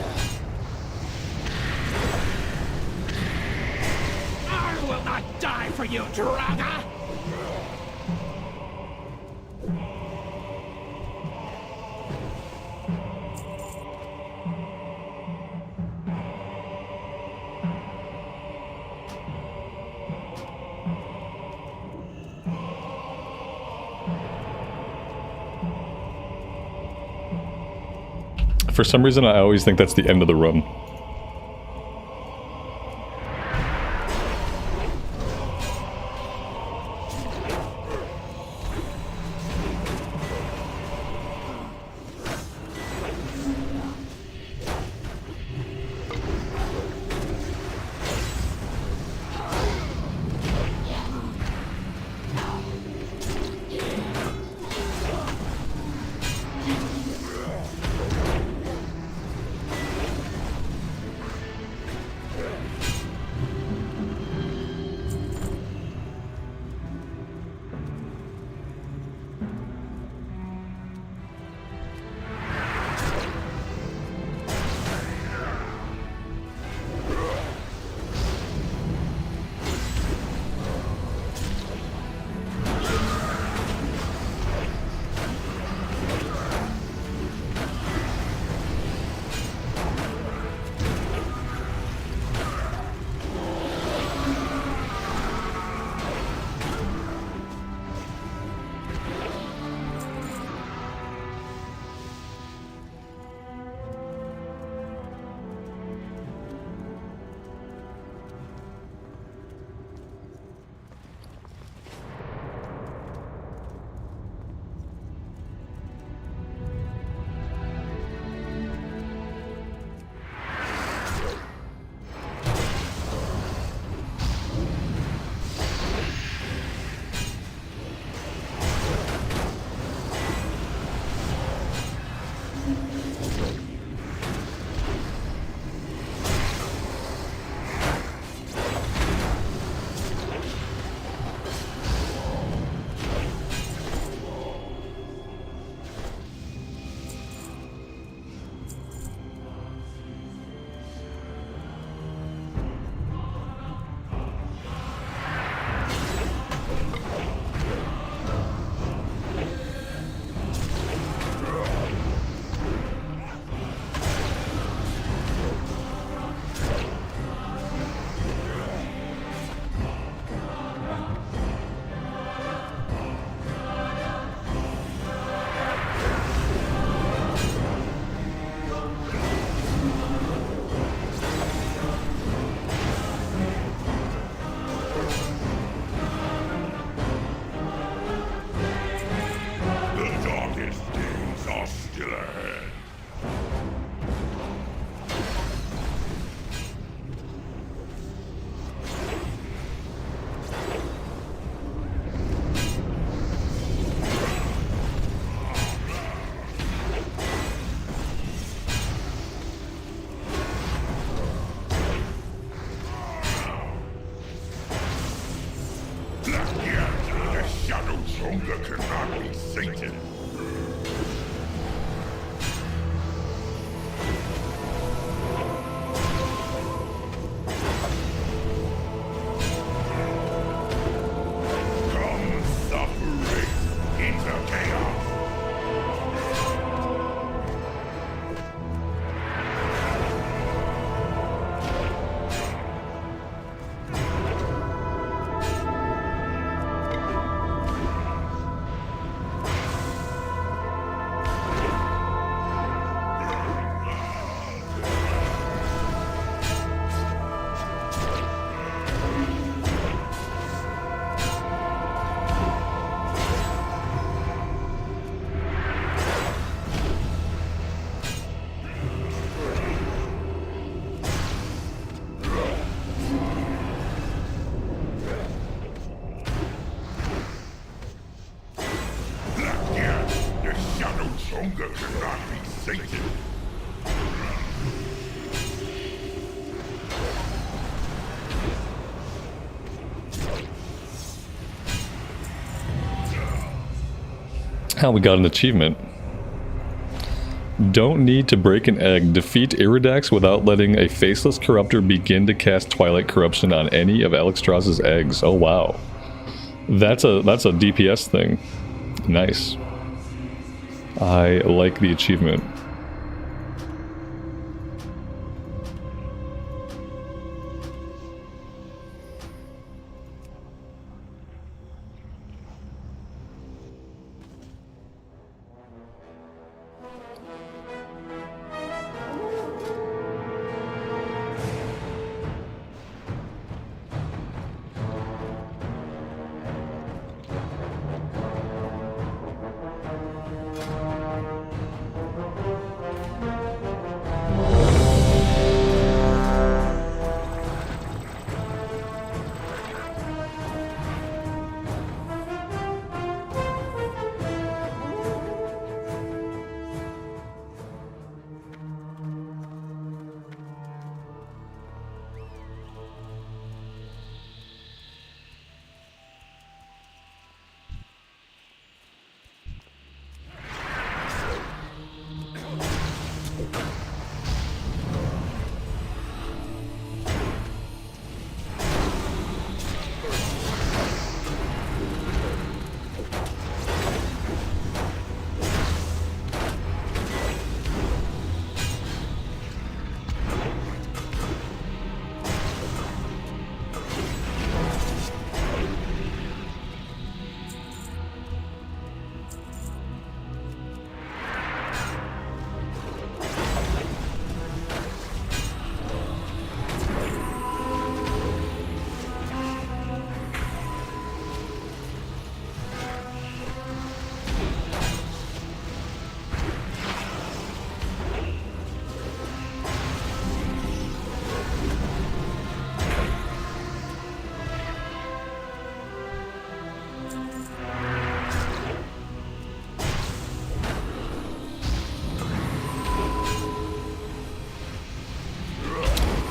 I will not die for you, Draga! For some reason, I always think that's the end of the run. sated. Come suffering into chaos. The shadow hunger cannot be sated. How we got an achievement. Don't need to break an egg. Defeat Iridax without letting a faceless corruptor begin to cast Twilight Corruption on any of Alexstras's eggs. Oh wow. That's a DPS thing. Nice. I like the achievement.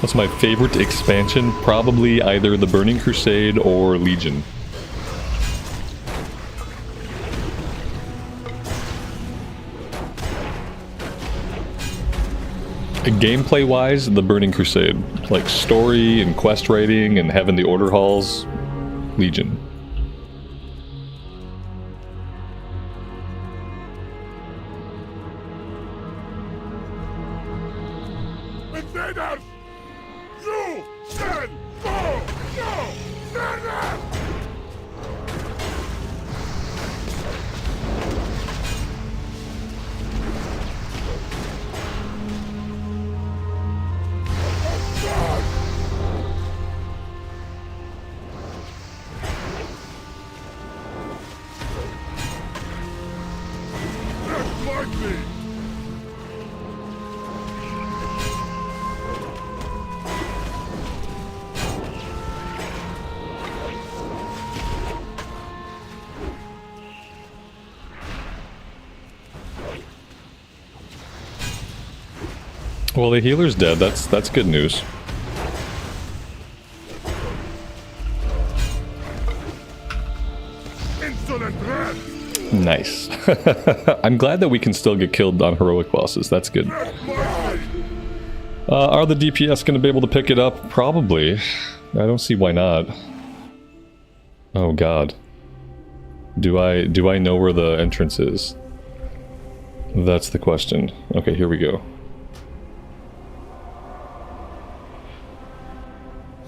What's my favorite expansion? Probably either the Burning Crusade or Legion. Gameplay wise, the Burning Crusade. Like story and quest writing and having the order halls, Legion. Invaders! You stand for no fairness! That's likely! Well, the healer's dead. That's good news. Insolent rat! Nice. I'm glad that we can still get killed on heroic bosses. That's good. Are the DPS going to be able to pick it up? Probably. I don't see why not. Oh god. Do I know where the entrance is? That's the question. Okay, here we go.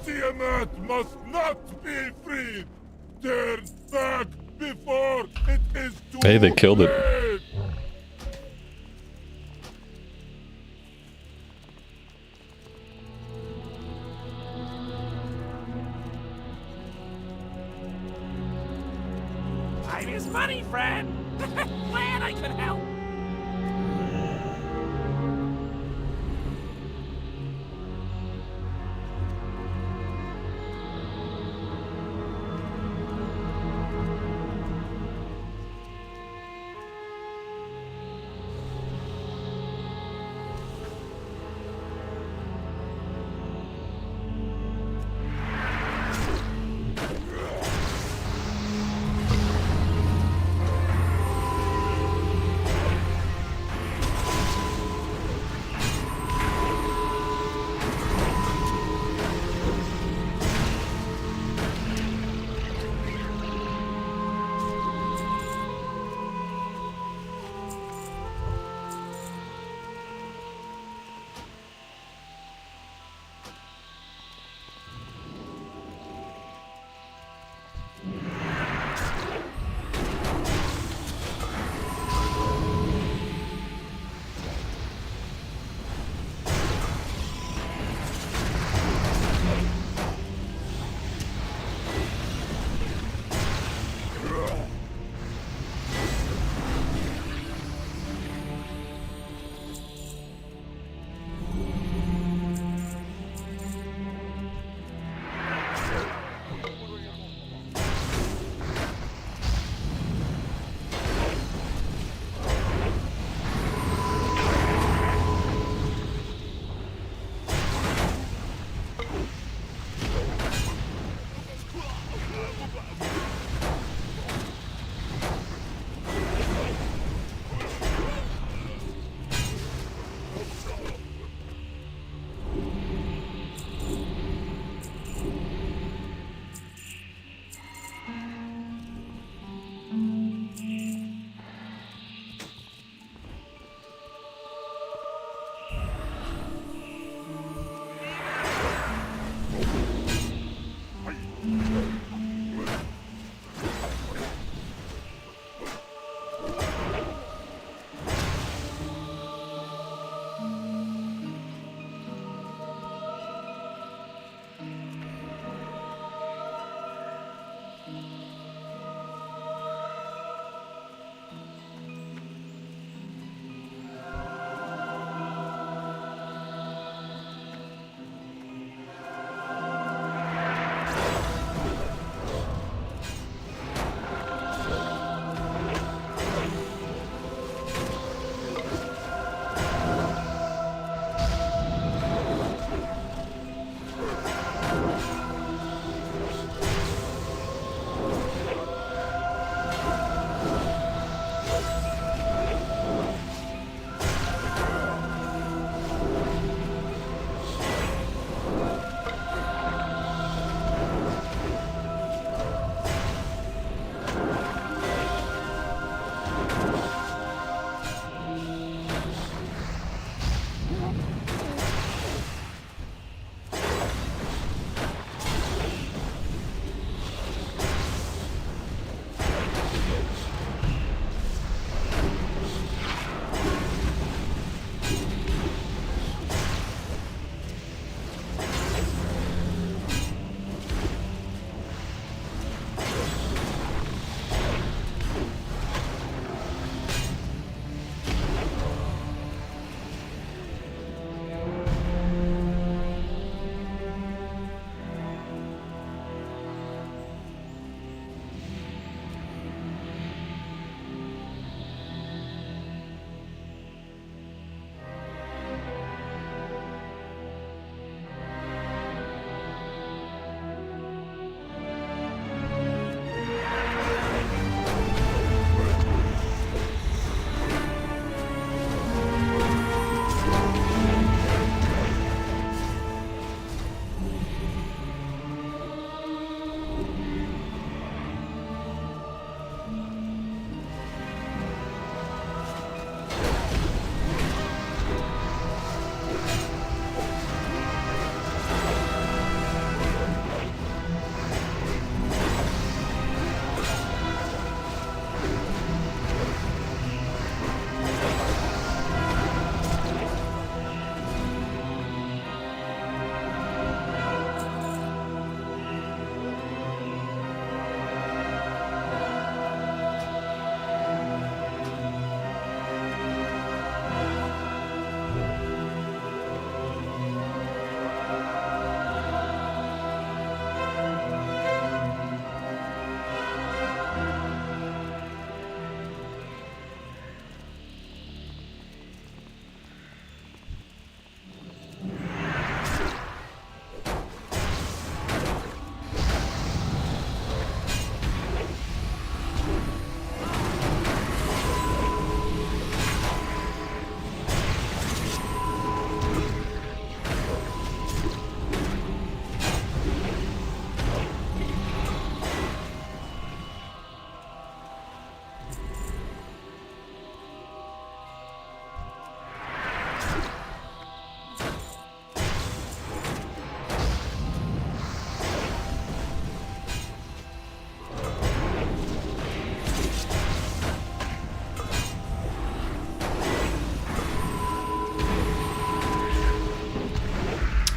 Tiamat must not be freed. Turn back before it is too Hey, they killed it. late. Time is money, friend. Glad I could help.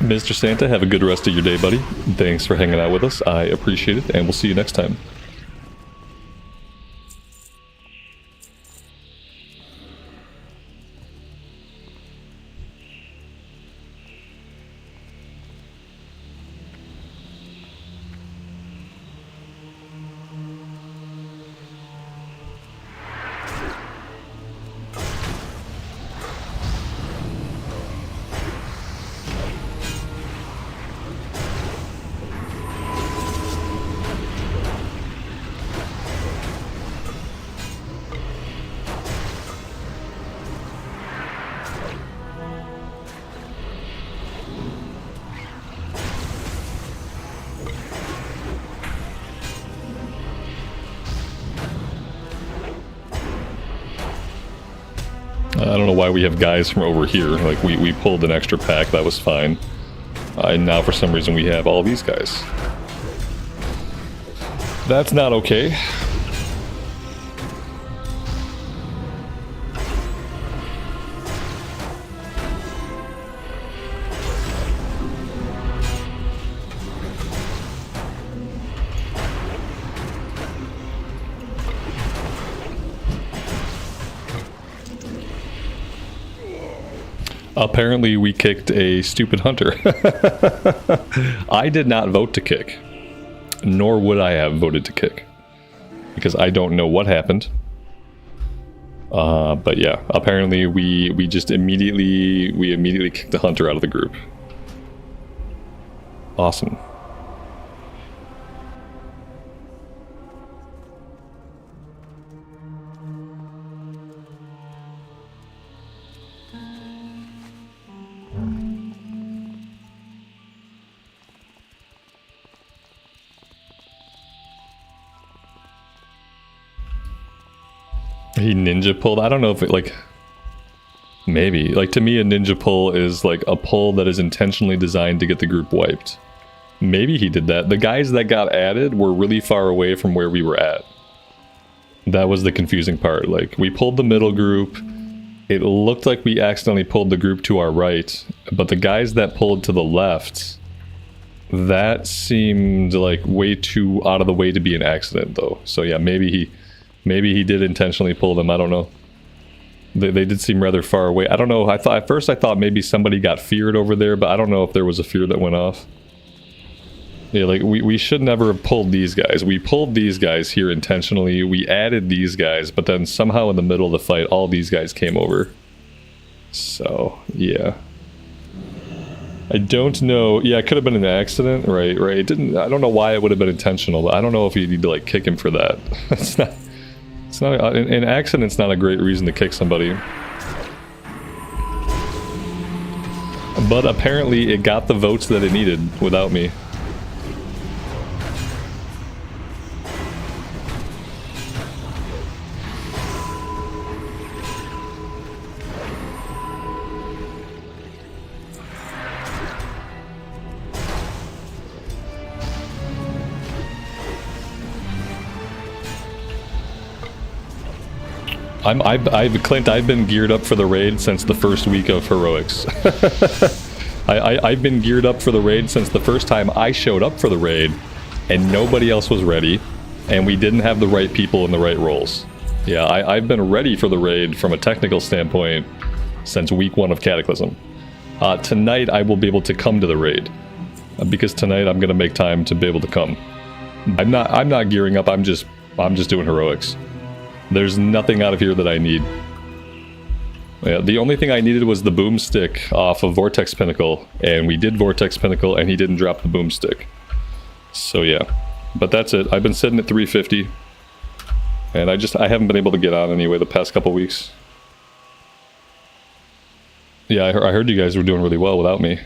Mr. Santa, have a good rest of your day, buddy. Thanks for hanging out with us. I appreciate it, and we'll see you next time. I don't know why we have guys from over here. Like, we pulled an extra pack, that was fine. And now for some reason we have all these guys. That's not okay. Apparently we kicked a stupid hunter. I did not vote to kick. Nor would I have voted to kick. Because I don't know what happened. But yeah, apparently we just immediately kicked the hunter out of the group. Awesome. He ninja pulled. I don't know if it, like, maybe. Like, to me, a ninja pull is like a pull that is intentionally designed to get the group wiped. Maybe he did that. The guys that got added were really far away from where we were at. That was the confusing part. Like, we pulled the middle group. It looked like we accidentally pulled the group to our right, but the guys that pulled to the left, that seemed like way too out of the way to be an accident, though. So yeah, maybe he did intentionally pull them. I don't know. They did seem rather far away. I don't know. At first I thought maybe somebody got feared over there, but I don't know if there was a fear that went off. Yeah, like we should never have pulled these guys. We pulled these guys here intentionally. We added these guys, but then somehow in the middle of the fight, all these guys came over. So yeah. I don't know. Yeah, it could have been an accident, right? It didn't. I don't know why it would have been intentional, but I don't know if you need to like kick him for that. It's not. It's not an accident's not a great reason to kick somebody. But apparently it got the votes that it needed without me. Clint, I've been geared up for the raid since the first week of heroics. I've been geared up for the raid since the first time I showed up for the raid, and nobody else was ready, and we didn't have the right people in the right roles. Yeah, I've been ready for the raid from a technical standpoint since week 1 of Cataclysm. Tonight I will be able to come to the raid, because tonight I'm gonna make time to be able to come. I'm not gearing up. I'm just doing heroics. There's nothing out of here that I need. Yeah, the only thing I needed was the boomstick off of Vortex Pinnacle, and we did Vortex Pinnacle, and he didn't drop the boomstick. So yeah, but that's it. I've been sitting at 350, and I haven't been able to get on anyway the past couple weeks. Yeah, I heard you guys were doing really well without me.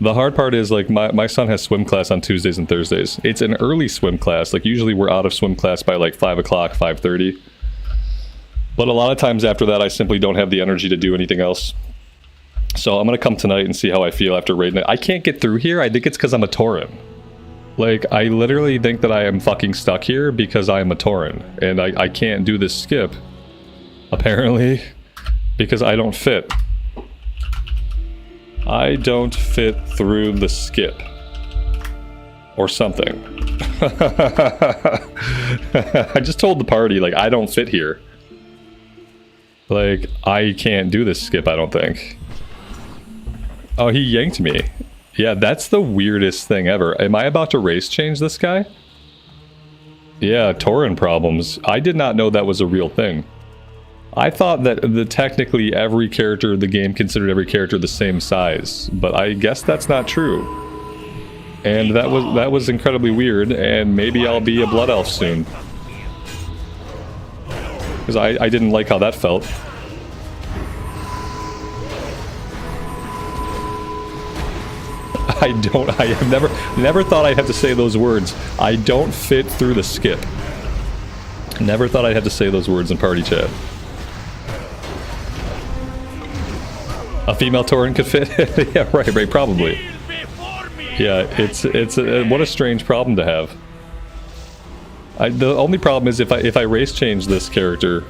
The hard part is, like, my son has swim class on Tuesdays and Thursdays. It's an early swim class. Like, usually we're out of swim class by, like, 5 o'clock, 5:30. But a lot of times after that, I simply don't have the energy to do anything else. So I'm going to come tonight and see how I feel after raiding it. I can't get through here. I think it's because I'm a Tauren. Like, I literally think that I am fucking stuck here because I am a Tauren. And I can't do this skip, apparently, because I don't fit. I don't fit through the skip. Or something. I just told the party, like, I don't fit here. Like, I can't do this skip, I don't think. Oh, he yanked me. Yeah, that's the weirdest thing ever. Am I about to race change this guy? Yeah, Tauren problems. I did not know that was a real thing. I thought that technically every character in the game considered every character the same size, but I guess that's not true. And that was incredibly weird, and maybe I'll be a Blood Elf soon. Because I didn't like how that felt. I have never thought I'd have to say those words. I don't fit through the skip. Never thought I'd have to say those words in party chat. A female Tauren could fit? Yeah, right, probably. Yeah, it's what a strange problem to have. The only problem is if I race change this character,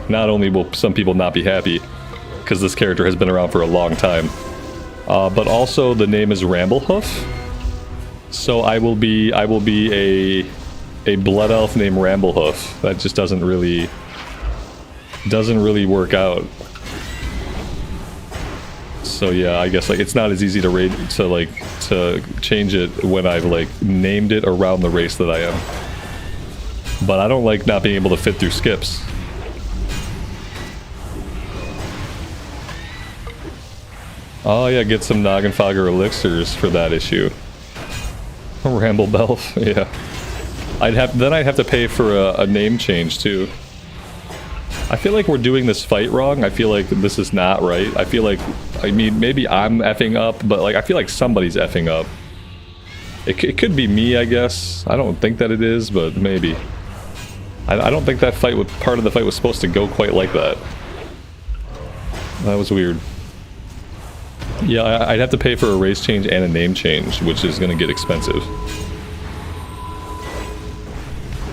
not only will some people not be happy, because this character has been around for a long time, but also the name is Ramblehoof, so I will be a blood elf named Ramblehoof. That just doesn't really work out. So yeah, I guess like it's not as easy to change it when I've like named it around the race that I am. But I don't like not being able to fit through skips. Oh yeah, get some Noggenfogger elixirs for that issue. Ramble Belf, yeah. I'd have to pay for a name change too. I feel like we're doing this fight wrong. I feel like this is not right. I feel like, I mean, maybe I'm effing up, but like I feel like somebody's effing up. It could be me, I guess. I don't think that it is, but maybe. I don't think that part of the fight was supposed to go quite like that. That was weird. Yeah, I'd have to pay for a race change and a name change, which is going to get expensive.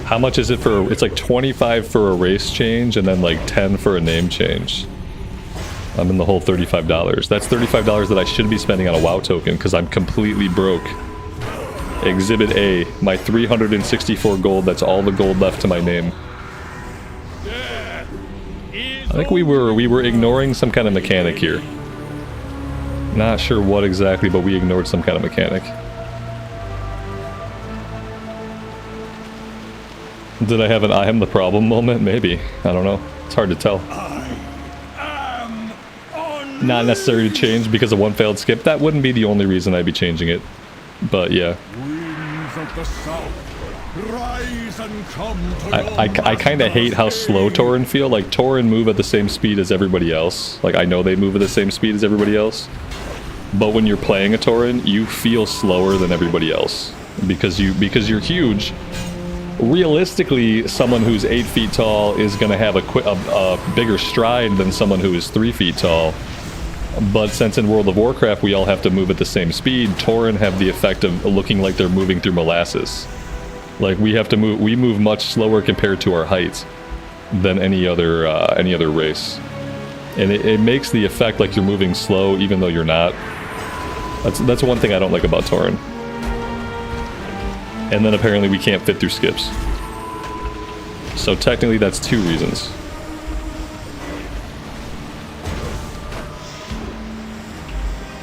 How much is it for? It's like 25 for a race change and then like 10 for a name change. I'm in the whole $35. That's $35 that I should be spending on a WoW token because I'm completely broke. Exhibit A, my 364 gold, that's all the gold left to my name. I think we were ignoring some kind of mechanic here. Not sure what exactly, but we ignored some kind of mechanic. Did I have an I am the problem moment? Maybe. I don't know. It's hard to tell. Not necessary to change because of one failed skip. That wouldn't be the only reason I'd be changing it. But yeah. I kind of hate how slow Tauren feel. Like, Tauren move at the same speed as everybody else. Like, I know they move at the same speed as everybody else. But when you're playing a Tauren, you feel slower than everybody else. Because you're huge. Realistically, someone who's 8 feet tall is going to have a bigger stride than someone who is 3 feet tall. But since in World of Warcraft we all have to move at the same speed, Tauren have the effect of looking like they're moving through molasses. Like we move much slower compared to our height than any other race. And it makes the effect like you're moving slow even though you're not. That's one thing I don't like about Tauren. And then apparently we can't fit through skips. So technically that's 2 reasons.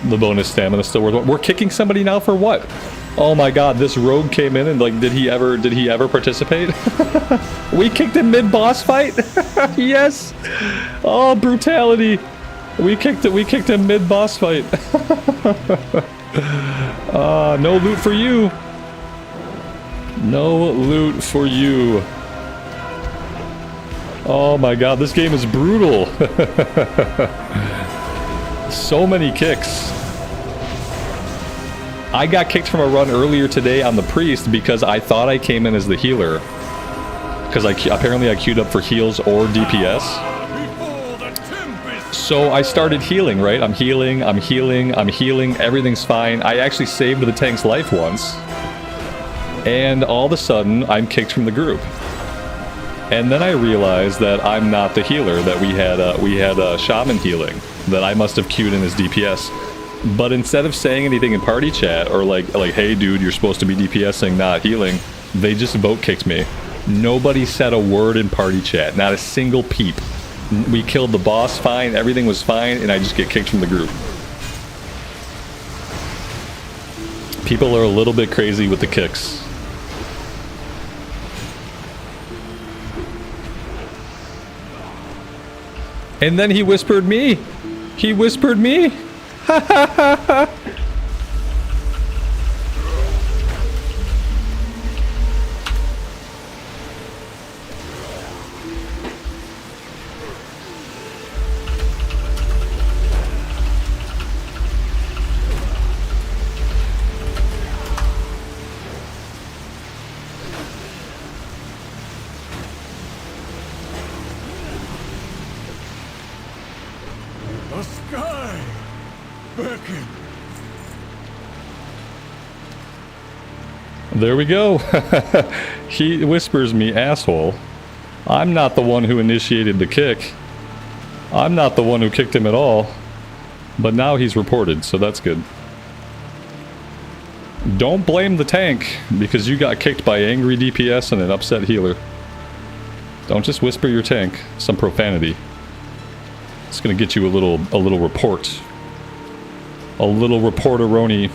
The bonus stamina still worth. We're kicking somebody now for what? Oh my god, this rogue came in and like did he ever participate? We kicked him mid-boss fight? Yes! Oh, brutality. We kicked him mid-boss fight. No loot for you. No loot for you. Oh my god, this game is brutal. So many kicks. I got kicked from a run earlier today on the priest because I thought I came in as the healer. Because apparently I queued up for heals or DPS. So I started healing, right? I'm healing, everything's fine. I actually saved the tank's life once. And all of a sudden, I'm kicked from the group. And then I realized that I'm not the healer, that we had a shaman healing, that I must have queued in as DPS. But instead of saying anything in party chat, or like, hey dude, you're supposed to be DPSing, not healing, they just vote kicked me. Nobody said a word in party chat, not a single peep. We killed the boss fine, everything was fine, and I just get kicked from the group. People are a little bit crazy with the kicks. And then he whispered me. He whispered me. Ha ha ha ha. The sky beckons. There we go. He whispers me, asshole. I'm not the one who initiated the kick. I'm not the one who kicked him at all. But now he's reported, so that's good. Don't blame the tank, because you got kicked by angry DPS and an upset healer. Don't just whisper your tank some profanity. It's gonna get you a little report. A little reporteroni.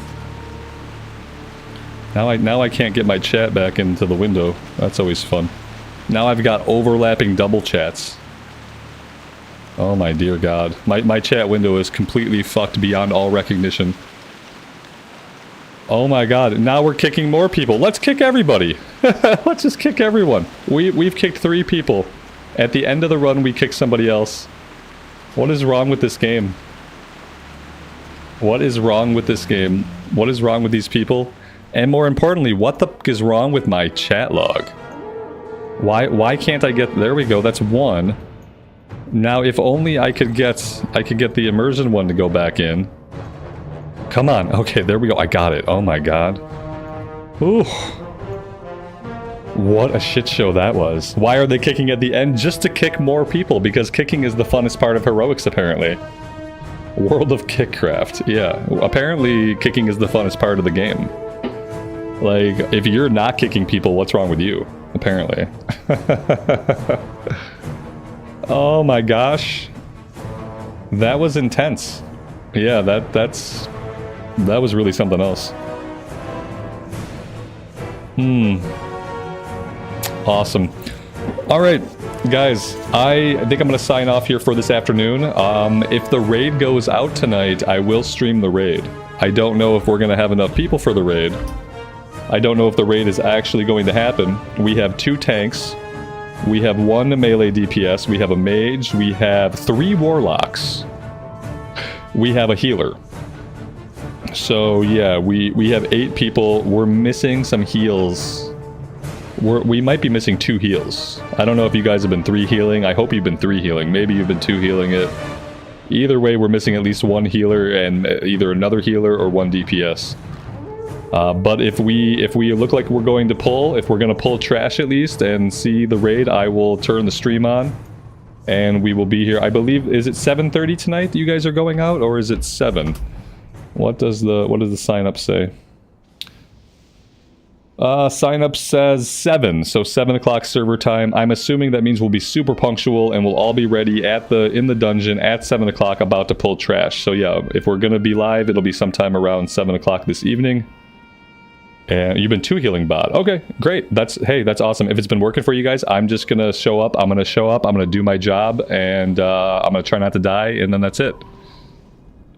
Now I can't get my chat back into the window. That's always fun. Now I've got overlapping double chats. Oh my dear god. My chat window is completely fucked beyond all recognition. Oh my god. Now we're kicking more people. Let's kick everybody. Let's just kick everyone. We've kicked 3 people. At the end of the run we kick somebody else. What is wrong with this game? What is wrong with this game? What is wrong with these people? And more importantly, what the fuck is wrong with my chat log? Why can't I get... There we go, that's 1. Now, if only I could get the immersion one to go back in. Come on. Okay, there we go. I got it. Oh my god. Ooh. What a shit show that was. Why are they kicking at the end? Just to kick more people, because kicking is the funnest part of heroics, apparently. World of Kickcraft. Yeah, apparently kicking is the funnest part of the game. Like, if you're not kicking people, what's wrong with you? Apparently. Oh my gosh. That was intense. Yeah, that was really something else. Awesome. Alright, guys, I think I'm going to sign off here for this afternoon. If the raid goes out tonight, I will stream the raid. I don't know if we're going to have enough people for the raid. I don't know if the raid is actually going to happen. We have 2 tanks. We have 1 melee DPS. We have a mage. We have 3 warlocks. We have a healer. So yeah, we have 8 people. We're missing some heals. We might be missing 2 heals. I don't know if you guys have been 3 healing. I hope you've been 3 healing. Maybe you've been 2 healing it. Either way, we're missing at least 1 healer and either another healer or 1 DPS. But if we look like we're going to pull, if we're going to pull trash at least and see the raid, I will turn the stream on. And we will be here. I believe, is it 7:30 tonight that you guys are going out, or is it 7? What does the sign up say? Sign up says 7, so 7 o'clock server time. I'm assuming that means we'll be super punctual and we'll all be ready in the dungeon at 7 o'clock, about to pull trash. So yeah, if we're gonna be live, it'll be sometime around 7 o'clock this evening. And you've been 2 healing bot. Okay, great. That's awesome. If it's been working for you guys, I'm just gonna show up. I'm gonna do my job, and I'm gonna try not to die, and then that's it.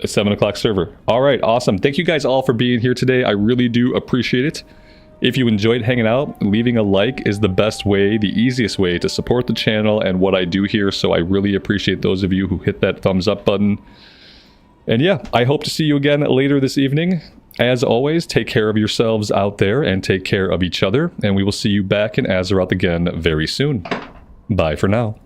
A 7 o'clock server. All right, awesome. Thank you guys all for being here today. I really do appreciate it. If you enjoyed hanging out, leaving a like is the best way, the easiest way to support the channel and what I do here, so I really appreciate those of you who hit that thumbs up button. And yeah, I hope to see you again later this evening. As always, take care of yourselves out there and take care of each other, and we will see you back in Azeroth again very soon. Bye for now.